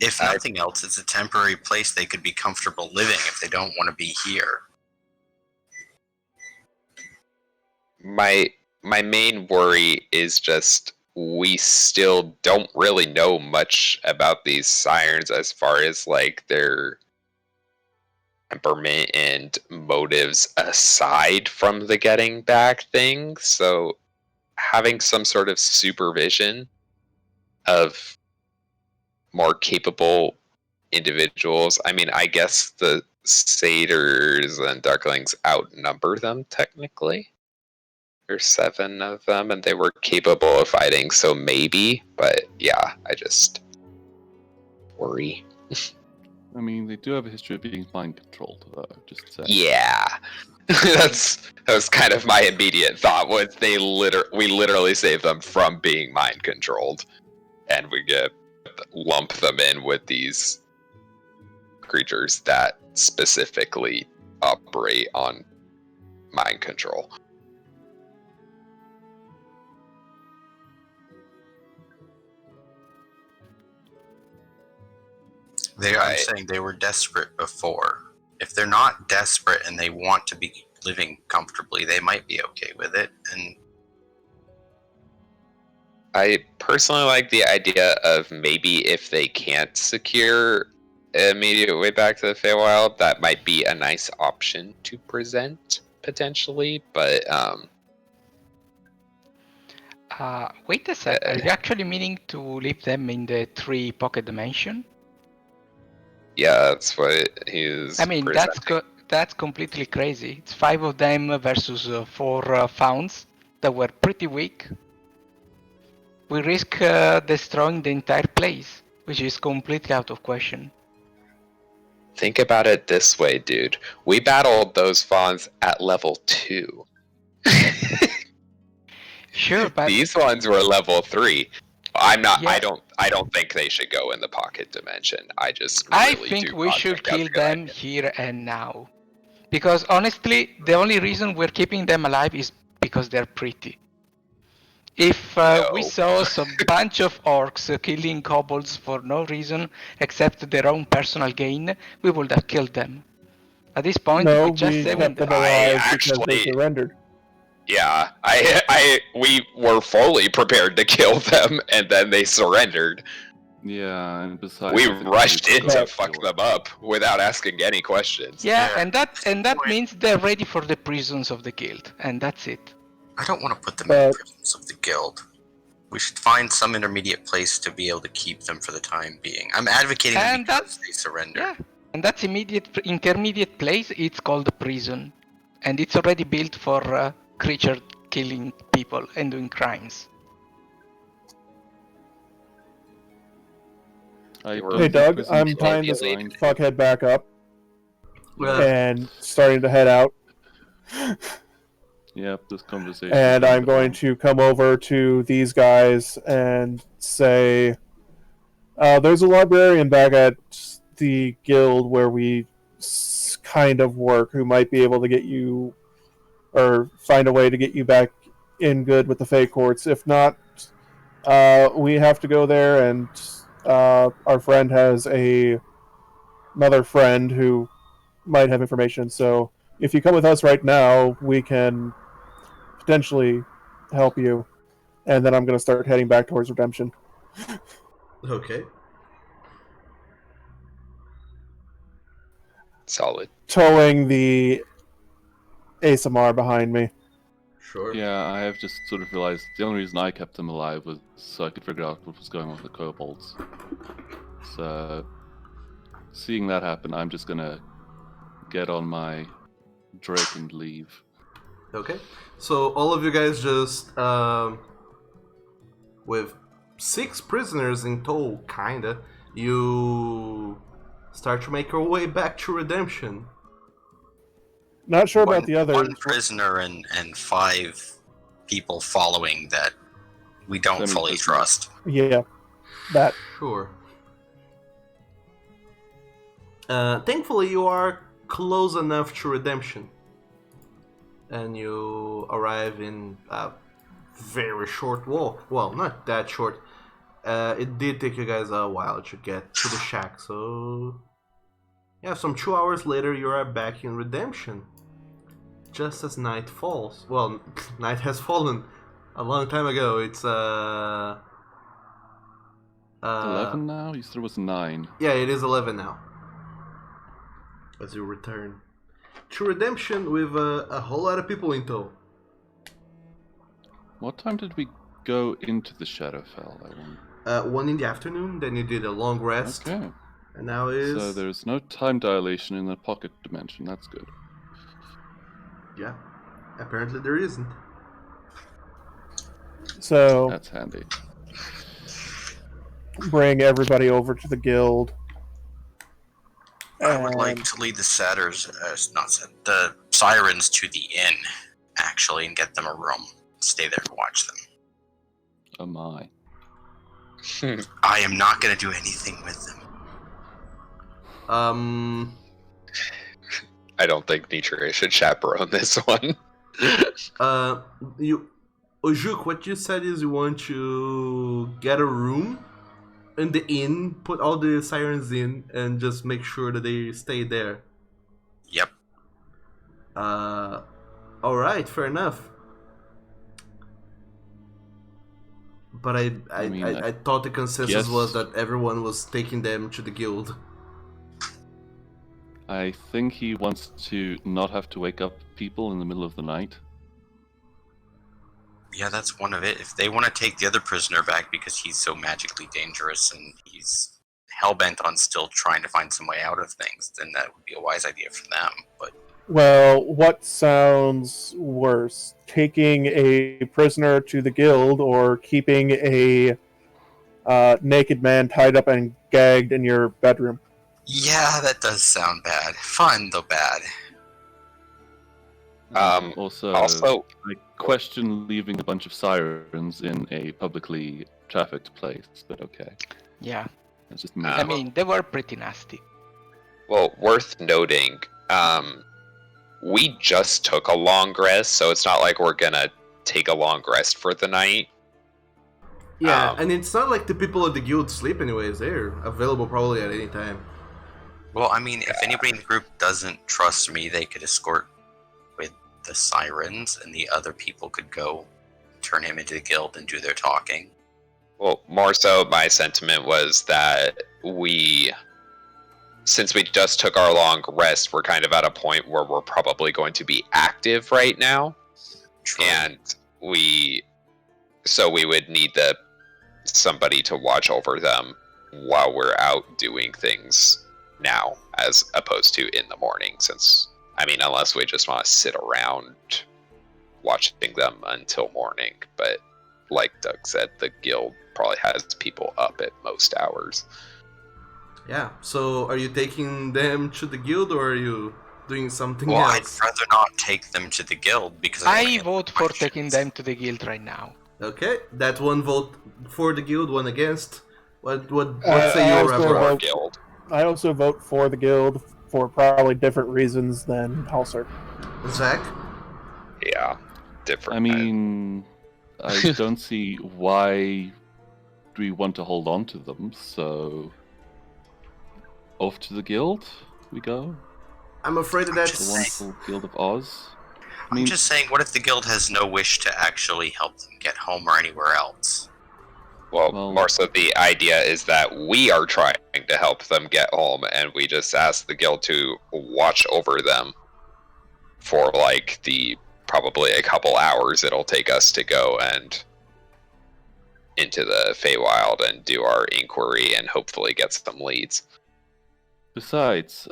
If nothing else, it's a temporary place they could be comfortable living if they don't want to be here. My main worry is just we still don't really know much about these sirens as far as like their temperament and motives aside from the getting back thing. So having some sort of supervision of more capable individuals. I mean, I guess the satyrs and darklings outnumber them technically. There's 7 of them, and they were capable of fighting, so maybe. But yeah, I just worry. I mean, they do have a history of being mind controlled, though. Just saying. Yeah, that was kind of my immediate thought. Was we literally save them from being mind controlled, and we lump them in with these creatures that specifically operate on mind control. I'm saying they were desperate before. If they're not desperate and they want to be living comfortably, they might be okay with it. And I personally like the idea of maybe if they can't secure an immediate way back to the Feywild, that might be a nice option to present, potentially, but wait a sec, are you actually meaning to leave them in the 3 pocket dimension? yeah, that's what he's I mean, that's completely crazy. It's 5 of them versus 4 fauns that were pretty weak. We risk destroying the entire place, which is completely out of question. think about it this way, dude. We battled those fawns at level 2. Sure, but These ones were level 3. I'm not. Yeah. I don't think they should go in the pocket dimension. I just I really think do we not should think that's kill a good them idea. here and now. Because honestly, the only reason we're keeping them alive is because they're pretty. If we No. saw some bunch of orcs killing kobolds for no reason except their own personal gain, we would have killed them. At this point, No, we just we say kept them I alive because they actually- surrendered. Yeah, we were fully prepared to kill them, and then they surrendered. Yeah, and besides, We I think rushed should in go to with fuck your- them up without asking any questions. Yeah, Yeah, and that point. means they're ready for the prisons of the guild, and that's it. I don't want to put them in the But- prisons of the guild. We should find some intermediate place to be able to keep them for the time being. I'm advocating them And because they surrender. Yeah, and that's intermediate place. It's called the prison, and it's already built for creature killing people and doing crimes. I Hey, don't Hey think Doug, prisons I'm are tying this designed- fuckhead back up Uh, and starting to head out. Yep, this conversation. And I'm going to come over to these guys and say, there's a librarian back at the guild where we kind of work who might be able to get you, or find a way to get you back in good with the Fey Courts. If not, we have to go there, and our friend has another friend who might have information. So if you come with us right now, we can potentially help you. And then I'm going to start heading back towards Redemption. Okay. Solid. Towing the ASMR behind me. Sure. Yeah, I have just sort of realized the only reason I kept them alive was so I could figure out what was going on with the kobolds. So, seeing that happen, I'm just gonna get on my Drake and leave. Okay. So all of you guys just with 6 prisoners in tow, kinda, you start to make your way back to Redemption. Not sure about the others. One prisoner and 5 people following that we don't fully Semi-prisoner. trust. Yeah, that. Sure. Thankfully, you are close enough to Redemption. And you arrive in a very short walk. Well, not that short. It did take you guys a while to get to the shack, so... Yeah, some 2 hours later, you are back in Redemption. Just as night falls. Well, night has fallen a long time ago. It's, 11 now? You said it was 9. Yeah, it is 11 now. As you return to Redemption with a whole lot of people in tow. What time did we go into the Shadowfell? I wonder. 1 in the afternoon, then you did a long rest, Okay. and now is... So there's no time dilation in the pocket dimension. That's good. Yeah, apparently there isn't. So That's handy. bring everybody over to the guild. I would like And- to lead the the sirens to the inn, actually, and get them a room. Stay there and watch them. Oh my. I am not going to do anything with them. I don't think Nietzsche should chaperone this one. Ojuk, what you said is you want to get a room in the inn, put all the sirens in, and just make sure that they stay there. Yep. Alright, fair enough. But I thought the consensus Yes. was that everyone was taking them to the guild. I think he wants to not have to wake up people in the middle of the night. Yeah, that's one of it. If they want to take the other prisoner back because he's so magically dangerous and he's hell-bent on still trying to find some way out of things, then that would be a wise idea for them. But Well, what sounds worse? Taking a prisoner to the guild or keeping a naked man tied up and gagged in your bedroom? Yeah, that does sound bad. Fun, though bad. Also, Also, I question leaving a bunch of sirens in a publicly trafficked place, but okay. Yeah, That's just me. I mean, they were pretty nasty. well, worth noting, we just took a long rest, so it's not like we're gonna take a long rest for the night. Yeah, Um, and it's not like the people at the guild sleep anyways. They're available probably at any time. Well, I mean, if anybody in the group doesn't trust me, they could escort with the sirens, and the other people could go turn him into the guild and do their talking. Well, more so, my sentiment was that since we just took our long rest, we're kind of at a point where we're probably going to be active right now, True. and we would need somebody to watch over them while we're out doing things now, as opposed to in the morning. Since, I mean, unless we just want to sit around watching them until morning, but like Doug said, the guild probably has people up at most hours. Yeah, so are you taking them to the guild or are you doing something Well, I'd else? rather not take them to the guild because I vote for taking questions. them to the guild right now. Okay, that one vote for the guild, one against. What I say you, also Rapper? Or vote- guild. I also vote for the guild for probably different reasons than Halser. Zach? Yeah, different. I mean, I don't see why we want to hold on to them, so off to the guild we go. I'm afraid that The that's... wonderful Guild of Oz. I I'm mean, just saying, what if the guild has no wish to actually help them get home or anywhere else? Well, Well- more so the idea is that we are trying to help them get home, and we just ask the guild to watch over them for like probably a couple hours it'll take us to go and into the Feywild and do our inquiry and hopefully get some leads. besides,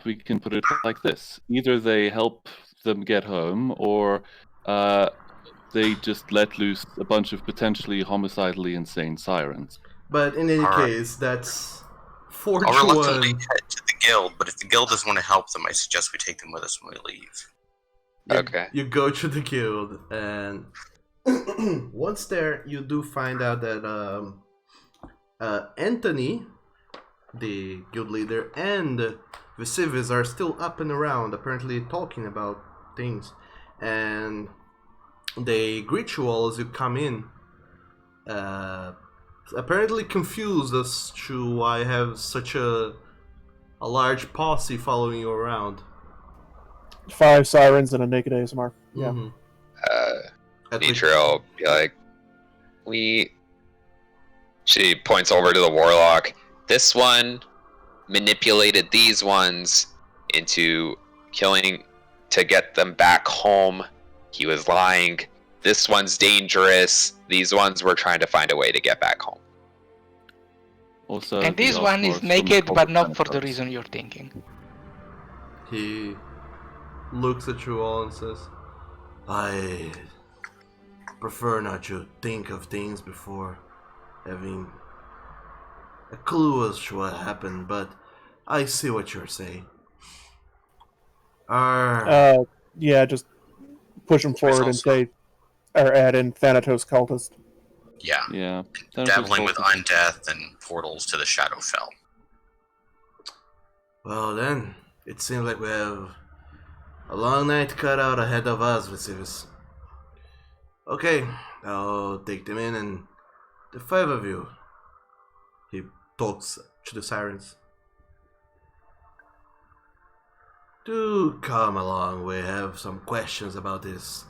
we can put it like this: either they help them get home, or they just let loose a bunch of potentially homicidally insane sirens. But in any Alright. case, that's 4 I'll to reluctantly 1. head to the guild, but if the guild doesn't want to help them, I suggest we take them with us when we leave. Okay. You go to the guild, and once there, you do find out that Anthony, the guild leader, and Vesuvius are still up and around, apparently talking about things, and they greet you all as you come in. Apparently confused as to why I have such a large posse following you around. 5 sirens and a naked ASMR. Yeah. Mhm. At which- Nitra will be like, she points over to the warlock. This one manipulated these ones into killing to get them back home. He was lying. This one's dangerous. These ones were trying to find a way to get back home. Also, And the this one is Osmorphs from naked, but Cobra not for the Thanatos. reason you're thinking. He looks at you all and says, I prefer not to think of things before having a clue as to what happened, but I see what you're saying. Yeah, just push them forward and also- say, or add in Thanatos cultist. Yeah. Yeah. Thanatos Dabbling with cultists. undeath and portals to the Shadowfell. Well then, it seems like we have a long night cut out ahead of us, Vesuvius. Okay, I'll take them in, and the 5 of you. He talks to the sirens. Do come along, we have some questions about this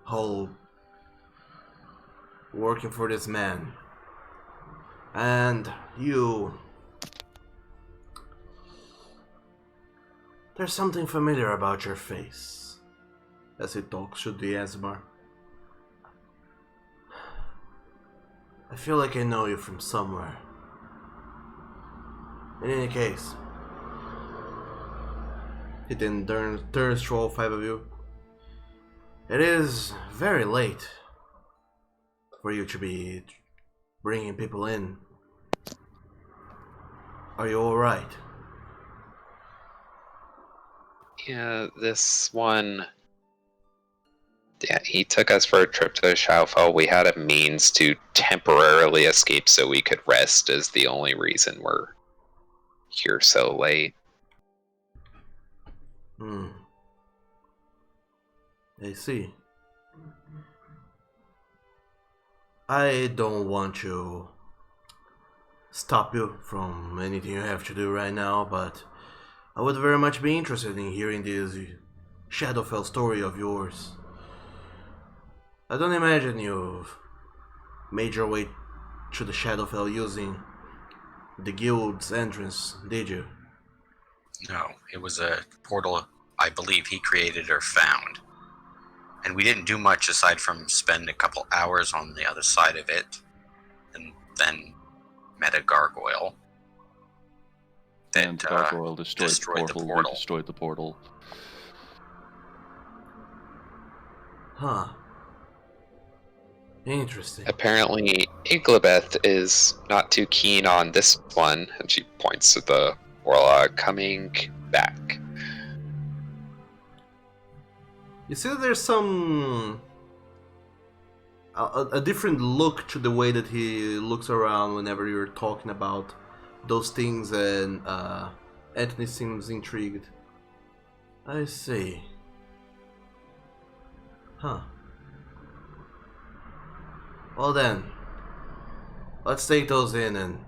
whole working for this man. And you... There's something familiar about your face. As he talks to the Asmar. I feel like I know you from somewhere. In any case, he then turns to all 5 of you. It is very late for you to be bringing people in. Are you alright? Yeah, this one. Yeah, he took us for a trip to Shaofao. We had a means to temporarily escape so we could rest, is the only reason we're here so late. I see. I don't want to stop you from anything you have to do right now, but I would very much be interested in hearing this Shadowfell story of yours. I don't imagine you've made your way to the Shadowfell using the guild's entrance, did you? No, it was a portal I believe he created or found. And we didn't do much aside from spend a couple hours on the other side of it, and then met a gargoyle. And the gargoyle destroyed the portal. We destroyed the portal. Huh. Interesting. Apparently, Iglebeth is not too keen on this one, and she points to the warlock coming back. You see, there's some a different look to the way that he looks around whenever you're talking about those things, and Anthony seems intrigued. I see. Huh. Well then, let's take those in, and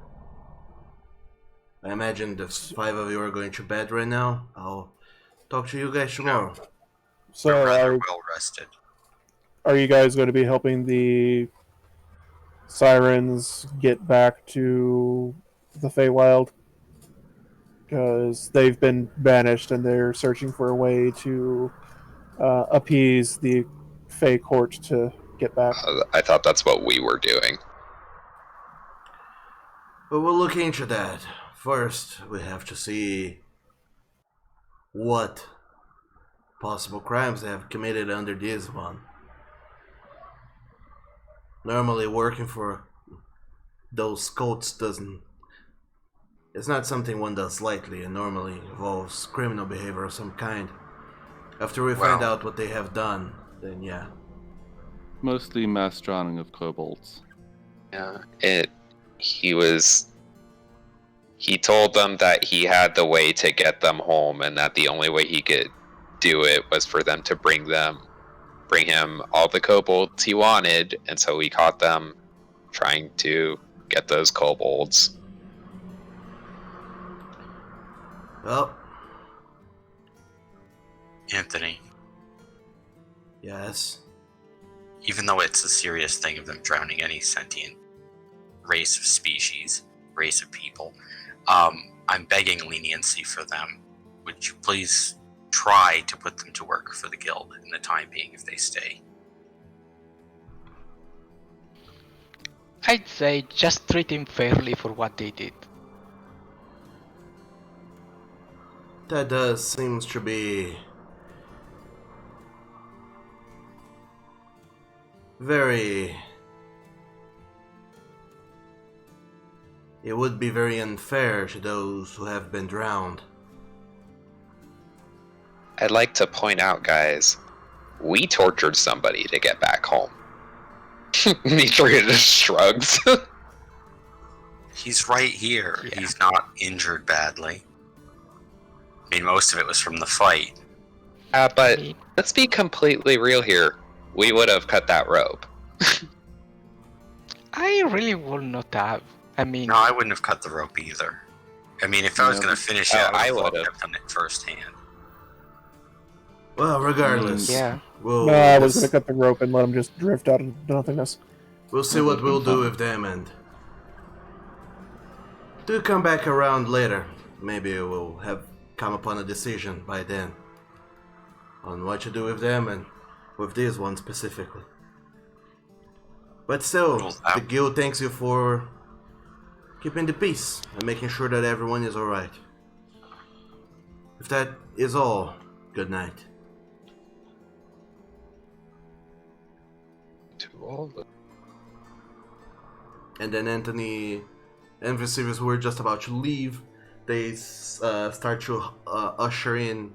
I imagine the 5 of you are going to bed right now. I'll talk to you guys tomorrow. So, We're rather well rested. are you guys going to be helping the sirens get back to the Feywild? Because they've been banished and they're searching for a way to appease the Fey court to get back. I thought that's what we were doing. But we'll look into that. First, we have to see what possible crimes they have committed under this one. Normally, working for those cults doesn't... It's not something one does lightly, and normally involves criminal behavior of some kind. After we find out what they have done, then yeah. Mostly mass drowning of kobolds. Yeah, he told them that he had the way to get them home, and that the only way he could do it was for them to bring him all the kobolds he wanted, and so we caught them trying to get those kobolds. Well, Anthony, yes. even though it's a serious thing of them drowning any sentient race of species, race of people, I'm begging leniency for them. Would you please try to put them to work for the guild in the time being if they stay? I'd say just treat him fairly for what they did. That does seems to be very... It would be very unfair to those who have been drowned. I'd like to point out, guys, we tortured somebody to get back home. Mitri just shrugs. He's right here. Yeah. He's not injured badly. I mean, most of it was from the fight. But let's be completely real here. We would have cut that rope. I really would not have. I mean, No, I wouldn't have cut the rope either. I mean, if I was going to finish it, I would have done it firsthand. Well, regardless, yeah. we'll, No, I was going to cut the rope and let them just drift out into nothingness. we'll see what we'll do with them, and do come back around later. Maybe we'll have come upon a decision by then on what to do with them and with this one specifically. But still, the guild thanks you for keeping the peace and making sure that everyone is alright. If that is all, good night. To all the... And then Anthony and Vesuvius were just about to leave they start to usher in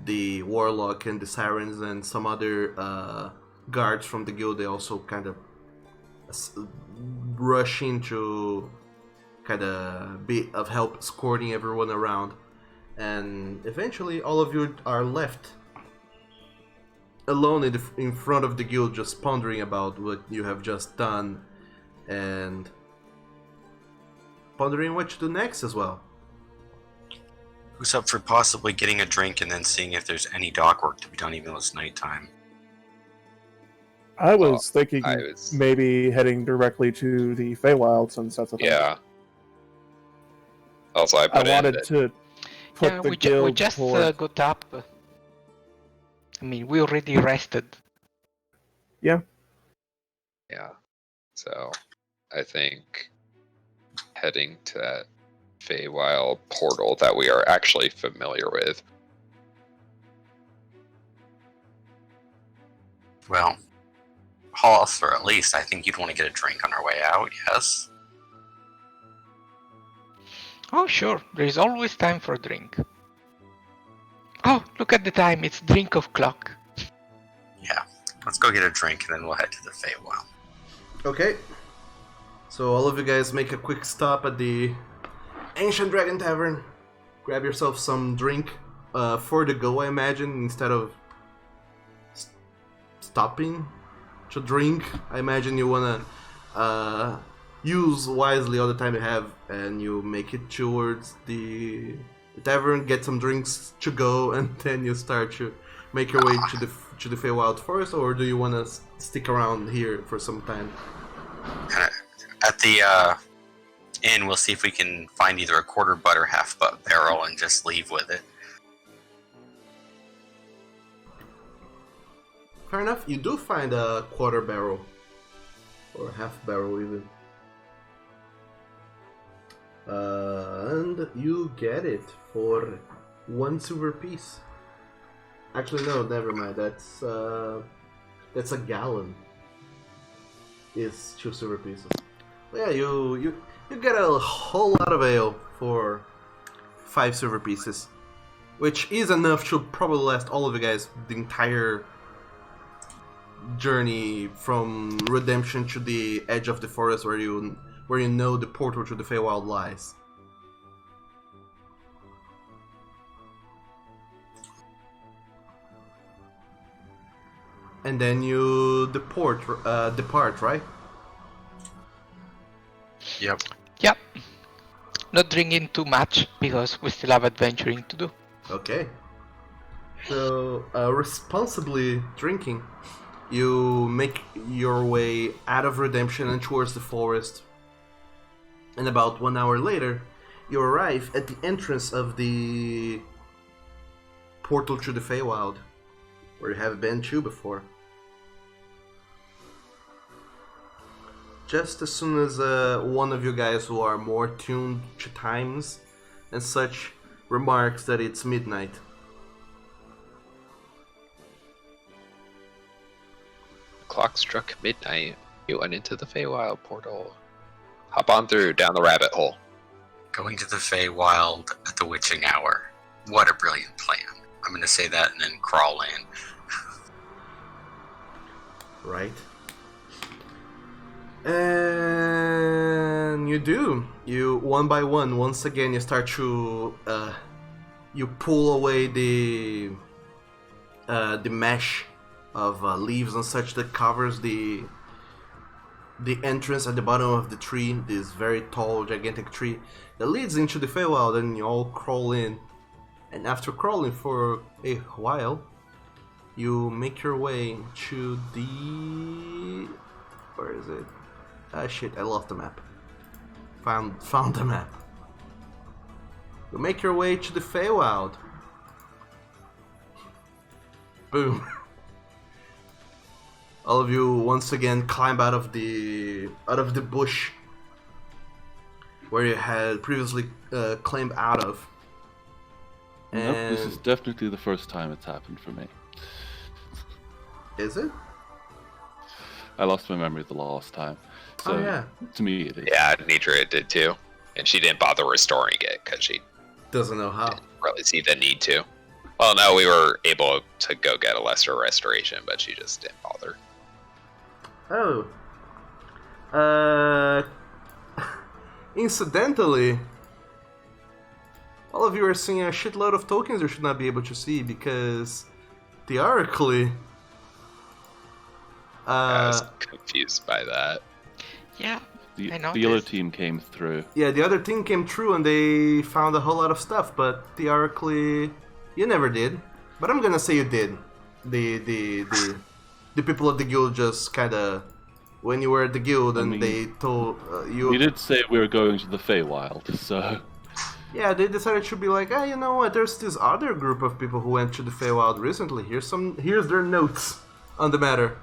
the warlock and the sirens and some other guards from the guild. They also kind of rush in to kind of be of help escorting everyone around, and eventually all of you are left alone in front of the guild, just pondering about what you have just done and pondering what to do next as well. Who's up for possibly getting a drink and then seeing if there's any dock work to be done, even though it's nighttime? I was thinking I was- maybe heading directly to the Feywild, since that's a thing. Yeah. Also, I I put in wanted that to put Yeah, the we guild just toward... got up. I mean, we already rested. Yeah. So, I think heading to that Feywild portal that we are actually familiar with. Well, Hoth, or at least I think you'd want to get a drink on our way out, yes? Oh, sure. There is always time for a drink. Oh, look at the time. It's drink of clock. Yeah. Let's go get a drink and then we'll head to the Feywild. Okay. So all of you guys make a quick stop at the Ancient Dragon Tavern. Grab yourself some drink for the go, I imagine, instead of stopping to drink. I imagine you wanna use wisely all the time you have, and you make it towards the tavern, get some drinks to go, and then you start to make your way to the Feywild Forest. Or do you wanna stick around here for some time? At the inn, we'll see if we can find either a quarter butt or half butt barrel and just leave with it. Fair enough. You do find a quarter barrel, or half barrel even, and you get it for 1 silver piece. Actually, no, never mind. That's a gallon. Is 2 silver pieces. But yeah, you get a whole lot of ale for 5 silver pieces, which is enough to probably last all of you guys the entire journey from Redemption to the edge of the forest where you know the portal to the Feywild lies. And then you depart, right? Yep. Yep. Not drinking too much because we still have adventuring to do. Okay. So, responsibly drinking, you make your way out of Redemption and towards the forest. And about 1 hour later, you arrive at the entrance of the portal to the Feywild, where you have been to before. Just as soon as one of you guys who are more tuned to times and such remarks that it's midnight. Clock struck midnight. You went into the Feywild portal. Hop on through down the rabbit hole. Going to the Feywild at the witching hour. What a brilliant plan. I'm going to say that and then crawl in. Right. And you do. You, one by one, once again, you start to you pull away the mesh of leaves and such that covers the entrance at the bottom of the tree, this very tall, gigantic tree that leads into the Feywild, and you all crawl in. And after crawling for a while, you make your way to the... where is it? Ah shit, I lost the map. Found the map. You make your way to the Feywild. Boom. All of you once again climb out of the bush where you had previously climbed out of. Nope, And this is definitely the first time it's happened for me. is it? I lost my memory the last time. So Oh yeah. to me it is. Yeah, Nidra did too. And she didn't bother restoring it because she Doesn't know how. Didn't really see the need to. Well, no, we were able to go get a lesser restoration, but she just didn't bother. Oh. Incidentally, all of you are seeing a shitload of tokens you should not be able to see because theoretically. I was confused by that. Yeah, I know The other this. team came through. Yeah, the other team came through and they found a whole lot of stuff, but theoretically, you never did. But I'm gonna say you did. The people at the guild just kind of, when you were at the guild and mean, they told you. We did say we were going to the Feywild, so Yeah, they decided to be like, you know what? There's this other group of people who went to the Feywild recently. Here's their notes on the matter,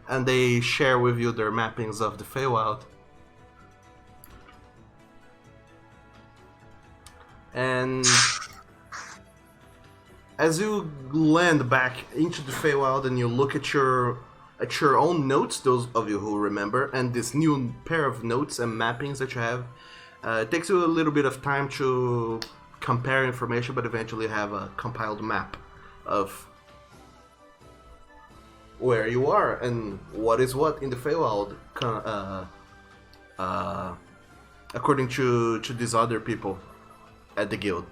and they share with you their mappings of the Feywild. And as you land back into the Feywild and you look at your own notes, those of you who remember, and this new pair of notes and mappings that you have, it takes you a little bit of time to compare information, but eventually have a compiled map of where you are and what is what in the Feywild, according to these other people at the guild.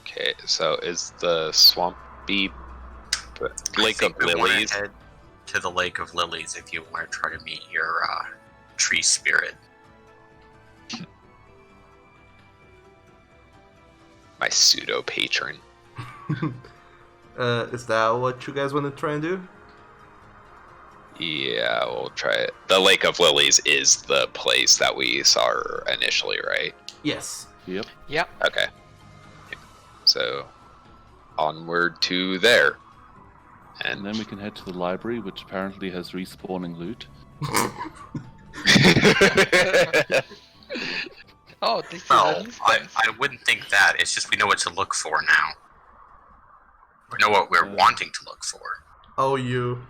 Okay, so is the swampy Lake I of think we want Lilies? to head to the Lake of Lilies if you want to try to meet your tree spirit. My pseudo patron. Is that what you guys want to try and do? Yeah, we'll try it. The Lake of Lilies is the place that we saw initially, right? Yes. yep. Yeah, Okay. So, onward to there. And then we can head to the library, which apparently has respawning loot. oh, this is Well, an instance. I wouldn't think that. It's just we know what to look for now. We know what we're wanting to look for. Oh, you.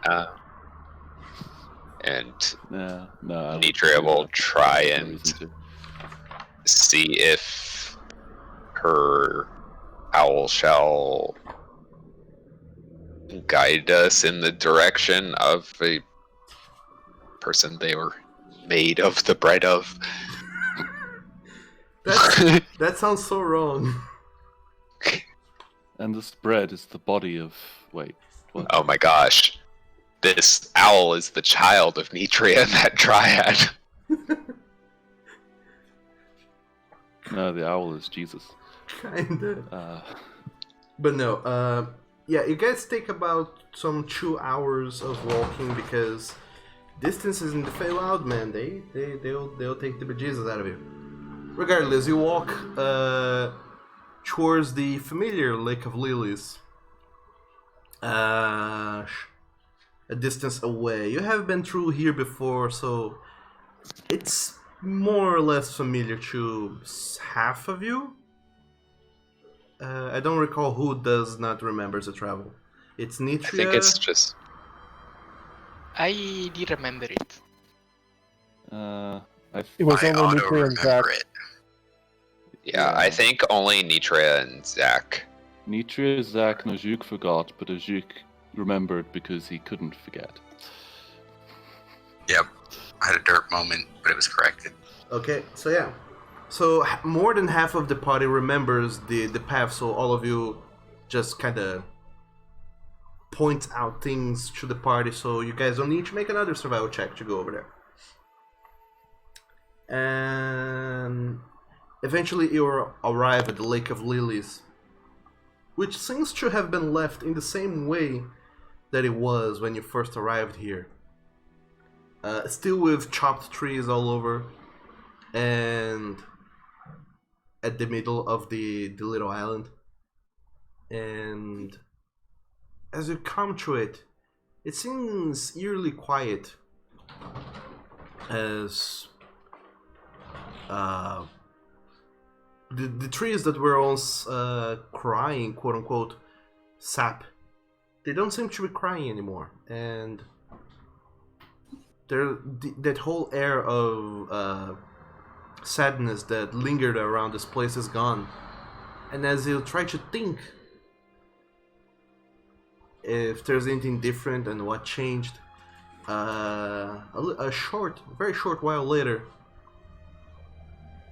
And No, I wouldn't Nitria do will that. try There's no and reason to. see if her owl shall guide us in the direction of a person they were made of the bread of. That sounds so wrong. And this bread is the body of... Wait, what? Oh my gosh. This owl is the child of Nitria and that dryad. No, the owl is Jesus. Kinda. But no, yeah, you guys take about some 2 hours of walking because distances in the Feywild, man, they'll take the bejesus out of you. Regardless, you walk towards the familiar Lake of Lilies. A distance away. You have been through here before, so it's more or less familiar to half of you. I don't recall who does not remember the travel. It's Nitria. I think it's just... I did remember it. It was I only auto Nuclear and Zach. remember it. Yeah, I think only Nitria and Zach. Nitria, Zach, and Ajuk forgot, but Ajuk remembered because he couldn't forget. Yep. I had a dirt moment, but it was corrected. Okay, so yeah. So more than half of the party remembers the path, so all of you just kind of point out things to the party, so you guys don't need to make another survival check to go over there. And eventually you arrive at the Lake of Lilies, which seems to have been left in the same way that it was when you first arrived here. Still with chopped trees all over, and at the middle of the little island. And as you come to it, it seems eerily quiet, as the trees that were once crying, quote unquote, sap, they don't seem to be crying anymore, and that whole air of sadness that lingered around this place is gone. And as you try to think if there's anything different and what changed, very short while later,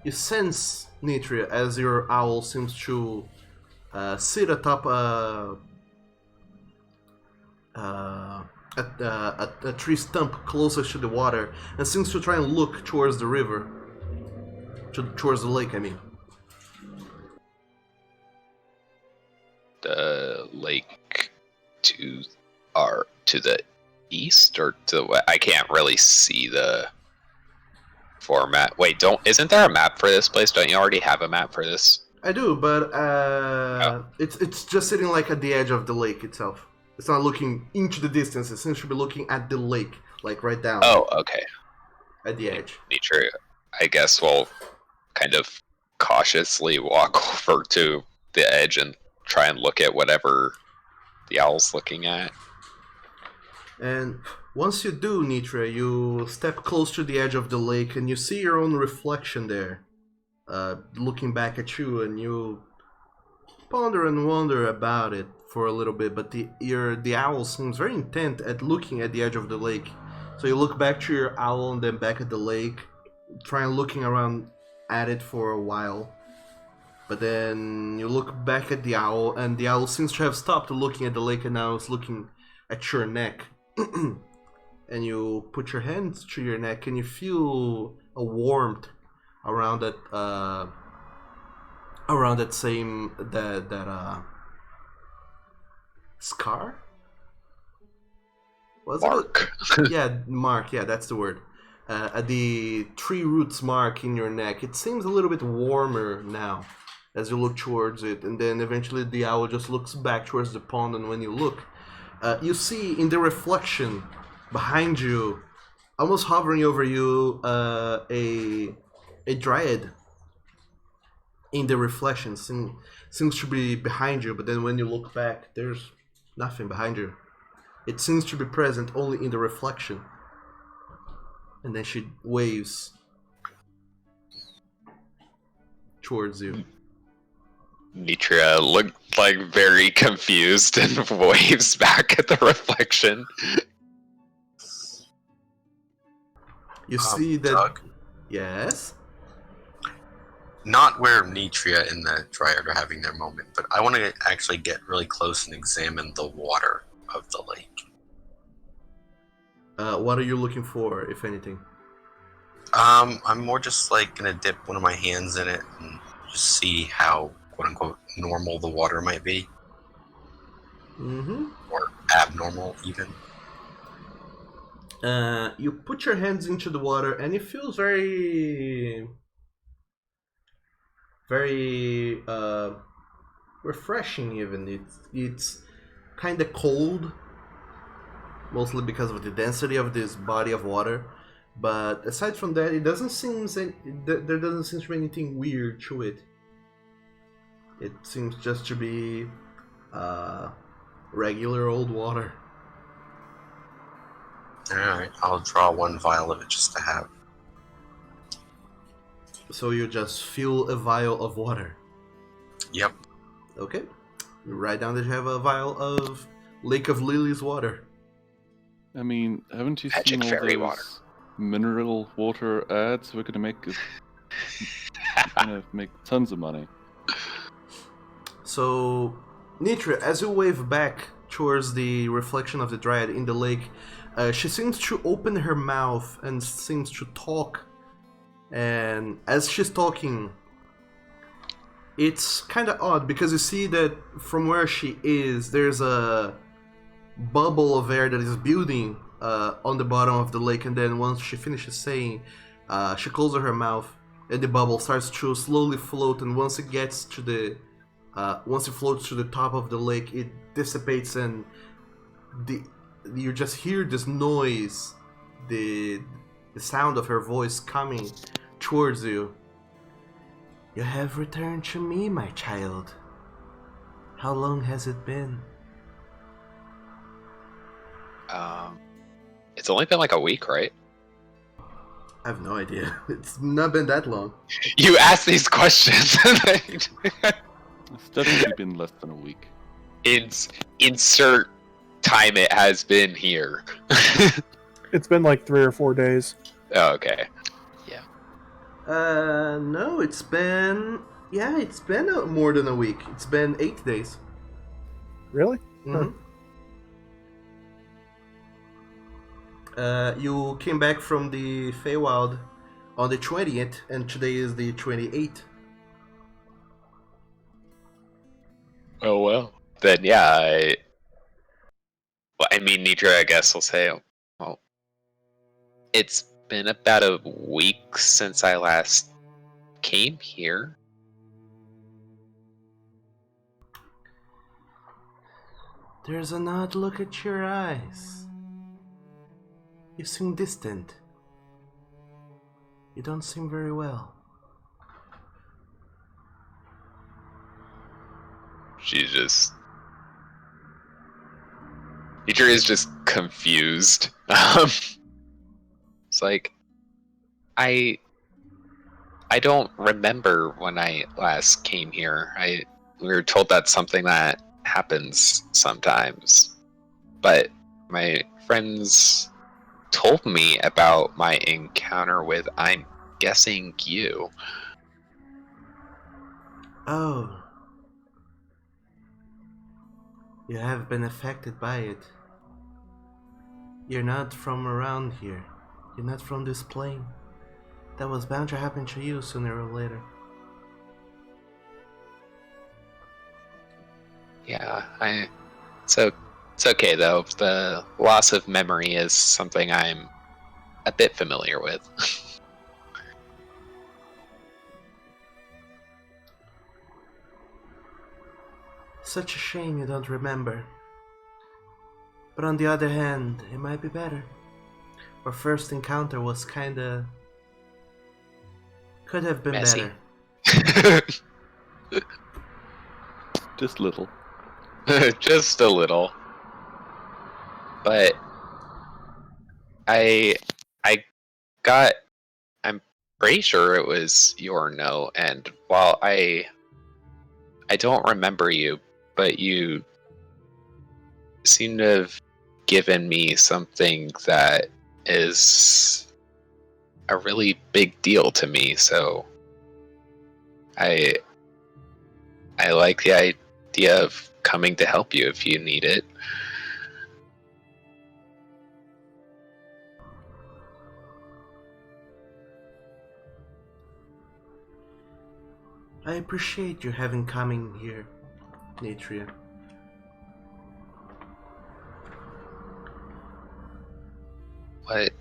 you sense Nitria as your owl seems to sit atop a tree stump closest to the water and seems to try and look towards the river, towards the lake. I mean, The lake to the east or to the west? I can't really see the format. Wait, isn't there a map for this place? Don't you already have a map for this? I do, but it's just sitting like at the edge of the lake itself. It's not looking into the distance. It seems to be looking at the lake, like right down. Oh, okay. At the edge. Nature. I guess we'll kind of cautiously walk over to the edge and try and look at whatever the owl's looking at. And once you do, Nitra, you step close to the edge of the lake and you see your own reflection there, looking back at you, and you ponder and wonder about it for a little bit, but the owl seems very intent at looking at the edge of the lake. So you look back to your owl and then back at the lake, try and looking around at it for a while. But then you look back at the owl, and the owl seems to have stopped looking at the lake and now is looking at your neck. And you put your hands to your neck and you feel a warmth around that scar? Was Mark. it? Yeah, mark. Yeah, that's the word. The tree roots mark in your neck. It seems a little bit warmer now as you look towards it, and then eventually the owl just looks back towards the pond, and when you look, you see in the reflection behind you, almost hovering over you, a dryad. In the reflection, seems to be behind you, but then when you look back, there's nothing behind you. It seems to be present only in the reflection. And then she waves towards you. Nitria looked like very confused and waves back at the reflection. You see that... Doug? Yes? Not where Nitria and the Dryad are having their moment, but I want to actually get really close and examine the water of the lake. What are you looking for, if anything? I'm more just like gonna dip one of my hands in it and just see how quote unquote normal the water might be. Mm-hmm. Or abnormal even. You put your hands into the water and it feels very refreshing even. It's kind of cold, mostly because of the density of this body of water. But aside from that, it doesn't seem there doesn't seem to be anything weird to it. It seems just to be regular old water. Alright, I'll draw one vial of it just to have. So you just fill a vial of water. Yep. Okay. You write down that you have a vial of Lake of Lilies water. I mean, haven't you Magic seen all fairy those water. mineral water ads? We're gonna make tons of money. So, Nitra, as you wave back towards the reflection of the Dryad in the lake, she seems to open her mouth and seems to talk. And as she's talking, it's kind of odd because you see that from where she is, there's a bubble of air that is building on the bottom of the lake. And then once she finishes saying, she closes her mouth and the bubble starts to slowly float. And once it gets to the once it floats to the top of the lake, it dissipates, and you just hear this noise, the sound of her voice coming towards you. You have returned to me, my child. How long has it been? It's only been like a week, right? have no idea. It's not been that long. You ask these questions. It's definitely been less than a week. Insert time it has been here. It's been like 3 or 4 days. Oh, okay. No, it's been... Yeah, it's been more than a week. It's been 8 days. Really? Mhm. You came back from the Feywild on the 20th, and today is the 28th. Oh well. Then yeah, I mean, Nidra, I guess will say, well, it's been about a week since I last came here. There's an odd look at your eyes. You seem distant. You don't seem very well. She's just... Nidra is just confused. It's like, I don't remember when I last came here. We were told that's something that happens sometimes. But my friends told me about my encounter with, I'm guessing, you. Oh. You have been affected by it. You're not from around here. You're not from this plane. That was bound to happen to you sooner or later. Yeah, it's okay though. The loss of memory is something I'm a bit familiar with. Such a shame you don't remember. But on the other hand, it might be better. Our first encounter was kinda... could have been Messy. better. Just little. Just a little. But I got, I'm pretty sure it was your no, and while I don't remember you, but you seem to have given me something that is a really big deal to me, so I like the idea of coming to help you if you need it. I appreciate you having coming here, Natria.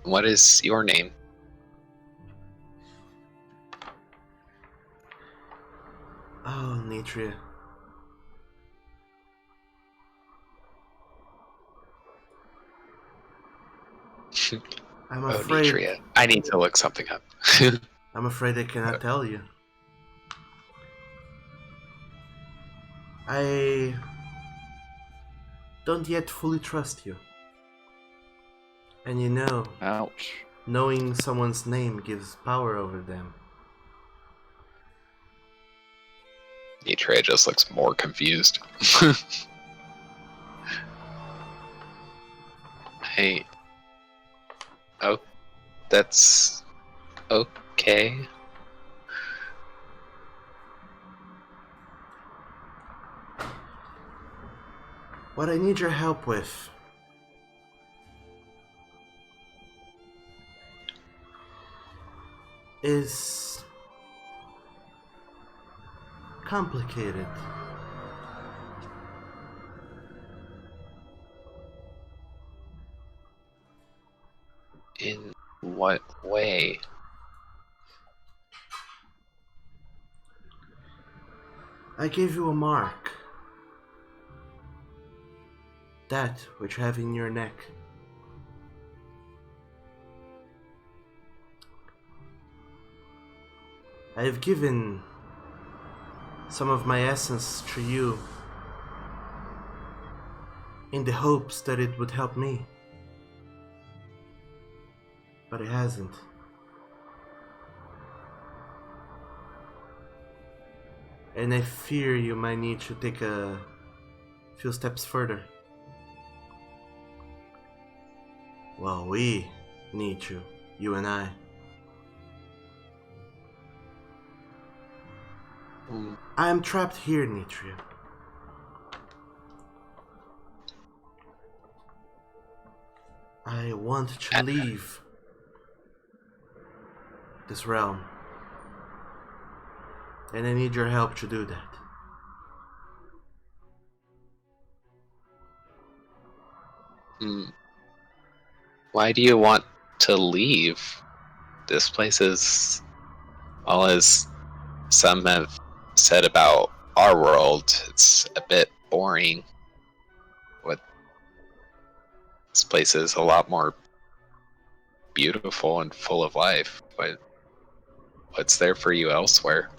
What is your name? Oh, Natria. I'm Oh, afraid... Nitria. I need to look something up. I'm afraid I cannot tell you. I don't yet fully trust you. And you know, Ouch. knowing someone's name gives power over them. Nitria just looks more confused. Hey. Oh, that's okay. What I need your help with is complicated. In what way? I gave you a mark. That which you have in your neck. I have given some of my essence to you in the hopes that it would help me. But it hasn't. And I fear you might need to take a few steps further. Well, we need you and I. I am trapped here, Nitria. I want to leave this realm. And I need your help to do that. Why do you want to leave? This place is, well, as some have said about our world, it's a bit boring. This place is a lot more beautiful and full of life. What's there for you elsewhere?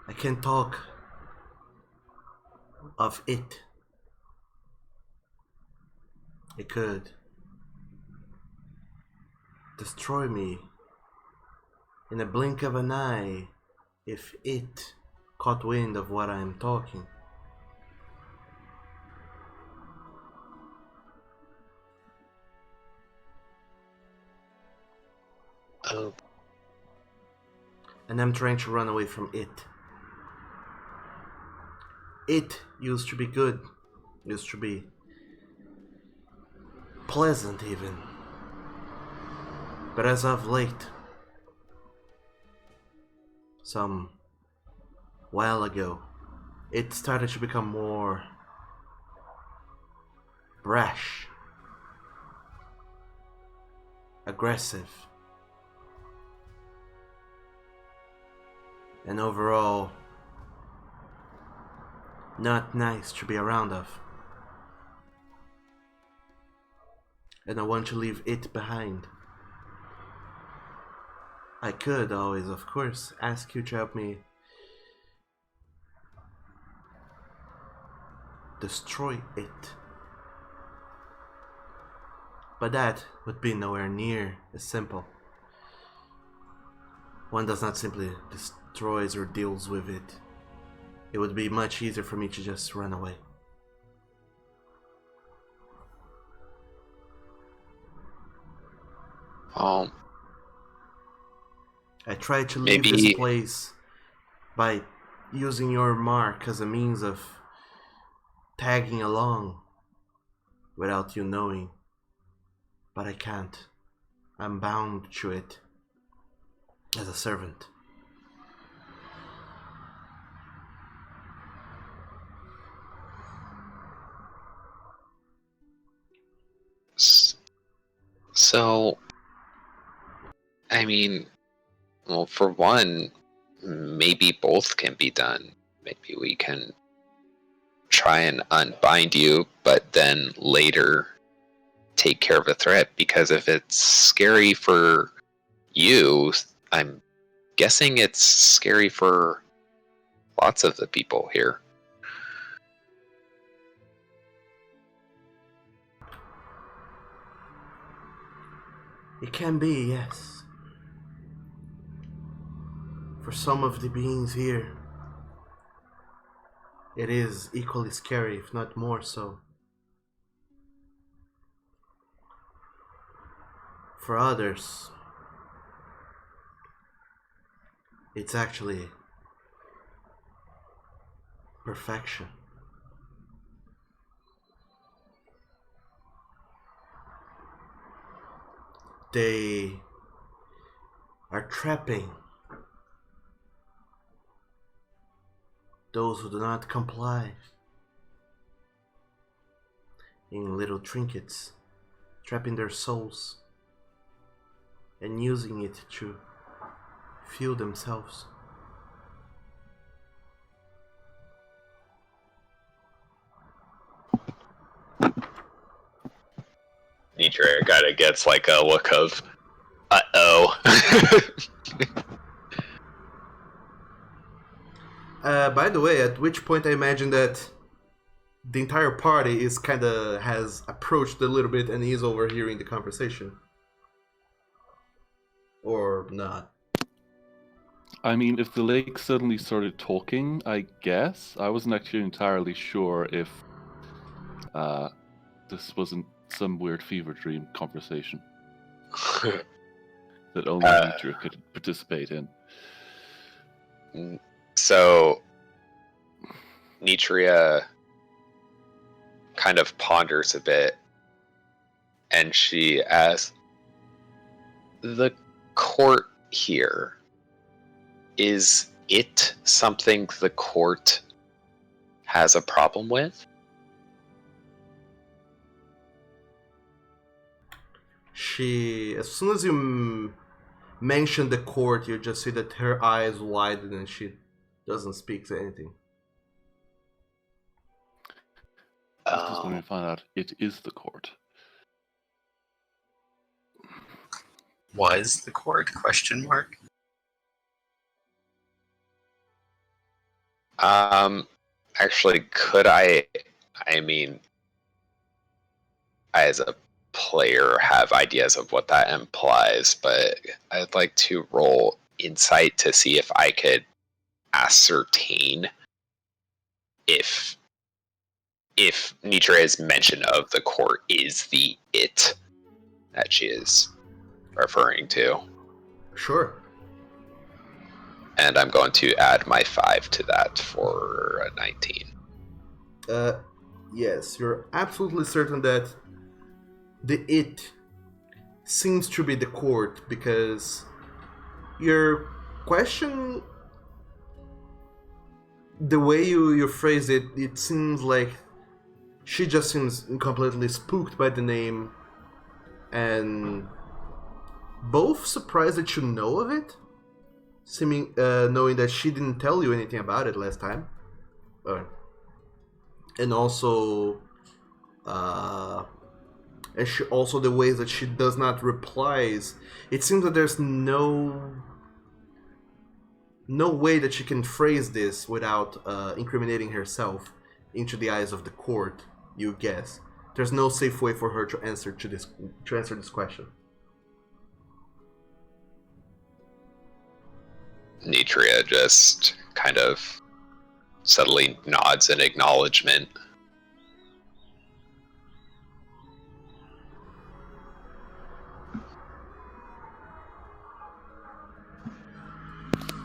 I can talk of it. It could destroy me in a blink of an eye if it caught wind of what I am talking. Oh. And I'm trying to run away from it. It used to be good, used to be pleasant even. But as of late, some while ago, it started to become more brash, aggressive, and overall not nice to be around of. And I want to leave it behind. I could always, of course, ask you to help me destroy it. But that would be nowhere near as simple. One does not simply destroys or deals with it. It would be much easier for me to just run away. I tried to leave this place by using your mark as a means of tagging along without you knowing. But I can't. I'm bound to it as a servant. So, I mean, well, for one, maybe both can be done. Maybe we can try and unbind you, but then later take care of the threat. Because if it's scary for you, I'm guessing it's scary for lots of the people here. It can be, yes. For some of the beings here, it is equally scary, if not more so. For others, it's actually perfection. They are trapping those who do not comply in little trinkets, trapping their souls and using it to fuel themselves. Nitra kind of gets like a look of, uh-oh. By the way, at which point I imagine that the entire party is has approached a little bit and is overhearing the conversation. Or not. I mean, if the lake suddenly started talking, I guess. I wasn't actually entirely sure if this wasn't some weird fever dream conversation that only Nitra could participate in. So, Nitria kind of ponders a bit, and she asks, "The court here, is it something the court has a problem with?" As soon as you mention the court, you just see that her eyes widen and she doesn't speak to anything. Just when we find out it is the court. Was the court? Question mark. Actually, could I mean, as a player, have ideas of what that implies, but I'd like to roll insight to see if I could ascertain if Nitra's mention of the court is the it that she is referring to. Sure. And I'm going to add my 5 to that for a 19. Yes, you're absolutely certain that the it seems to be the court, because your question, the way you phrase it, it seems like she just seems completely spooked by the name, and both surprised that you know of it, knowing that she didn't tell you anything about it last time, and also, also the ways that she does not replies. It seems that there's no way that she can phrase this without incriminating herself into the eyes of the court. You guess there's no safe way for her to answer this question. Nitria just kind of subtly nods in acknowledgement.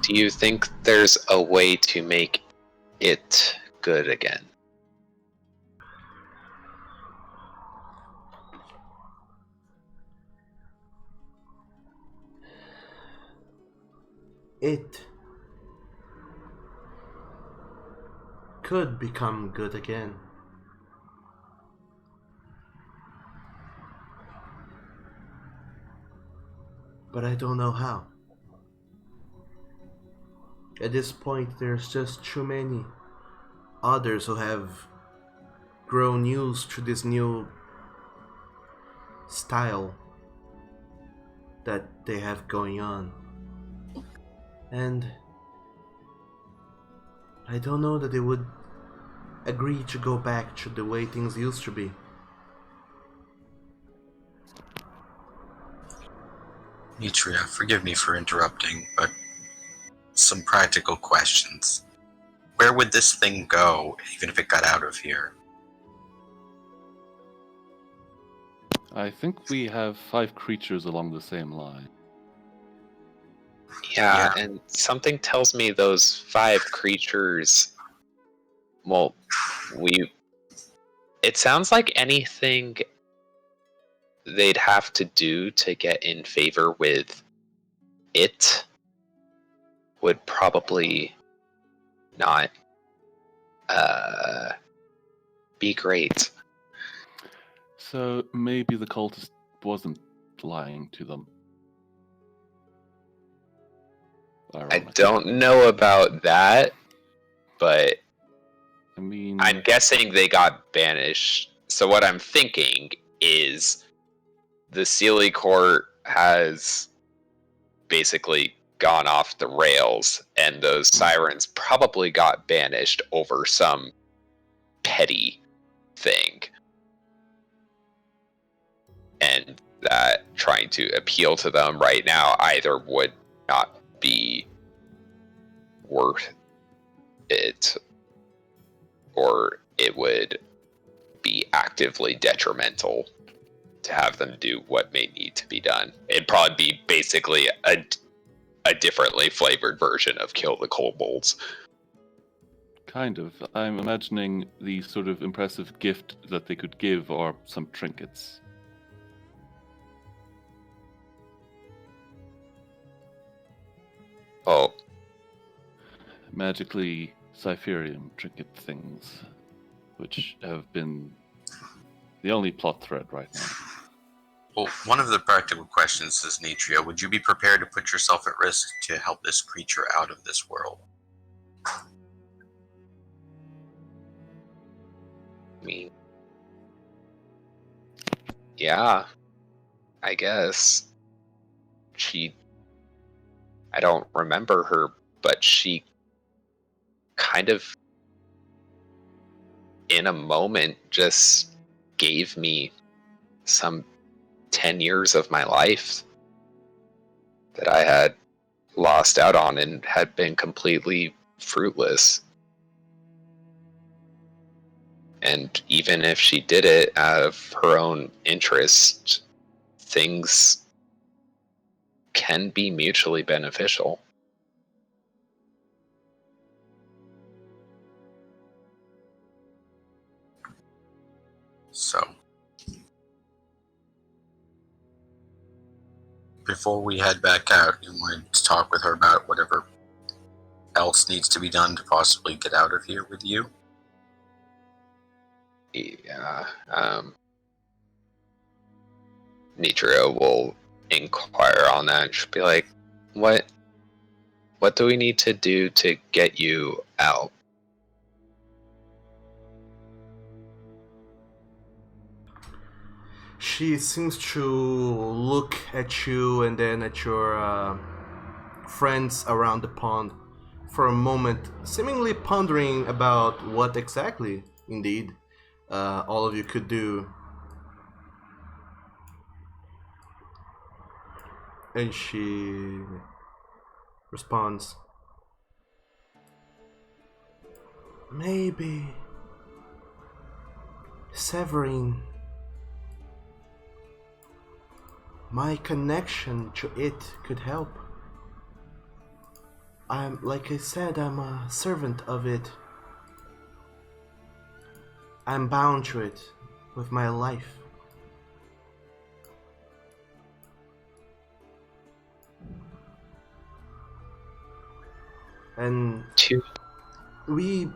Do you think there's a way to make it good again? It could become good again. But I don't know how. At this point, there's just too many others who have grown used to this new style that they have going on. And I don't know that they would agree to go back to the way things used to be. Nitria, forgive me for interrupting, but some practical questions. Where would this thing go, even if it got out of here? I think we have 5 creatures along the same line. Yeah, and something tells me those 5 creatures, well, it sounds like anything they'd have to do to get in favor with it would probably not be great. So maybe the cultist wasn't lying to them. I don't know about that, but I mean, I'm guessing they got banished. So what I'm thinking is the Sealy Court has basically gone off the rails, and those sirens probably got banished over some petty thing. And that trying to appeal to them right now either would not be worth it, or it would be actively detrimental to have them do what may need to be done. It'd probably be basically a differently flavored version of Kill the Kobolds. Kind of. I'm imagining the sort of impressive gift that they could give are some trinkets. Oh, Magically Cypherium trinket things, which have been the only plot thread right now. Well, one of the practical questions is, Nitria, would you be prepared to put yourself at risk to help this creature out of this world? I mean, yeah, I guess. I don't remember her, but she kind of, in a moment, just gave me some 10 years of my life that I had lost out on and had been completely fruitless. And even if she did it out of her own interest, things can be mutually beneficial. So, before we head back out, you wanted to talk with her about whatever else needs to be done to possibly get out of here with you? Yeah, Nitro will inquire on that. She'll be like, what do we need to do to get you out? She seems to look at you and then at your friends around the pond for a moment, seemingly pondering about what exactly, indeed, all of you could do. And she responds, maybe severing my connection to it could help. Like I said, I'm a servant of it. I'm bound to it with my life. And we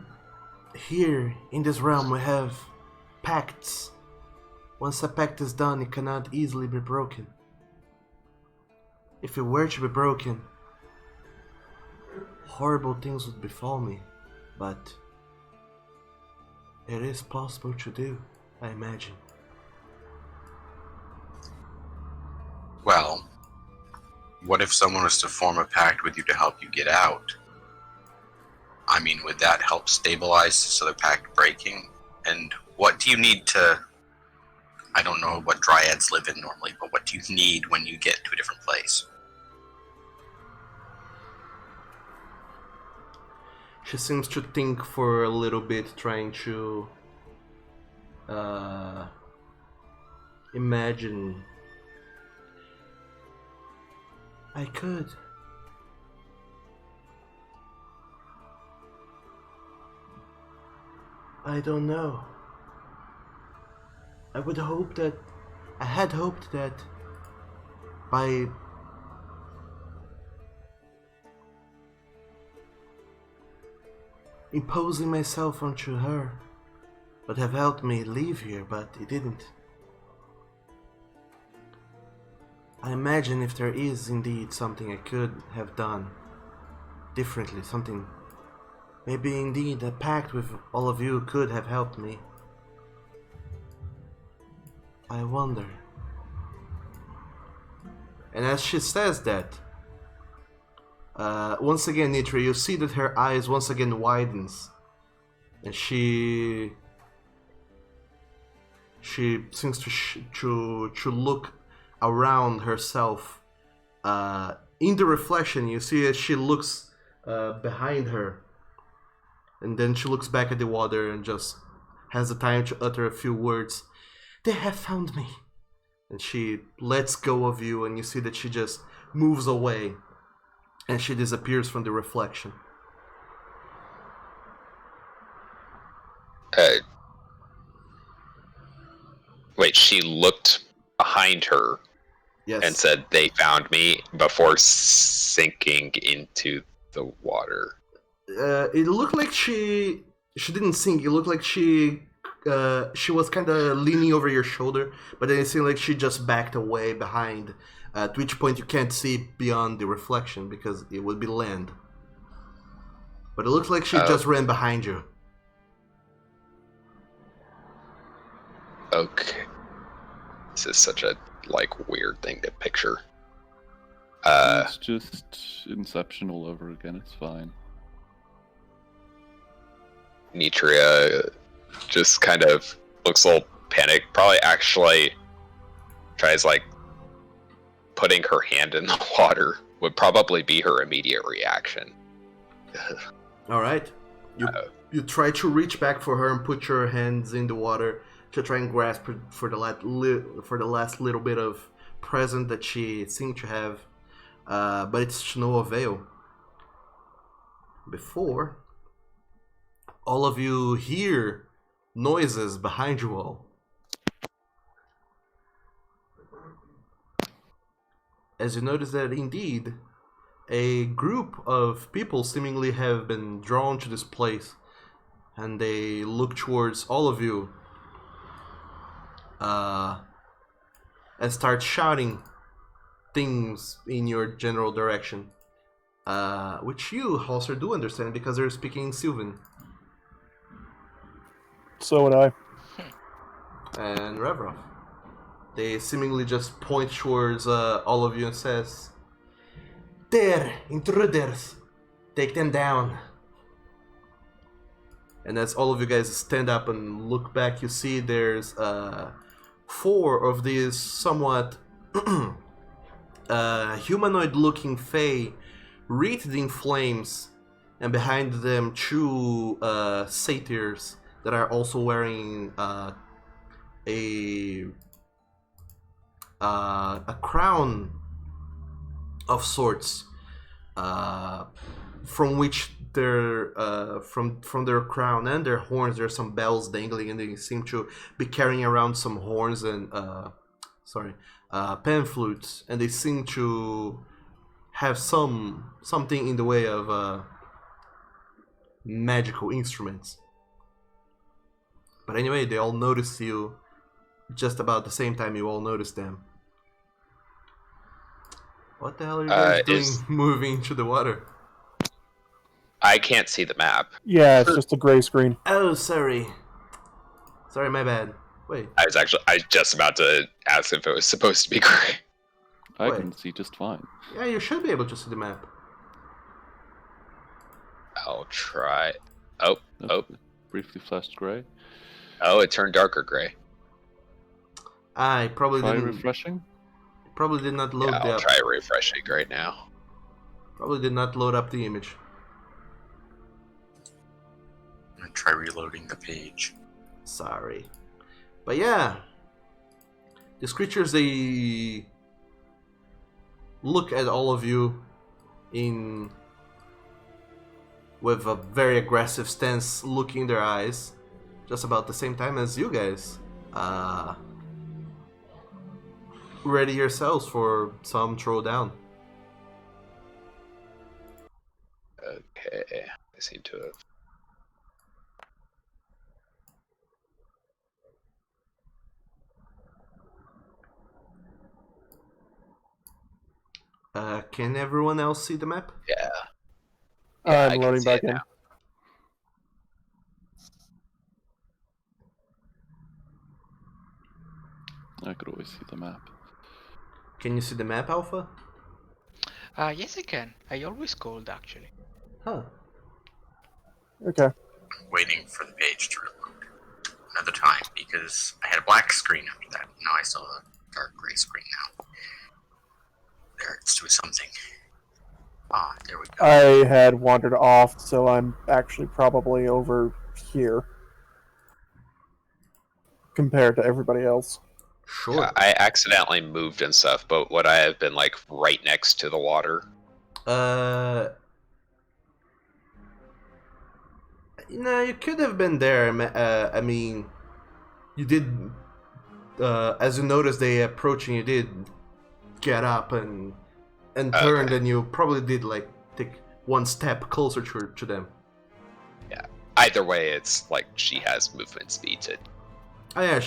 here in this realm, we have pacts. Once a pact is done, it cannot easily be broken. If it were to be broken, horrible things would befall me, but it is possible to do, I imagine. Well, what if someone was to form a pact with you to help you get out? I mean, would that help stabilize this other pact breaking? And what do you need to... I don't know what dryads live in normally, but what do you need when you get to a different place? She seems to think for a little bit, trying to imagine. I could. I don't know. I had hoped that by imposing myself onto her would have helped me leave here, but it didn't. I imagine if there is indeed something I could have done differently, something, maybe indeed a pact with all of you could have helped me. I wonder. And as she says that, Once again, Nitra, you see that her eyes once again widens, and she seems to look around herself. In the reflection, you see as she looks behind her, and then she looks back at the water and just has the time to utter a few words. They have found me. And she lets go of you, and you see that she just moves away, and she disappears from the reflection. Wait, she looked behind her Yes. and said, "They found me," before sinking into the water. It looked like she didn't sink. It looked like she was kind of leaning over your shoulder, but then it seemed like she just backed away behind. At which point you can't see beyond the reflection because it would be land. But it looks like she just ran behind you. Okay. This is such a weird thing to picture. It's just Inception all over again. It's fine. Nitria just kind of looks a little panicked. Probably actually tries putting her hand in the water would probably be her immediate reaction. All right. You try to reach back for her and put your hands in the water to try and grasp her for the last little bit of present that she seemed to have, but it's to no avail. Before all of you hear noises behind you all. As you notice that indeed, a group of people seemingly have been drawn to this place, and they look towards all of you and start shouting things in your general direction, which you, Halser, do understand because they're speaking in Sylvan. So would I. And Revrov. They seemingly just point towards all of you and says, "There, intruders! Take them down." And as all of you guys stand up and look back, you see there's 4 of these somewhat humanoid-looking fae wreathed in flames, and behind them 2 satyrs that are also wearing a crown of sorts, from which from their crown and their horns there are some bells dangling, and they seem to be carrying around some horns and pan flutes, and they seem to have something in the way of magical instruments. But anyway, they all notice you just about the same time you all notice them. What the hell are you guys doing moving into the water? I can't see the map. Yeah, it's just a gray screen. Oh, sorry. Sorry, my bad. Wait. I was just about to ask if it was supposed to be gray. I Wait. can see just fine. Yeah, you should be able to see the map. I'll try. Oh. Briefly flashed grey. Oh, it turned darker gray. I probably Try didn't. refreshing. Probably did not load I'll try refreshing right now. Probably did not load up the image. I'm gonna try reloading the page. Sorry. But yeah. These creatures, they look at all of you with a very aggressive stance, looking in their eyes, just about the same time as you guys. Ready yourselves for some throwdown. Okay. I seem to have. Can everyone else see the map? Yeah. I I'm can loading see back it in. now. I could always see the map. Can you see the map, Alpha? Yes, I can. I always called, actually. Huh. Okay. Waiting for the page to reload another time because I had a black screen after that. Now I saw a dark gray screen now. There, it's doing something. Ah, there we go. I had wandered off, so I'm actually probably over here compared to everybody else. Sure. I accidentally moved and stuff, but would I have been like right next to the water? No, you could have been there. I mean, you did. As you noticed they approaching, you did get up and turned, Okay. and you probably did like take one step closer to them. Either way, it's like she has movement speed to Oh yeah,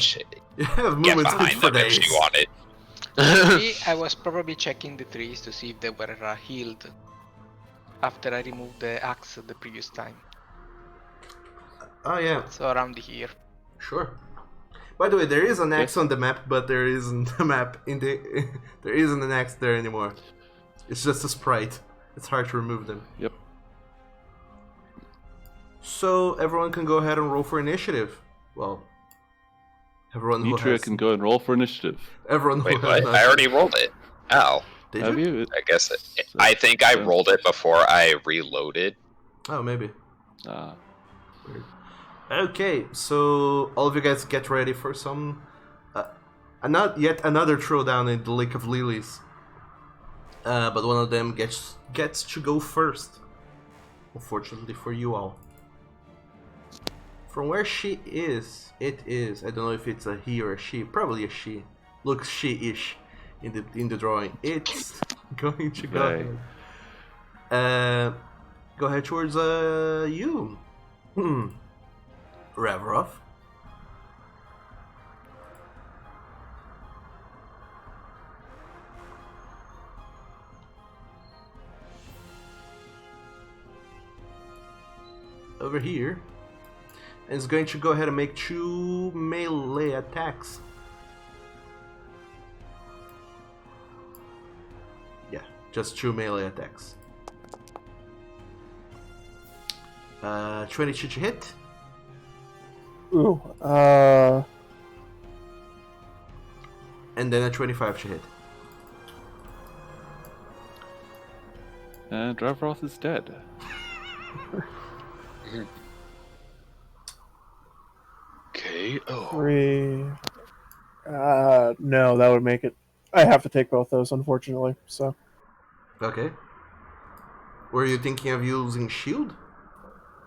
you have get movement speed behind for them if days. she wanted. Me, I was probably checking the trees to see if they were healed after I removed the axe the previous time. Oh yeah, So around here. sure. By the way, there is an axe Yes. on the map, but there isn't a map in the. There isn't an axe there anymore. It's just a sprite. It's hard to remove them. Yep. So everyone can go ahead and roll for initiative. Well, everyone who Nitria has. can go and roll for initiative. Everyone who Wait, has. what? I already rolled it. Oh, Did Have you? you? I guess I think I So- rolled it before I reloaded. Oh, maybe. Ah. Weird. Okay, so all of you guys get ready for some. Yet another throwdown in the Lake of Lilies. But one of them gets to go first. Unfortunately for you all. From where she is, it is. I don't know if it's a he or a she. Probably a she. Looks she-ish in the drawing. It's going to go They. ahead. Go ahead towards you. Revrov. Over here. And it's going to go ahead and make 2 melee attacks. Yeah, just 2 melee attacks. 22 to hit. Ooh. And then a 25 to hit. And Drevroth is dead. Okay. Oh. 3. No, that would make it. I have to take both those, unfortunately. So. Okay. Were you thinking of using shield?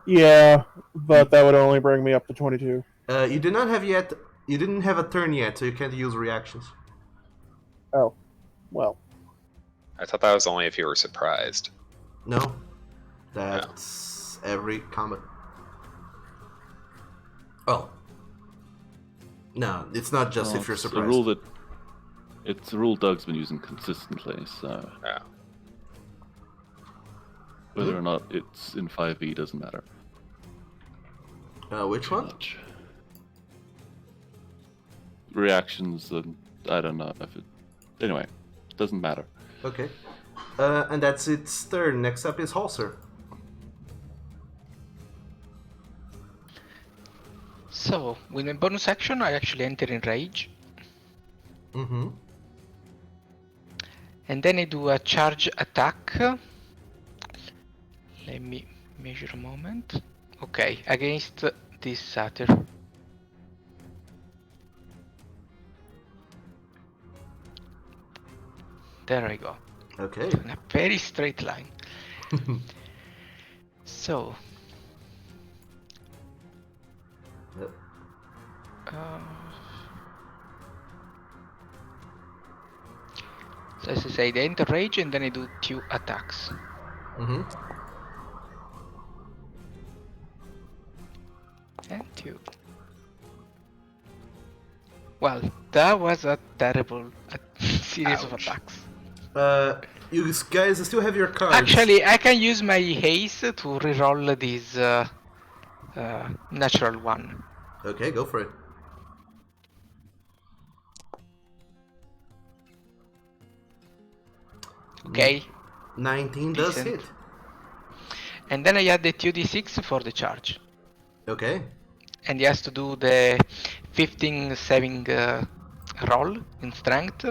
Yeah, but that would only bring me up to 22. You did not have yet. You didn't have a turn yet, so you can't use reactions. Oh, well. I thought that was only if you were surprised. No, that's every combat. Oh, no, it's not just Well, if you're it's a surprised. rule that it's a rule Doug's been using consistently. So Yeah. whether or not it's in 5e doesn't matter. Which Too one? much. Reactions, and I don't know if it. Anyway, doesn't matter. Okay. And that's its turn. Next up is Halser. So, with my bonus action, I actually enter in rage. Mm-hmm. And then I do a charge attack. Let me measure a moment. Okay, against this satyr. There I go. Okay. In a very straight line. So. Yep. So as I say, they enter rage and then I do 2 attacks. Mm-hmm. And 2. Well, that was a terrible series of Ouch. attacks. You guys still have your cards. Actually, I can use my haste to reroll this natural one. Okay, go for it. Okay, 19 does Decent. hit. And then I add the 2d6 for the charge. Okay. And he has to do the 15 saving roll in strength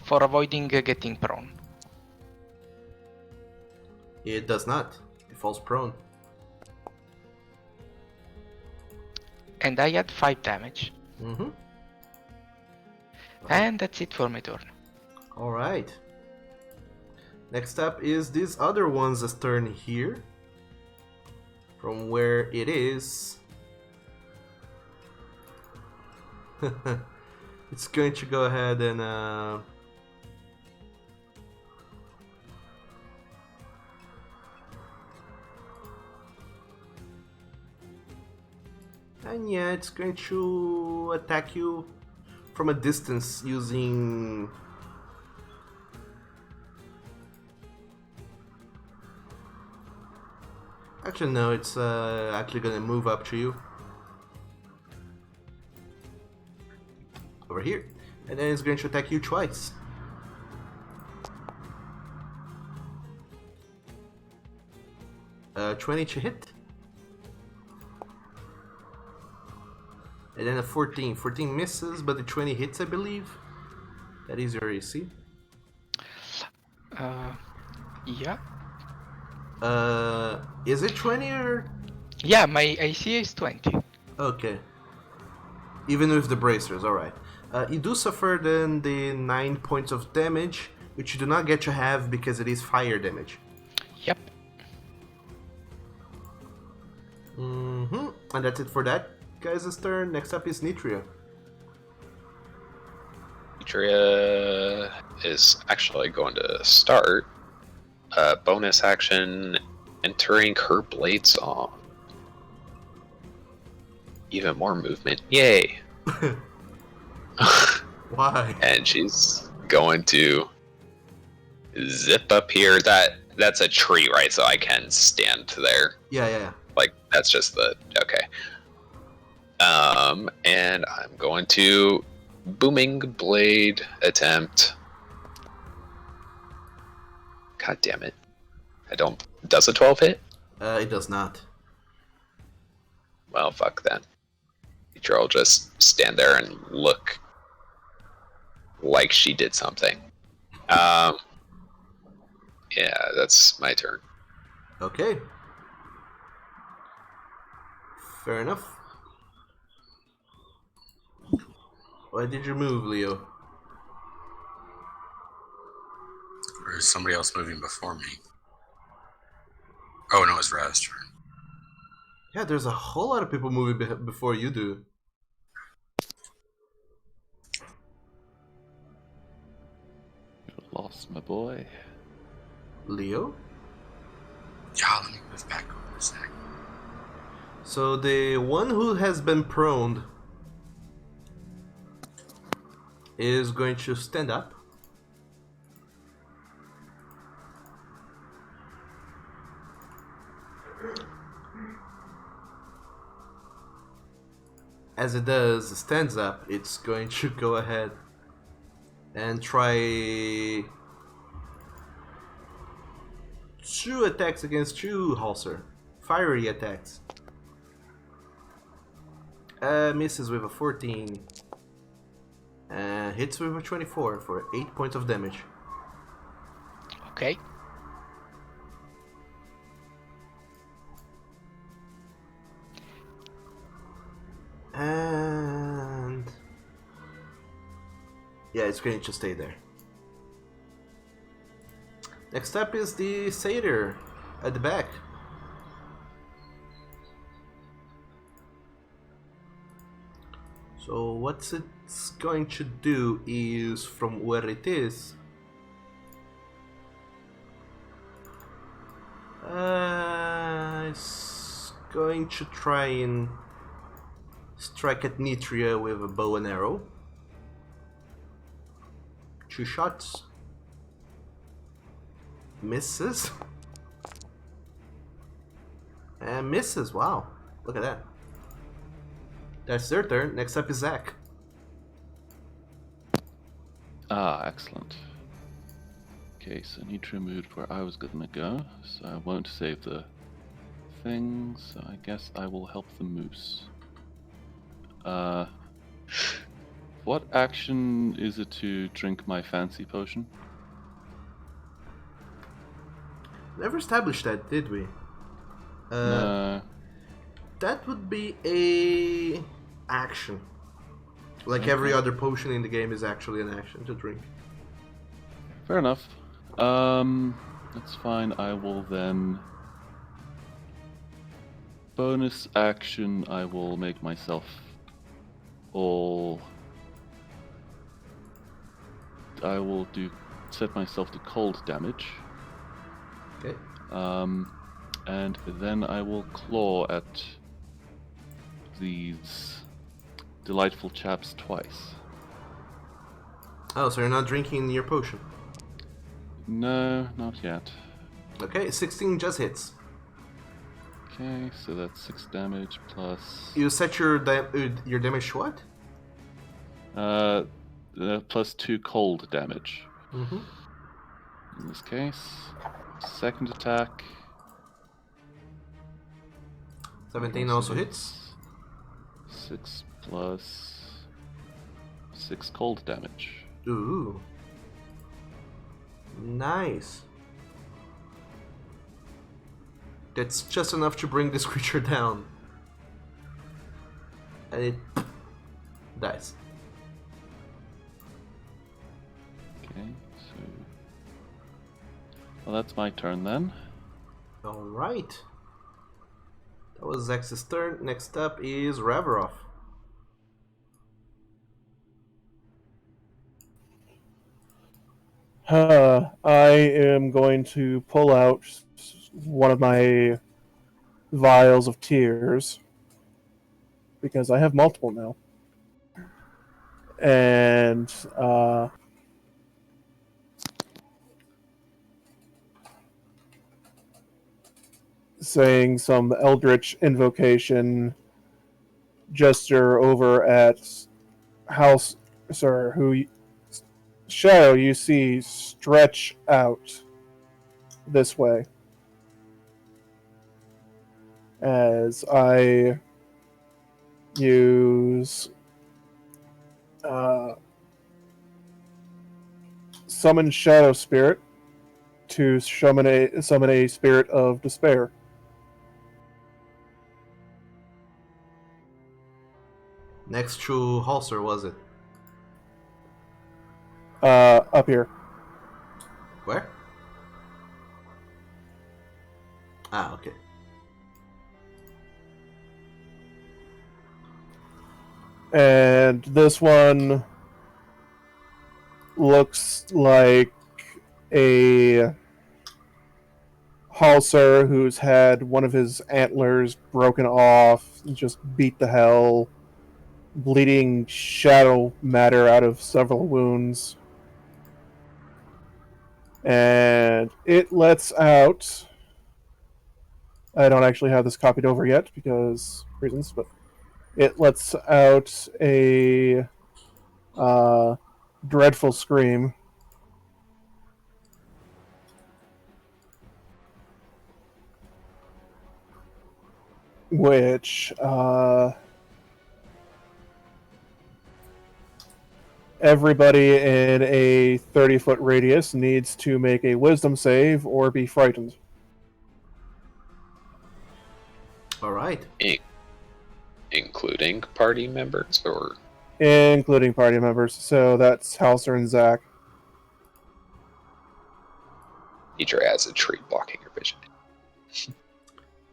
for avoiding getting prone. It does not. It falls prone. And I add 5 damage. Mm-hmm. And that's it for my turn. Alright. Next up is this other one's turn here. From where it is. It's going to go ahead and yeah, it's going to attack you from a distance using... Actually, no, it's actually gonna move up to you. Over here. And then it's going to attack you twice. Uh, 20 to hit. And then a 14. 14 misses, but the 20 hits, I believe. That is your AC. Yeah. Is it 20 or... Yeah, my AC is 20. Okay. Even with the bracers, alright. You do suffer then the 9 points of damage, which you do not get to have because it is fire damage. Yep. Mm-hmm. And that's it for that guy's turn. Next up is Nitria. Nitria is actually going to start bonus action entering her blade song. Even more movement. Yay! Why? And she's going to zip up here. That's a tree, right? So I can stand there. Yeah. Like that's just the okay. And I'm going to booming blade attempt. God damn it! I don't. Does a 12 hit? It does not. Well, fuck then. Teacher will just stand there and look like she did something. Yeah, that's my turn. Okay. Fair enough. Why did you move, Leo? Or is somebody else moving before me? Oh, no, it's Raz's turn. Yeah, there's a whole lot of people moving before you do. You're lost, my boy. Leo? Yeah, let me move back over a sec. So the one who has been prone is going to stand up. As it does, stands up, it's going to go ahead and try 2 attacks against you, Halser. Fiery attacks. Misses with a 14. Hits with a 24 for 8 points of damage. Okay. And yeah, it's going to stay there. Next up is the satyr at the back. So what it's going to do is, from where it is, it's going to try and strike at Nitria with a bow and arrow. 2 shots. Misses. And misses, wow. Look at that. That's their turn. Next up is Zach. Ah, excellent. Okay, so I need to remove where I was gonna go, so I won't save the thing, so I guess I will help the moose. What action is it to drink my fancy potion? Never established that, did we? No. That would be a action. Like every Okay. other potion in the game is actually an action to drink. Fair enough. That's fine. I will then... Bonus action, I will make myself all... I will set myself to cold damage. Okay. And then I will claw at these delightful chaps twice. Oh, so you're not drinking your potion. No, not yet. Okay, 16 just hits. Okay, so that's 6 damage plus... You set your damage to what? Plus 2 cold damage. Mm-hmm. In this case. Second attack. 17 also hits. 6 plus 6 cold damage. Ooh. Nice. That's just enough to bring this creature down. And it dies. Okay, so... Well, that's my turn then. Alright. That was Zex's turn. Next up is Raveroff. I am going to pull out one of my vials of tears because I have multiple now, and saying some eldritch invocation gesture over at House Sir, who Shadow you see stretch out this way as I use summon Shadow Spirit to summon a spirit of despair. Next to Halser, was it? Up here. Where? Ah, okay. And this one looks like a Halser who's had one of his antlers broken off, just beat the hell, bleeding shadow matter out of several wounds. And it lets out... I don't actually have this copied over yet because reasons, but it lets out a dreadful scream. Which everybody in a 30-foot radius needs to make a wisdom save or be frightened. Alright. Including party members, or Including party members. So that's Halser and Zach. teacher as a tree blocking your vision.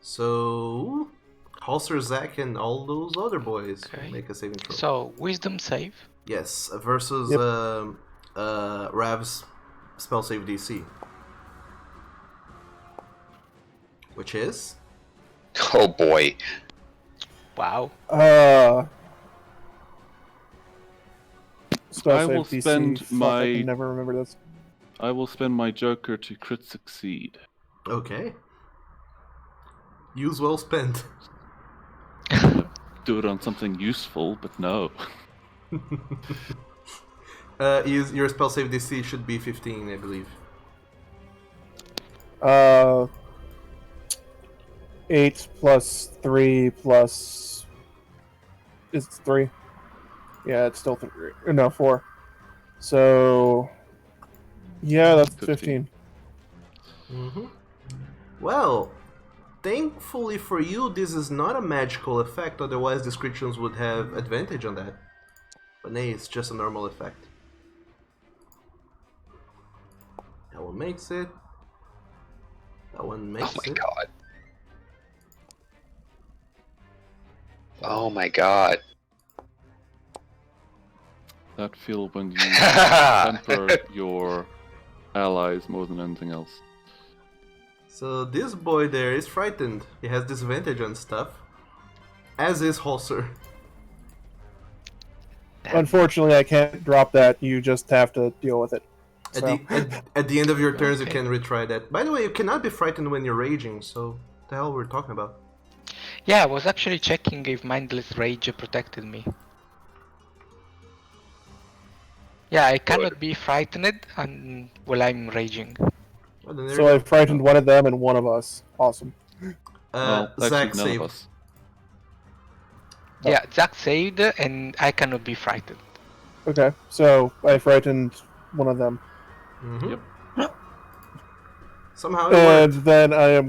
So, Halser, Zach, and all those other boys Okay. make a saving throw. So, wisdom save. Yes, versus Rav's spell save DC. Which is? Oh boy. Wow. Spell I save will DC. spend Fuck, my- I can never remember this. I will spend my Joker to crit succeed. Okay. Use well spent. Do it on something useful, but no. Your spell save DC should be 15, I believe. Uh, 8 plus 3 plus. Is it 3? Yeah, it's still 3. No, 4. So. Yeah, that's 15. Mm-hmm. Well, thankfully for you, this is not a magical effect, otherwise these creatures would have advantage on that. But nay, it's just a normal effect. That one makes it. That one makes Oh my it. god. Oh my god. That feel when you temper your allies more than anything else. So this boy there is frightened. He has disadvantage on stuff. As is Holzer. Unfortunately, I can't drop that. You just have to deal with it. At So. at the end of your turns, you Okay. can retry that. By the way, you cannot be frightened when you're raging, so what the hell we're talking about? Yeah, I was actually checking if Mindless Rage protected me. Yeah, I cannot be frightened while I'm raging. Well, then there So you I go. frightened one of them and one of us. Awesome. Well, actually, Zach none saved. of us. Oh. Yeah, Zack saved and I cannot be frightened. Okay, so I frightened one of them. Mm-hmm. Yep. Somehow it And worked. then I am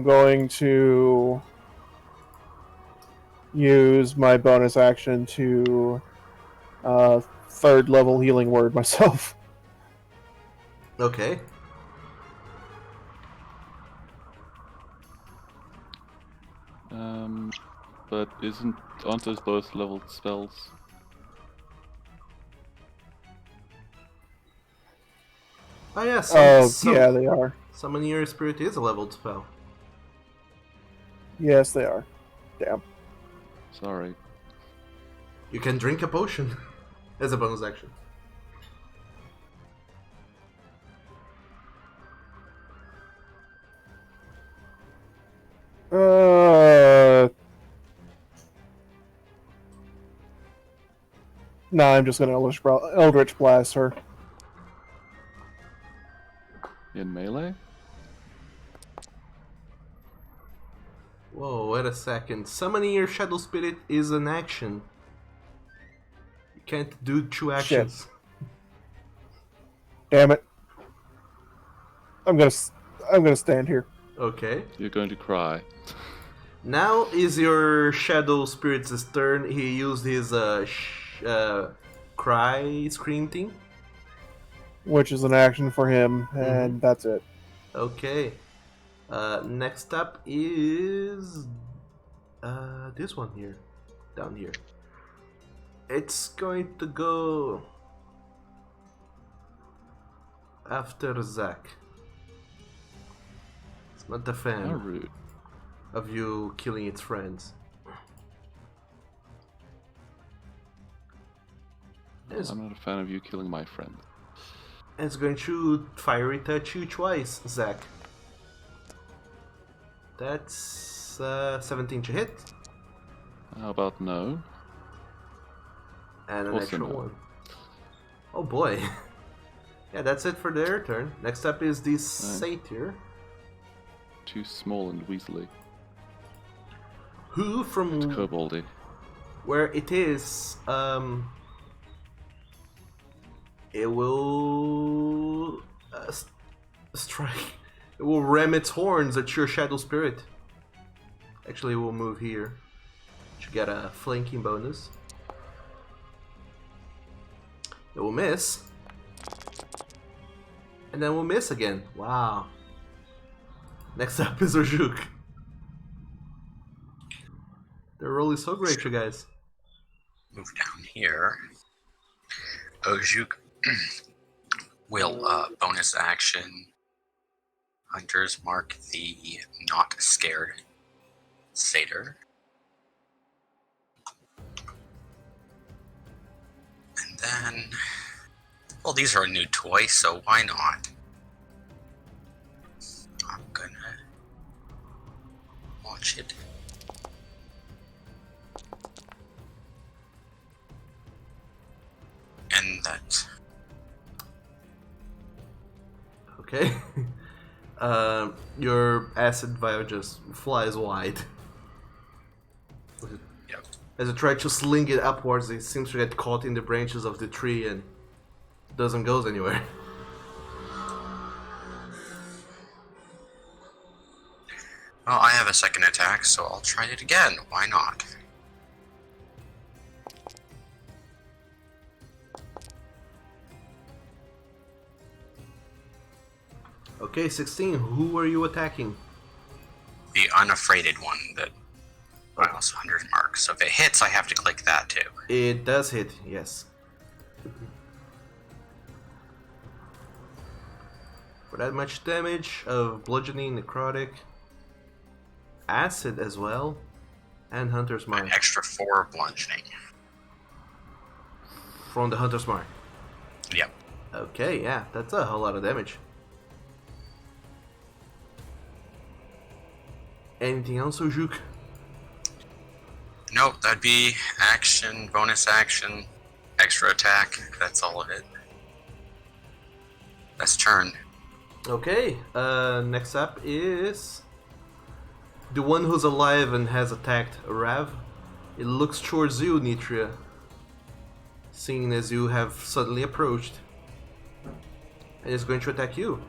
going to use my bonus action to third level healing word myself. Okay. But aren't those both leveled spells? Oh yeah, Yeah, they are. Summon Your Spirit is a leveled spell. Yes, they are. Damn. Sorry. You can drink a potion as a bonus action. No, I'm just gonna Eldritch Blast her. In melee? Whoa, wait a second. Summoning your Shadow Spirit is an action. You can't do two actions. Damn it. I'm gonna stand here. Okay. You're going to cry. Now is your Shadow Spirit's turn. He used his cry scream thing. Which is an action for him, and that's it. Okay. Next up is this one here, down here. It's going to go after Zach. It's not a How fan rude. of you killing its friends. It's, I'm not a fan of you killing my friend. it's going to fiery touch you twice, Zach. That's 17 to hit. How about no? And an Also extra no. one. Oh boy. Yeah, that's it for their turn. Next up is the Satyr, Too small and weaselly. who from Koboldy. where it is, it will strike. It will ram its horns at your Shadow Spirit. Actually, we'll move here to get a flanking bonus. It will miss. And then we'll miss again. Wow. Next up is Orjuk. The roll is so great, you guys. Move down here. Ojuk will bonus action. Hunters mark the not scared satyr. And then, well, these are a new toy, so why not? I'm gonna launch it. And that. Okay. Your acid vial just flies wide. Yep. As you try to sling it upwards, it seems to get caught in the branches of the tree and doesn't go anywhere. Well, I have a second attack, so I'll try it again. Why not? Okay, 16. Who are you attacking? The unafraided one that miles 100 mark. So if it hits, I have to click that too. It does hit, yes. For that much damage of bludgeoning, necrotic, acid as well, and Hunter's An Mark. extra 4 bludgeoning. From the Hunter's Mark. Yep. Okay, yeah, that's a whole lot of damage. Anything else, Ojuk? Nope, that'd be action, bonus action, extra attack. That's all of it. That's turn. Okay, next up is the one who's alive and has attacked Rav. It looks towards you, Nitria, seeing as you have suddenly approached, and is going to attack you.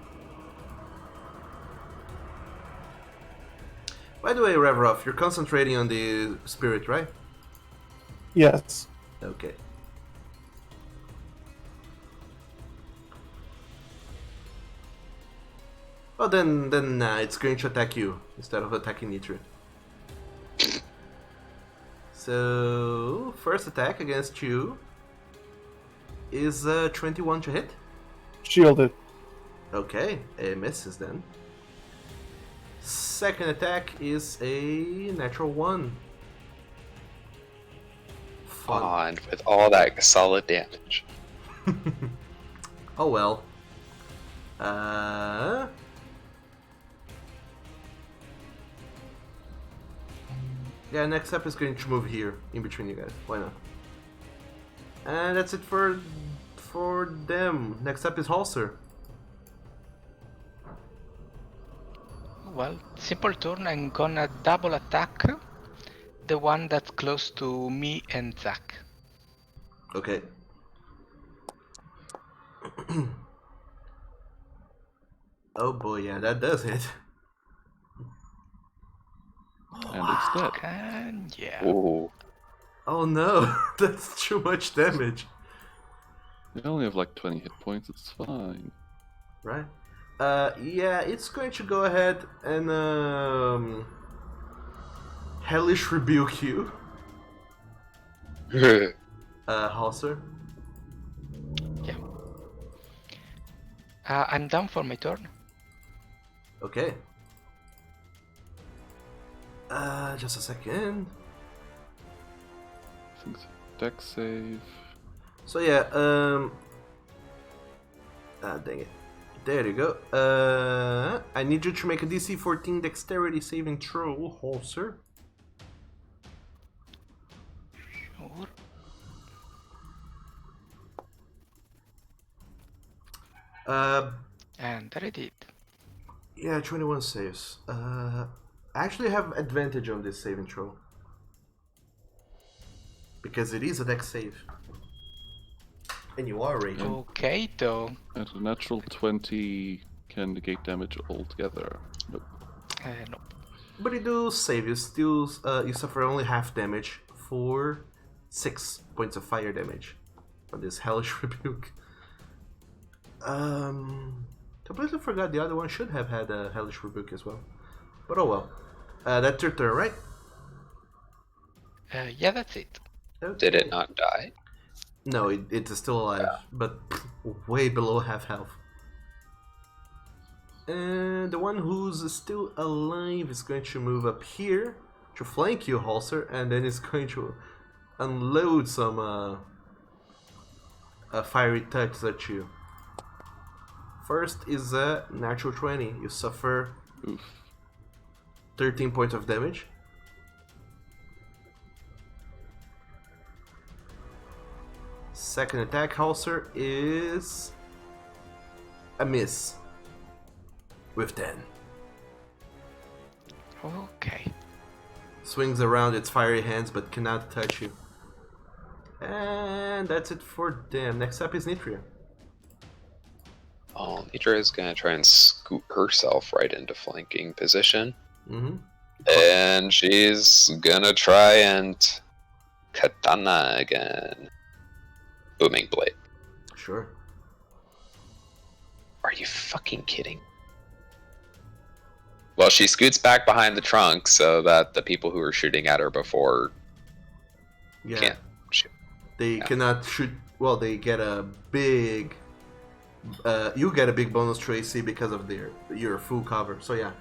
By the way, Revrov, you're concentrating on the spirit, right? Yes. Okay. Well, then it's going to attack you instead of attacking Nitria. So, first attack against you is 21 to hit. Shielded. Okay, it misses then. Second attack is a natural 1. Fun. And with all that solid damage. Oh well. Yeah, next up is going to move here, in between you guys. Why not? And that's it for them. Next up is Halser. Well, simple turn. I'm gonna double attack the one that's close to me and Zack. Okay. Oh boy, yeah, that does hit. And it's dead. And yeah. Ooh. Oh no, that's too much damage. You only have like 20 hit points, it's fine. Right? Yeah, it's going to go ahead and hellish rebuke you, Halser. Yeah. I'm done for my turn. Okay. Just a second. I think so. Dex save. So yeah, dang it. There you go. I need you to make a DC 14 dexterity saving throw, Holzer. Sure. And that I did. Yeah, 21 saves. I actually have advantage on this saving throw. Because it is a dex save. And you are raging. Okay, though. And a natural 20 can negate damage altogether. Nope. No. But you do save, you still you suffer only half damage for 6 points of fire damage from this hellish rebuke. Completely forgot the other one should have had a hellish rebuke as well. But oh well. That's your turn, right? Yeah, that's it. Okay. Did it not die? No, it is still alive, but way below half health. And the one who's still alive is going to move up here to flank you, Halser, and then is going to unload some fiery touches at you. First is a natural 20. You suffer Oof. 13 points of damage. Second attack, Halser, is a miss. with 10. Okay. Swings around its fiery hands but cannot touch you. And that's it for them. Next up is Nitria. Oh, Nitra is gonna try and scoot herself right into flanking position. Mm-hmm. And she's gonna try and katana again. Booming blade. Sure. Are you fucking kidding? Well, she scoots back behind the trunk so that the people who were shooting at her before Yeah. can't shoot. They Yeah. cannot shoot. Well, they get a big. You get a big bonus to AC because of your full cover. So yeah.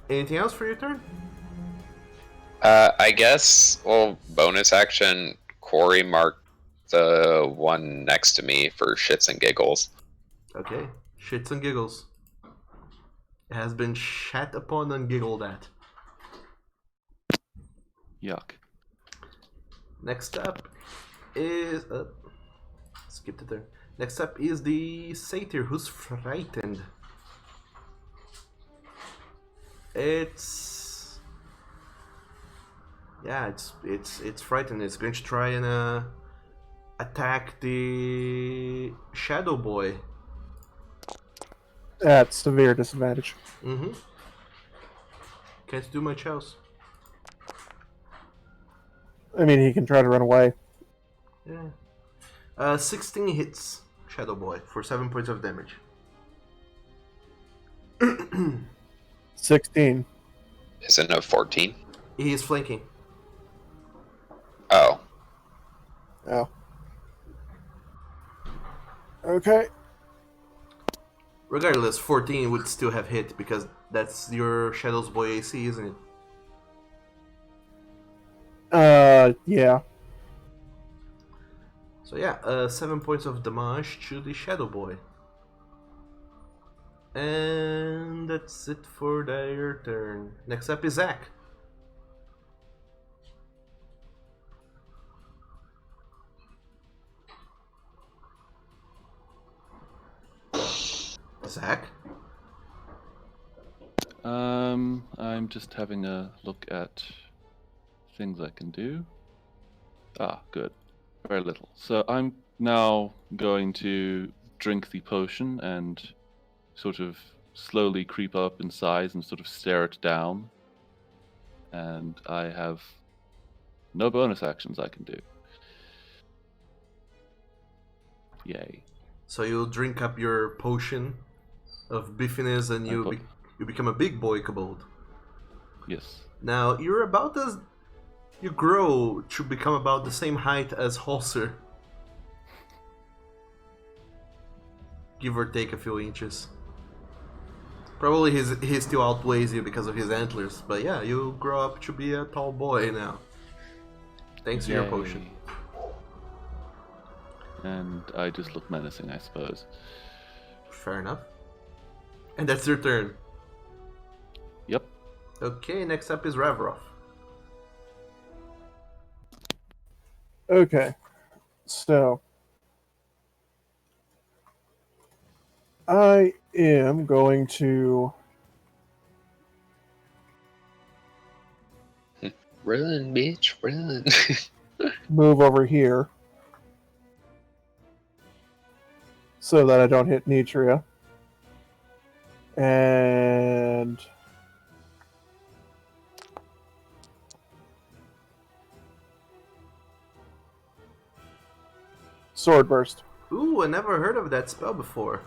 Anything else for your turn? I guess, well, bonus action, Quarry marked the one next to me for shits and giggles. Okay. Shits and giggles. It has been shat upon and giggled at. Yuck. Next up is skip it there. Next up is the satyr who's frightened. It's frightened. It's going to try and attack the shadow boy. At severe disadvantage. Mm-hmm. Can't do much else. I mean, he can try to run away. Yeah. 16 hits shadow boy for 7 points of damage. 16. Isn't it 14? He is flanking. Oh. Oh. Okay. Regardless, 14 would still have hit because that's your Shadow's Boy AC, isn't it? Yeah. So yeah, 7 points of damage to the Shadow Boy. And that's it for their turn. Next up is Zach. Zach? I'm just having a look at things I can do. Ah, good. Very little. So I'm now going to drink the potion and sort of slowly creep up in size and sort of stare it down. And I have no bonus actions I can do. Yay. So you drink up your potion of biffiness and you become a big boy kobold. Yes. Now, you're about as... You grow to become about the same height as Holzer. Give or take a few inches. Probably he still outweighs you because of his antlers, but yeah, you grow up to be a tall boy now. Thanks to your Yay. potion. And I just look menacing, I suppose. Fair enough. And that's your turn. Yep. Okay, next up is Ravroff. Okay. So. I am going to... Run, bitch, run. move over here. So that I don't hit Nitria. And... Sword Burst. Ooh, I never heard of that spell before.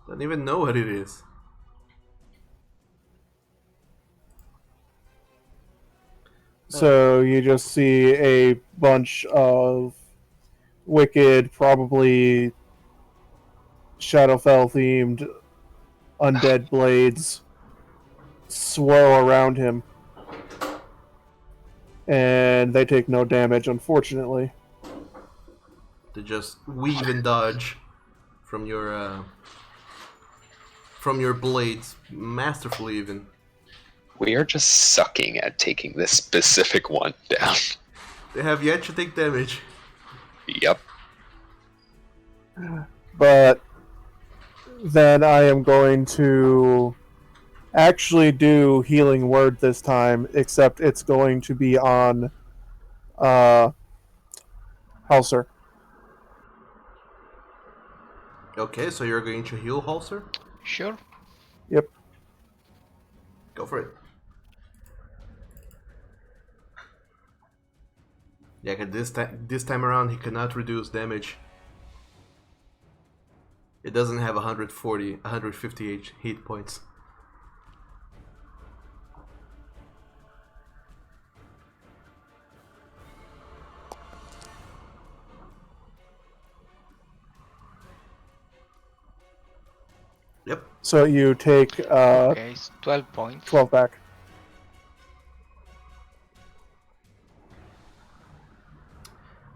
Don't even know what it is. So you just see a bunch of wicked, probably Shadowfell themed undead blades swirl around him. And they take no damage, unfortunately. To just weave and dodge from your blades, masterfully even. We are just sucking at taking this specific one down. They have yet to take damage. Yep. But then I am going to actually do Healing Word this time, except it's going to be on Halser. Okay, so you're going to heal Halser? Sure. Yep. Go for it. Yeah, 'cause this time around he cannot reduce damage. It doesn't have 150 hit points. Yep. So you take Okay, it's 12 points. 12 back.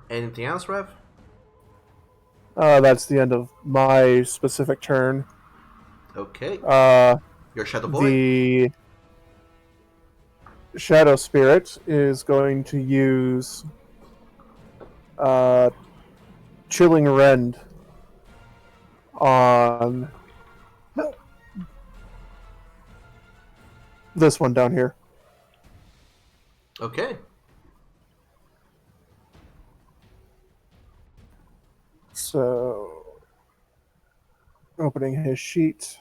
Anything else, Rev? That's the end of my specific turn. Okay. Uh, Your Shadow Boy? the Shadow Spirit is going to use Chilling Rend on this one down here. Okay. So, opening his sheet.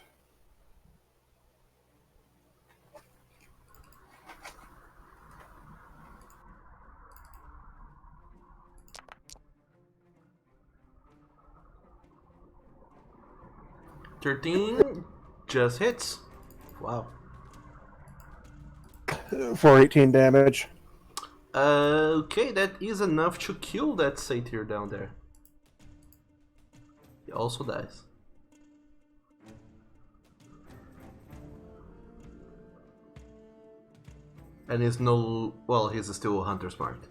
$13 just hits. Wow. For 18 damage. Okay, that is enough to kill that satyr down there. He also dies. And he's no... well, he's still a hunter's mark.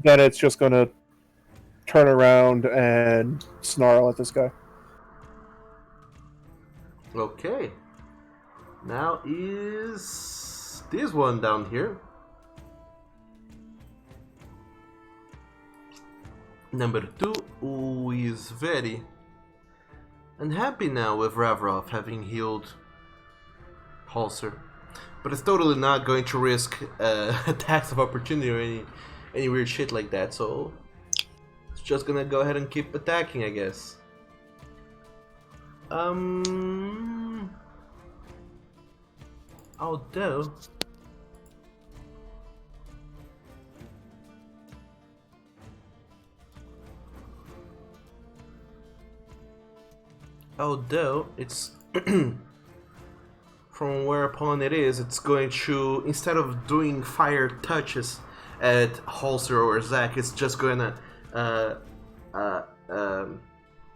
Then it's just going to turn around and snarl at this guy. Okay. Now is this one down here. Number 2, who is very unhappy now with Ravrov having healed Halser. But it's totally not going to risk attacks of opportunity or any weird shit like that, so it's just gonna go ahead and keep attacking, I guess. Although it's from whereupon it is, it's going to, instead of doing fire touches at Halser or Zack, it's just gonna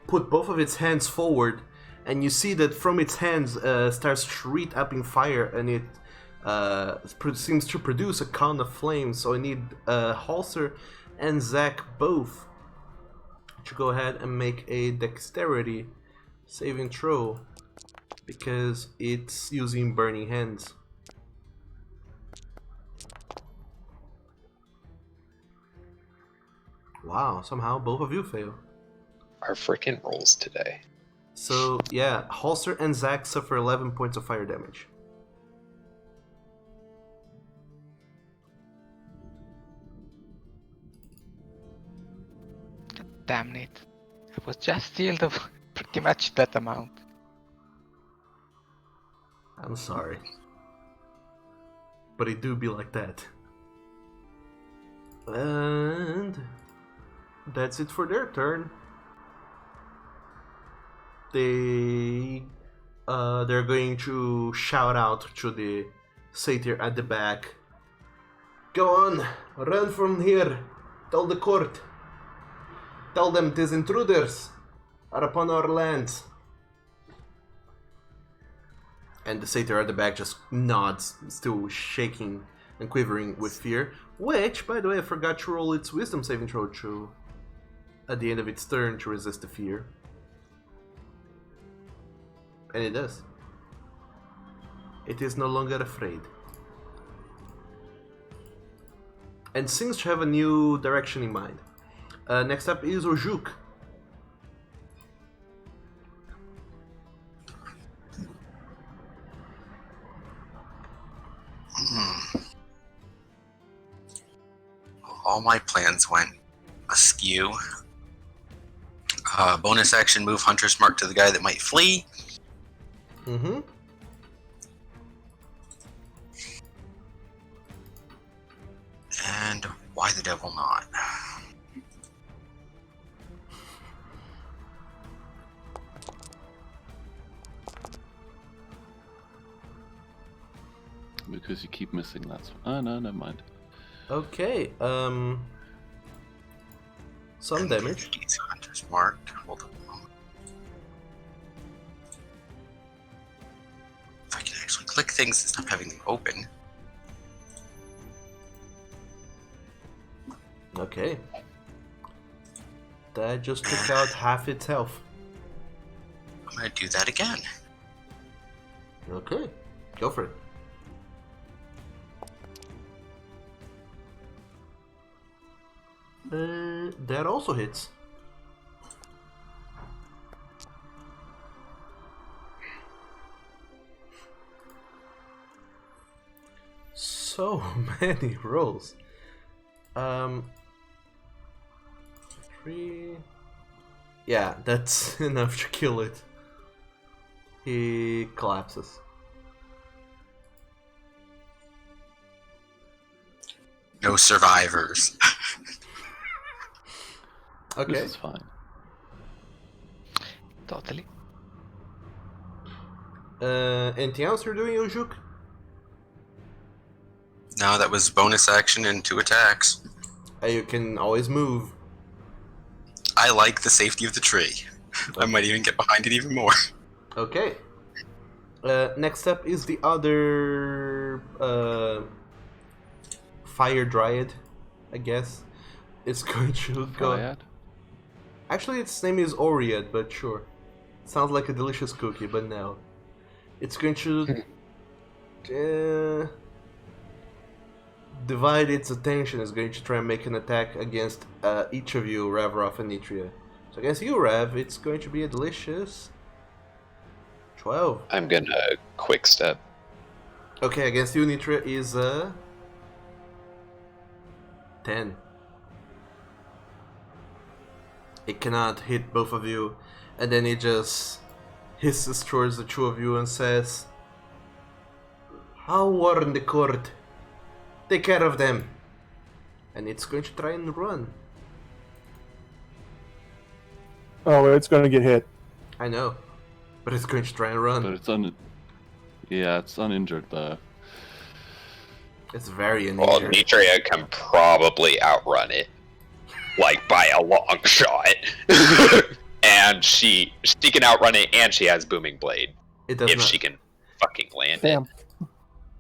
put both of its hands forward, and you see that from its hands starts straight up in fire, and it seems to produce a cone of flames. So I need Halser and Zack both to go ahead and make a dexterity saving throw, because it's using burning hands. Wow, somehow both of you fail. Our freaking rolls today. So yeah, Halser and Zack suffer 11 points of fire damage. Damn it. I was just healed of pretty much that amount. I'm sorry, but it do be like that. And that's it for their turn. They're going to shout out to the satyr at the back. Go on, run from here. Tell the court. Tell them these intruders are upon our lands. And the satyr at the back just nods, still shaking and quivering with fear. Which, by the way, I forgot to roll its wisdom saving throw to at the end of its turn to resist the fear. And it does. It is no longer afraid. and seems to have a new direction in mind. Next up is Ojuk. All my plans went askew. Bonus action, move Hunter's Mark to the guy that might flee. Mm-hmm. And why the devil not? Because you keep missing, that's... Oh, no, never mind. Okay, some damage. Hunter's Mark. Hold on a moment. If I can actually click things and stop having them open. Okay. That just took out half its health. I'm gonna do that again. Okay, go for it. That also hits. So many rolls. 3. Yeah, that's enough to kill it. He collapses. No survivors. Okay. This is fine. Totally. Anything else you're doing, Ojuk? No, that was bonus action and 2 attacks. You can always move. I like the safety of the tree. I might even get behind it even more. Okay. Next up is the other fire dryad, I guess. It's going to go. Dryad? Actually, its name is Oriad, but sure. Sounds like a delicious cookie, but no. It's going to divide its attention. It's going to try and make an attack against each of you, Ravrov and Nitria. So against you, Rav, it's going to be a delicious 12. I'm gonna quick step. Okay, against you, Nitria is 10. It cannot hit both of you, and then it just hisses towards the two of you and says, "How warn the court? Take care of them." And it's going to try and run. Oh, it's going to get hit. I know, but it's going to try and run. But it's it's uninjured though. It's very Well, uninjured. Nitria can probably outrun it, like by a long shot. And she can outrun it, and she has booming blade It does if not. she can fucking land Damn. it.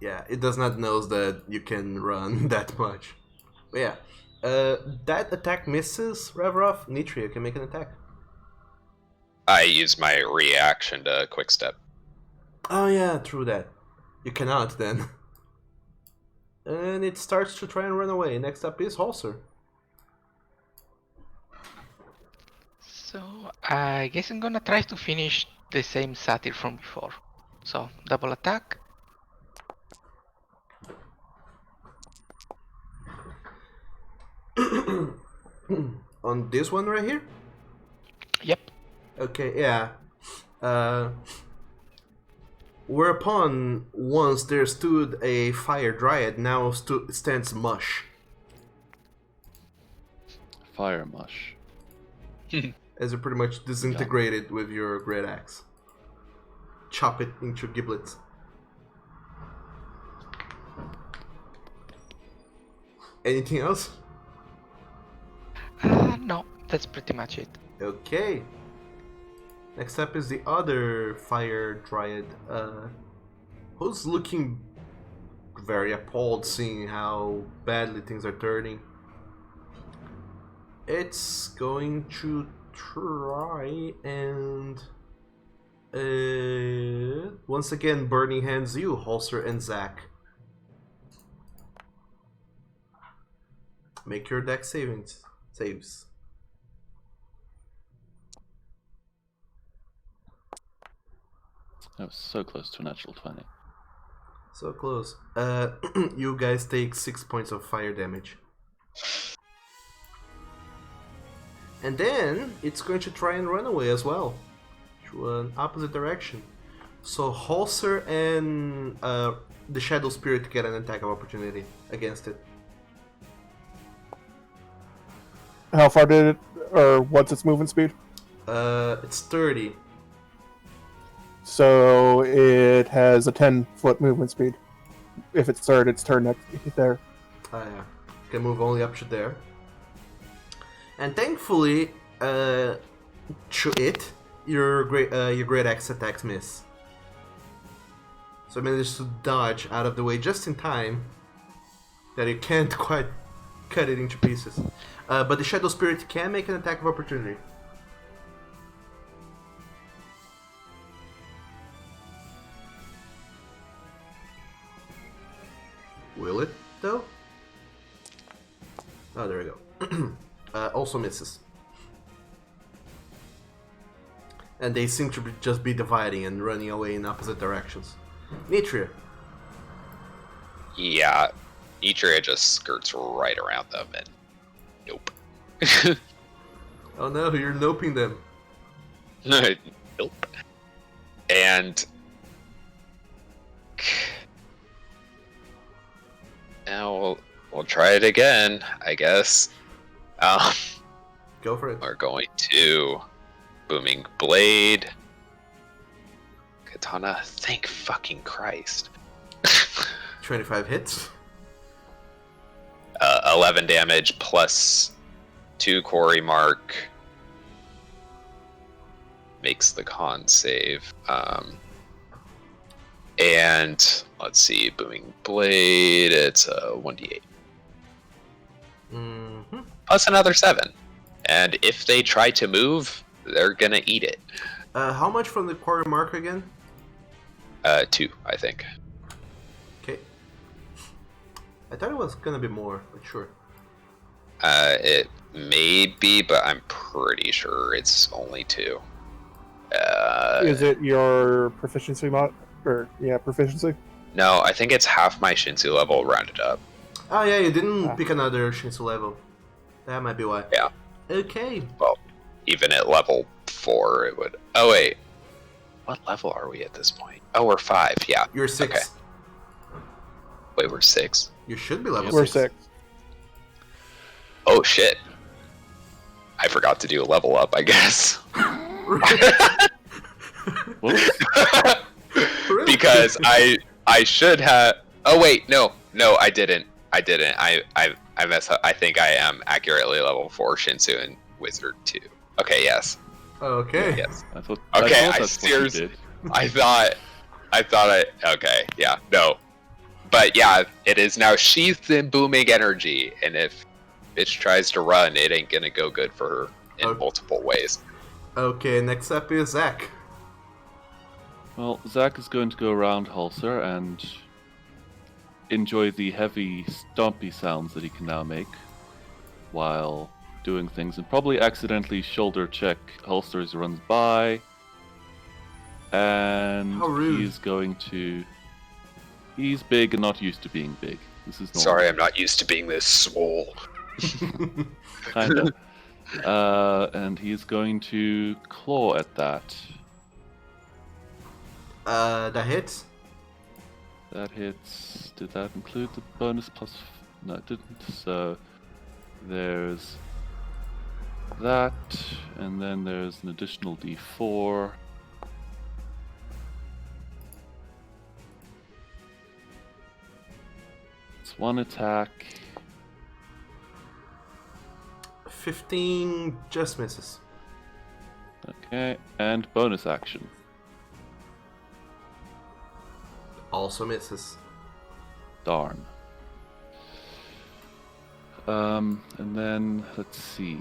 Yeah, it does not know that you can run that much. But yeah, that attack misses. Ravrov, Nitria can make an attack. I use my reaction to quick step. Oh yeah, true that. You cannot then. And it starts to try and run away. Next up is Halser. So I guess I'm gonna try to finish the same satyr from before. So double attack. On this one right here? Yep. Okay, yeah. Whereupon, once there stood a fire dryad, now stands Mush. Fire mush. As you pretty much disintegrate it with your great axe. Chop it into giblets. Anything else? No, that's pretty much it. Okay. Next up is the other fire dryad, who's looking very appalled seeing how badly things are turning. It's going to try and once again burning hands you, Holster and Zack. Make your deck saves. I was so close to a natural 20. So close. You guys take 6 points of fire damage. And then it's going to try and run away as well, to an opposite direction. So Holzer and the Shadow Spirit get an attack of opportunity against it. How far did it, or what's its movement speed? It's 30. So it has a 10-foot movement speed. If it's third, its turn next there. Yeah. Can move only up to there. And thankfully, to it, your great axe attacks miss. So I managed to dodge out of the way just in time that it can't quite cut it into pieces. But the Shadow Spirit can make an attack of opportunity. Will it, though? Oh, there we go. Also misses. And they seem to just be dividing and running away in opposite directions. Nitria. Yeah, Nitria just skirts right around them and nope. Oh no, you're noping them. Nope. And now we'll try it again, I guess. Go for it. We're going to Booming Blade. Katana, thank fucking Christ. 25 hits. 11 damage plus 2 quarry mark. Makes the con save. And let's see, Booming Blade, it's a 1d8. Mm-hmm. Plus another 7. And if they try to move, they're gonna eat it. How much from the quarry mark again? 2, I think. Okay. I thought it was gonna be more, but sure. It may be, but I'm pretty sure it's only 2. Is it your proficiency mod? Or, yeah, proficiency? No, I think it's half my Shinsu level rounded up. Oh yeah, you didn't pick another Shinsu level. That might be why. Yeah. Okay. Well, even at level 4, it would. Oh wait, what level are we at this point? Oh, we're 5. Yeah. You're 6. Okay. Wait, we're 6. You should be level We're 6. 6. Oh shit! I forgot to do a level up, I guess. Because I should have. Oh wait, no, I didn't. I messed up. I think I am accurately level 4 Shinsu and Wizard 2. Okay, yes. Okay. Yes. I thought Okay, I that's what you seriously. did. I thought okay, yeah, no. But yeah, it is now sheathed in booming energy, and if bitch tries to run, it ain't gonna go good for her in Okay. multiple ways. Okay, next up is Zach. Well, Zach is going to go around Hulser and enjoy the heavy, stompy sounds that he can now make while doing things, and probably accidentally shoulder check Hulser as he runs by. And How rude. he's going to. He's big and not used to being big. This is normal. Sorry, I'm not used to being this swole. Kinda. And he's going to claw at that. That hits. That hits. Did that include the bonus plus? No, it didn't. So there's that, and then there's an additional d4. It's one attack. 15 just misses. Okay, and bonus action. Also misses. Darn. And then let's see.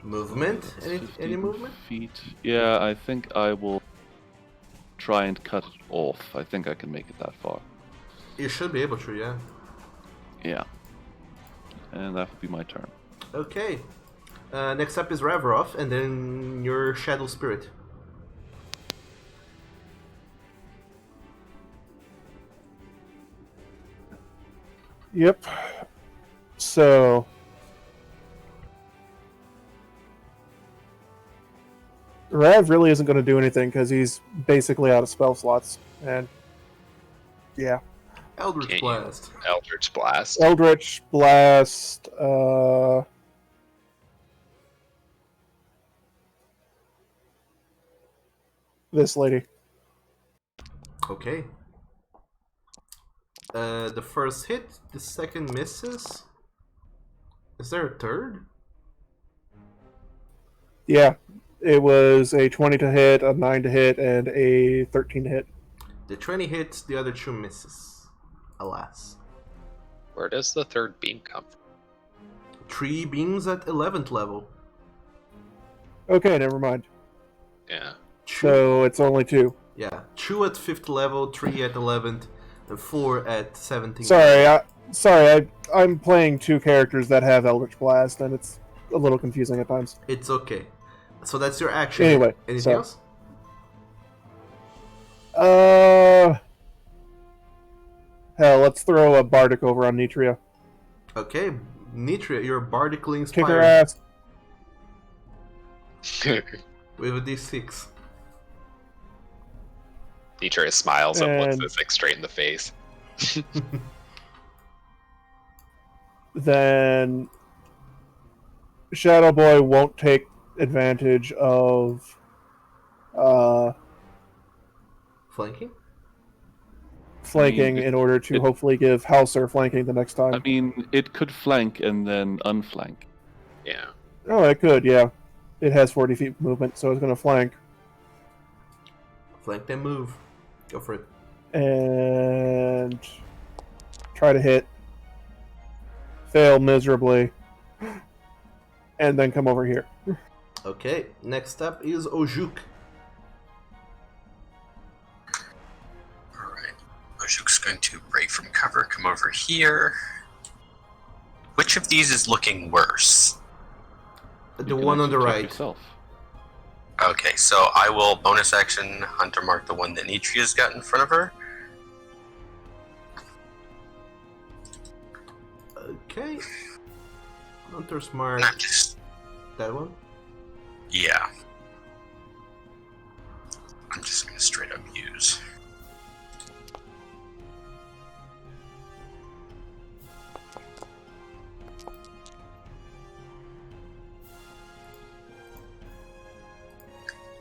Movement? That's Any 15 movement? Feet. Yeah, I think I will try and cut it off. I think I can make it that far. You should be able to, yeah. Yeah. And that would be my turn. Okay. Next up is Ravrov, and then your Shadow Spirit. Yep. So Rav really isn't going to do anything because he's basically out of spell slots, and yeah, Eldritch Can't Blast. Eldritch Blast. Eldritch Blast. This lady. Okay. The first hit, the second misses. Is there a third? Yeah, it was a 20 to hit, a 9 to hit, and a 13 to hit. The 20 hits, the other 2 misses. Alas. Where does the third beam come from? 3 beams at 11th level. Okay, never mind. Yeah. 2, So it's only 2. yeah, 2 at 5th level, 3 at 11th, and 4 at 17th. Sorry, I'm playing 2 characters that have Eldritch Blast, and it's a little confusing at times. It's okay. So that's your action. Anyway, anything so- else? Hell, let's throw a Bardic over on Nitria. Okay, Nitria, you're bardically Kick her inspired ass. with a d6. Nitria smiles and looks And- this thing straight in the face. Then Shadow Boy won't take advantage of Flanking? flanking in order to hopefully give Hauser flanking the next time. I mean, it could flank and then unflank. Yeah. Oh, it could, yeah. It has 40 feet movement, so it's going to flank. Flank, then move. Go for it. And try to hit. Fail miserably. And then come over here. Okay, next up is Ojuk. Alright. Oshuk's going to break from cover, come over here. Which of these is looking worse? The You can one on the actually check right. Yourself. Okay, so I will bonus action Hunter mark the one that Nitria's got in front of her. Okay. Hunter's Mark. And I'm just, That one? yeah. I'm just gonna straight up use.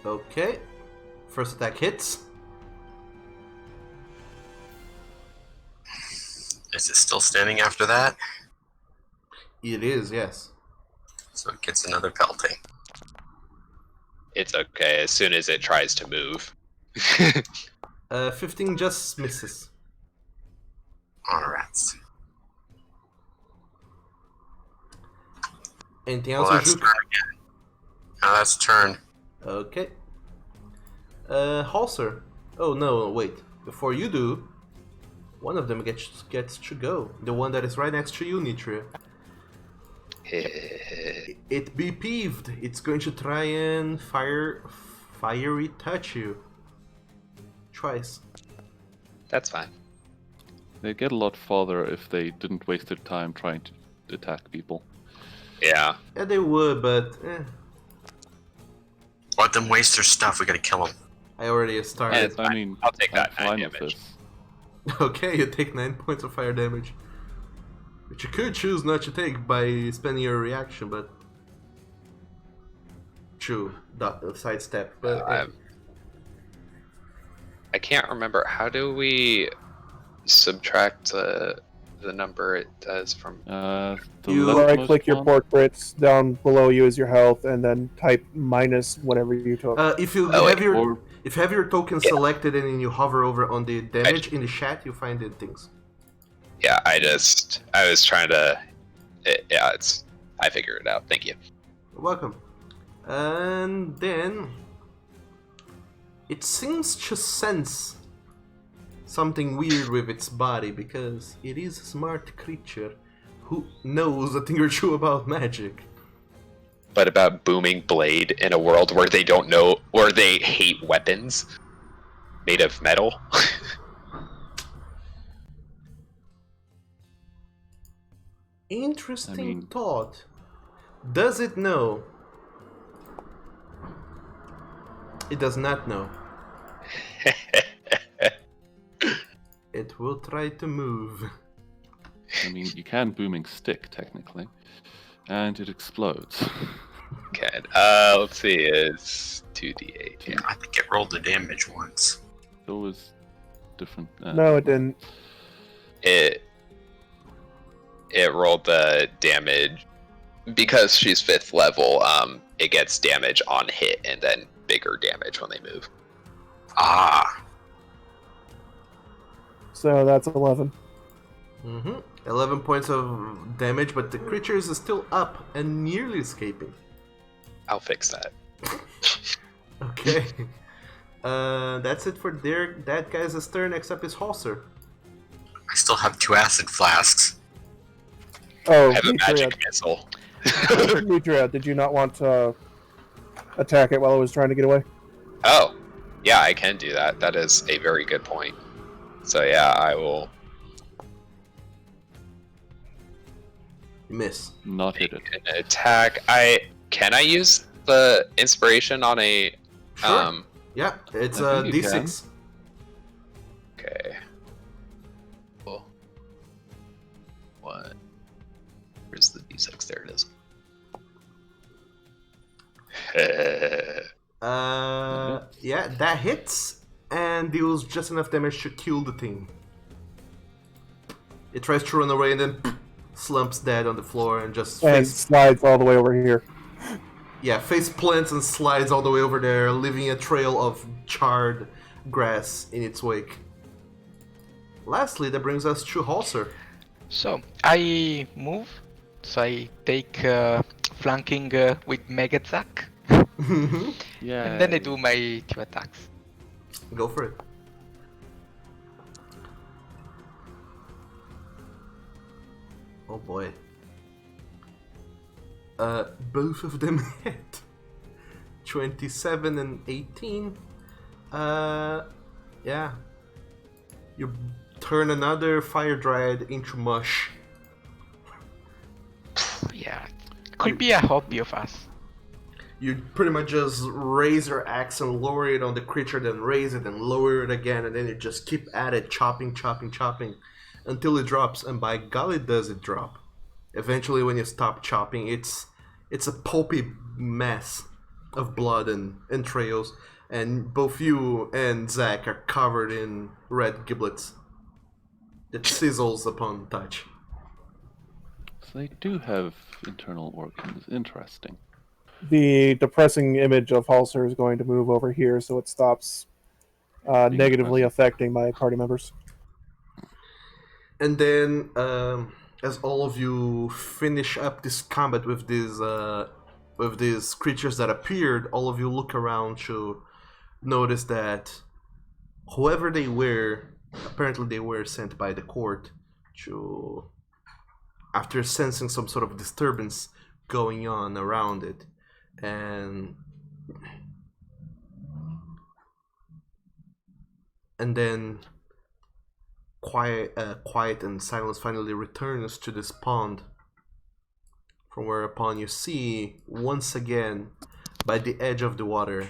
Okay. First attack hits. Is it still standing after that? It is, yes. So it gets another pelting. It's okay as soon as it tries to move. 15 just misses. Alright. Anything Well, else, that's Ojuk? turn again. Now that's turn. Okay. Halser. Oh no, wait. Before you do, one of them gets to go. The one that is right next to you, Nitria. It be peeved. It's going to try and fiery touch you. Twice. That's fine. They get a lot farther if they didn't waste their time trying to attack people. Yeah. Yeah, they would, but Let them waste their stuff, we gotta kill them. I already Yeah, started. it's I fine. mean, I'll take that I'm 9 fine with damage. this. Okay, you take 9 points of fire damage. Which you could choose not to take by spending your reaction, but... True, sidestep. But I can't remember. How do we subtract the number it does from? The You leftmost Right click your one? portraits, down below you is your health, and then type minus whatever you took. if you Oh, have wait, your or- if you have your token Yeah. selected and then you hover over on the damage in the chat, you find the things. Yeah, I was trying to. I figured it out. Thank you. You're welcome. And then it seems to sense something weird with its body because it is a smart creature who knows a thing or two about magic. But about booming blade in a world where they don't know, or they hate weapons made of metal. Interesting thought. Does it know? It does not know. It will try to move. I mean, you can booming stick, technically. And it explodes. Okay, let's see, it's 2d8. I think it rolled the damage once. It was different. No, it didn't. It rolled the damage because she's 5th level. It gets damage on hit and then bigger damage when they move. Ah. So that's 11. 11 points of damage, but the creature is still up and nearly escaping. I'll fix that. Okay. That's it for that guy's turn. Next up is Halser. I still have 2 acid flasks. Oh, I have a Mitria. magic missile. Mitria, did you not want to attack it while it was trying to get away? Oh, yeah, I can do that. That is a very good point. So yeah, I will Miss. Not hit it. an attack. Can I use the inspiration on a Sure. Yeah, it's I a think you D6. Okay. Cool. What? Where's the D6? There it is. Yeah, that hits and deals just enough damage to kill the thing. It tries to run away and then slumps dead on the floor and just And slides all the way over here. face plants and slides all the way over there, leaving a trail of charred grass in its wake. Lastly, that brings us to Halser. So I move. So I take flanking with Megazak. Yeah. And then I do my 2 attacks. Go for it. Oh boy. Both of them hit. 27 and 18. Yeah. You turn another fire dryad into mush. Yeah, could be a hobby of us. You pretty much just raise your axe and lower it on the creature, then raise it and lower it again, and then you just keep at it, chopping, until it drops, and by golly does it drop. Eventually when you stop chopping, it's a pulpy mess of blood and entrails, and both you and Zach are covered in red giblets. It sizzles upon touch. So they do have internal organs. Interesting. The depressing image of Halser is going to move over here so it stops negatively affecting my party members. And then, as all of you finish up this combat with these creatures that appeared, all of you look around to notice that whoever they were, apparently they were sent by the court to, after sensing some sort of disturbance going on around it, and then quiet and silence finally returns to this pond, from whereupon you see once again by the edge of the water.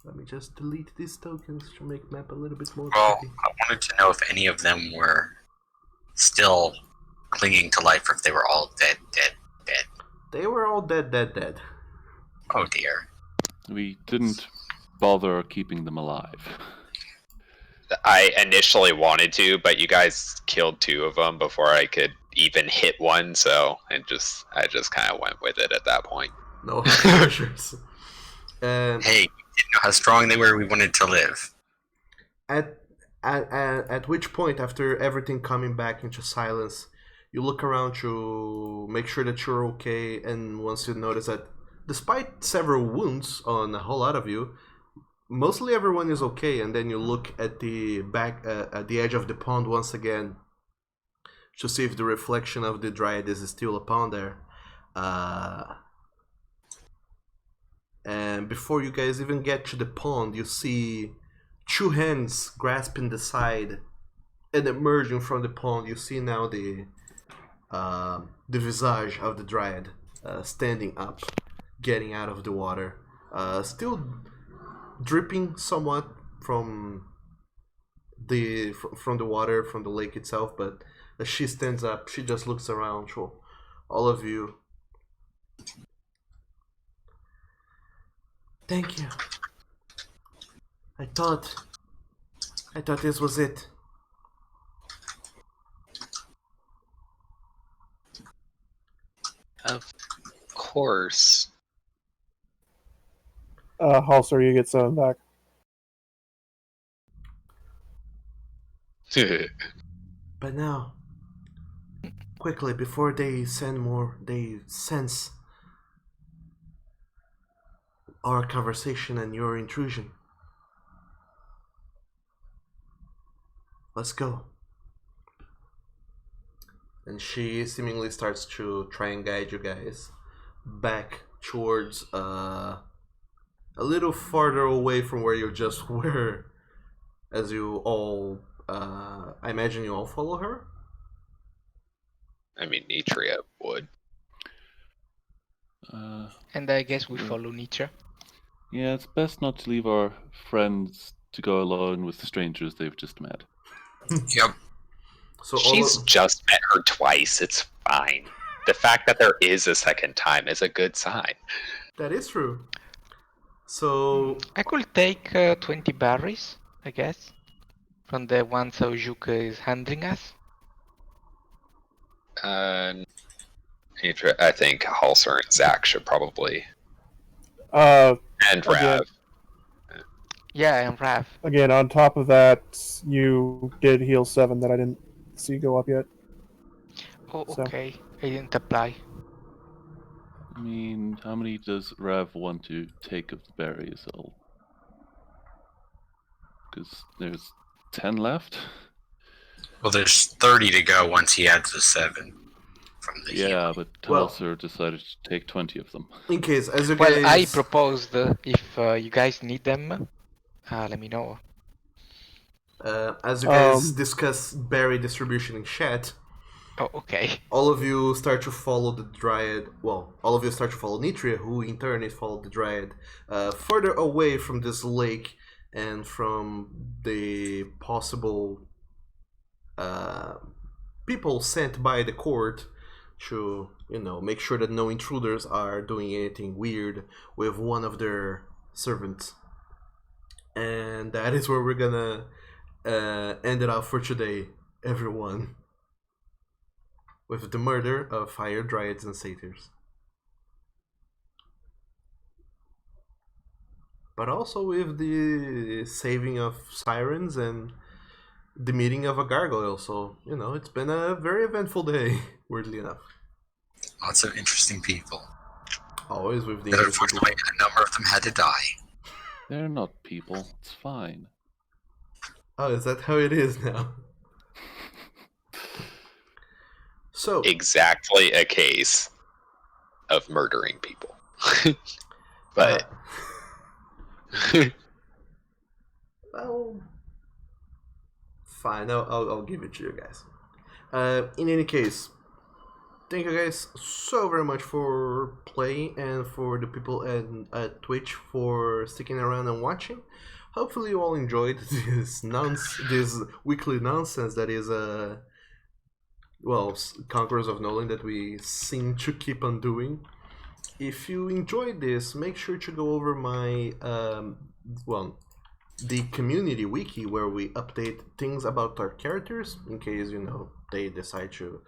Let me just delete these tokens to make map a little bit more Well, pretty. I wanted to know if any of them were still clinging to life or if they were all dead. They were all dead. Oh dear. We didn't bother keeping them alive. I initially wanted to, but you guys killed 2 of them before I could even hit one, so I just kind of went with it at that point. No pressures. Hey, we didn't know how strong they were. We wanted to live. At which point, after everything coming back into silence, you look around to make sure that you're okay, and once you notice that despite several wounds on a whole lot of you, mostly everyone is okay, and then you look at the back at the edge of the pond once again to see if the reflection of the dryad is still upon there. And before you guys even get to the pond, you see two hands grasping the side, and emerging from the pond, you see now the visage of the dryad standing up, getting out of the water, still dripping somewhat from the water from the lake itself. But as she stands up, she just looks around to all of you. Thank you. I thought this was it. Of course. Halser, you get 7 back. But now, quickly, before they sense our conversation and your intrusion. Let's go. And she seemingly starts to try and guide you guys back towards a little farther away from where you just were, as you all, I imagine you all follow her? I mean, Nitria would. And I guess we follow Nietzsche. Yeah, it's best not to leave our friends to go alone with the strangers they've just met. Yep. So She's just met her twice. It's fine. The fact that there is a second time is a good sign. that is true. So I could take 20 berries, I guess, from the ones Ojuka is handling us. Nitria, I think Halser and Zach should probably. And Rav. Yeah, and Rav. Again, on top of that, you did heal 7 that I didn't see go up yet. Oh, So. okay. I didn't apply. I mean, how many does Rav want to take of the berries? Because there's 10 left. Well, there's 30 to go once he adds the 7 from the Yeah, healing. but Well- Halser decided to take 20 of them. in case, as you Well, guys, I proposed if you guys need them, let me know. as you guys Um, discuss berry distribution in chat, Oh, okay. all of you start to follow the dryad. Well, all of you start to follow Nitria, who in turn is followed the dryad further away from this lake and from the possible people sent by the court to, make sure that no intruders are doing anything weird with one of their servants. And that is where we're gonna end it off for today, everyone. With the murder of fire dryads and satyrs. But also with the saving of sirens and the meeting of a gargoyle. So, it's been a very eventful day, weirdly enough. Lots of interesting people. Always with the But interesting unfortunately, people. a number of them had to die. They're not people. It's fine. Oh, is that how it is now? So, Exactly a case of murdering people. But well, fine. I'll give it to you guys. In any case, thank you guys so very much for playing, and for the people at Twitch for sticking around and watching. Hopefully, you all enjoyed this weekly nonsense that is Conquerors of Nolyn that we seem to keep on doing. If you enjoyed this, make sure to go over my the community wiki, where we update things about our characters in case they decide to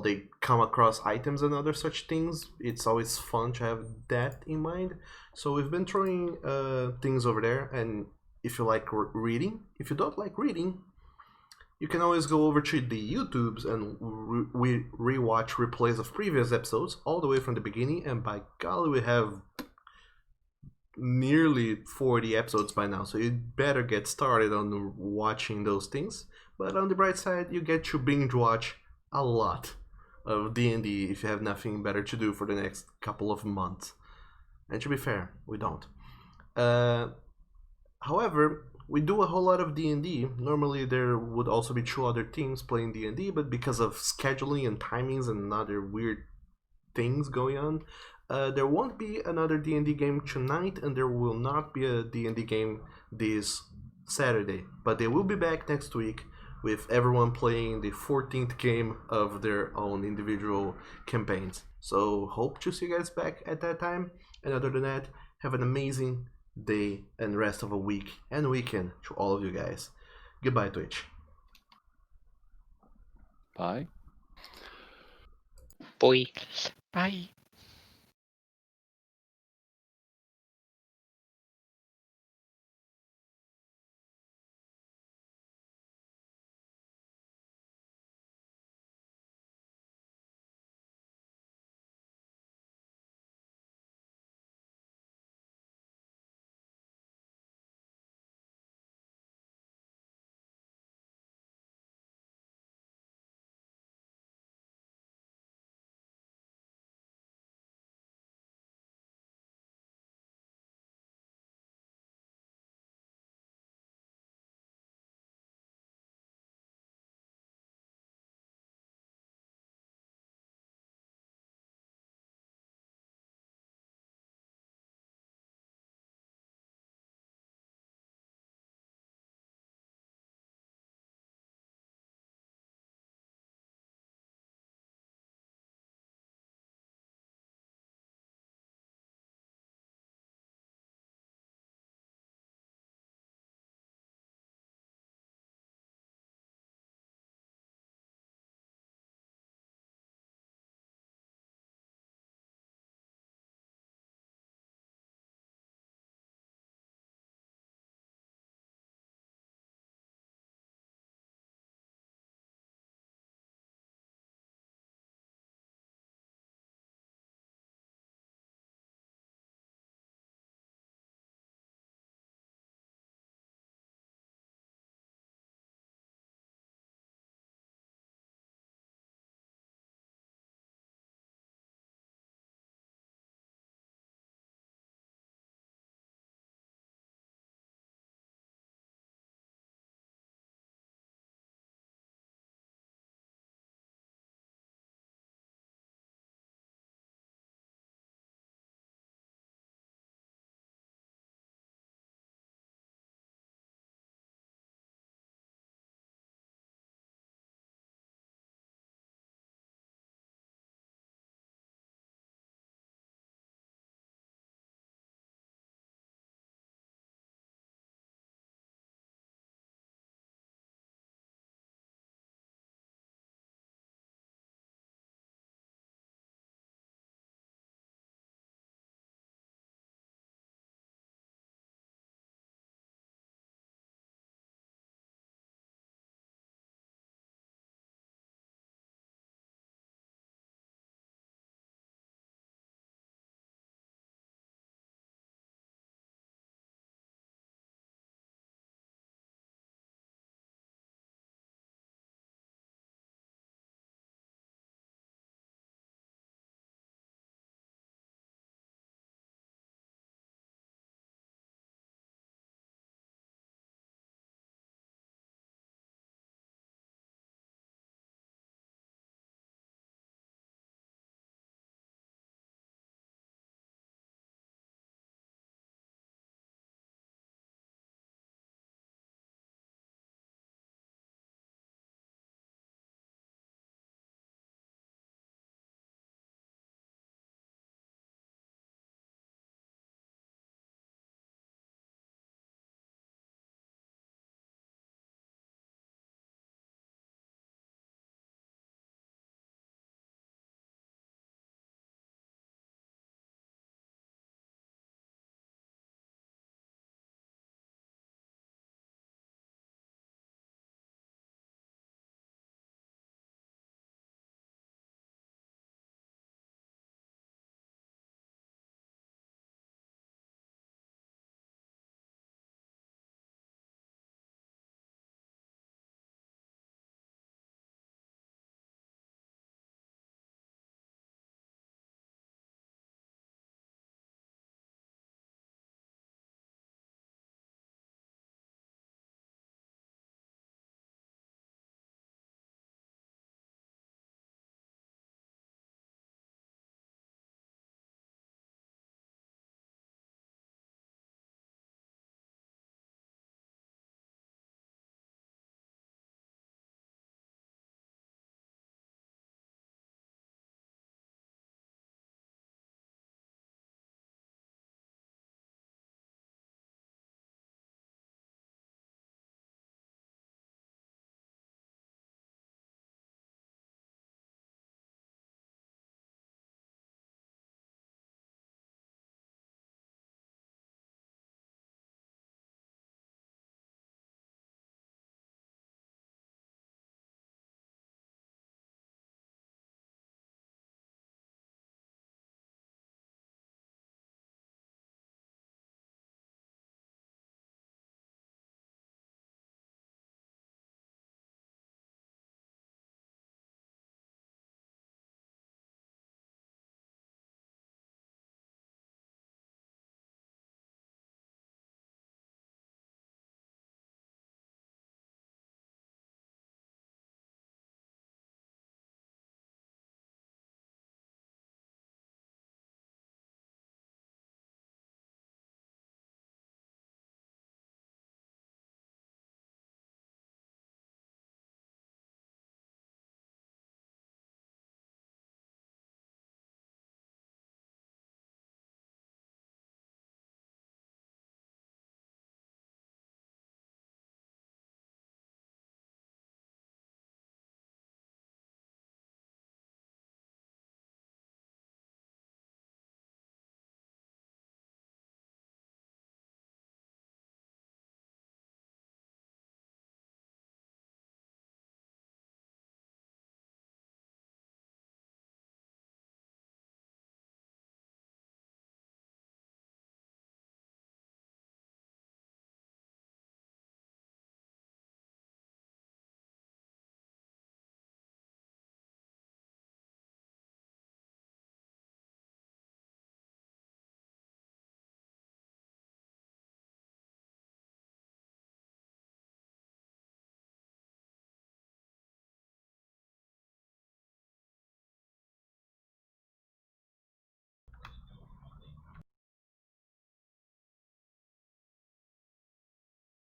they come across items and other such things. It's always fun to have that in mind. So we've been throwing things over there, and if you like reading, if you don't like reading, you can always go over to the YouTubes and we rewatch replays of previous episodes all the way from the beginning. And by golly, we have nearly 40 episodes by now, so you better get started on watching those things. But on the bright side, you get to binge watch a lot of D&D if you have nothing better to do for the next couple of months. And to be fair, we don't. However, we do a whole lot of D&D. Normally there would also be 2 other teams playing D&D, but because of scheduling and timings and other weird things going on, there won't be another D&D game tonight, and there will not be a D&D game this Saturday. But they will be back next week with everyone playing the 14th game of their own individual campaigns. So hope to see you guys back at that time. And other than that, have an amazing day and rest of a week and weekend to all of you guys. Goodbye, Twitch. Bye. Boy. Bye.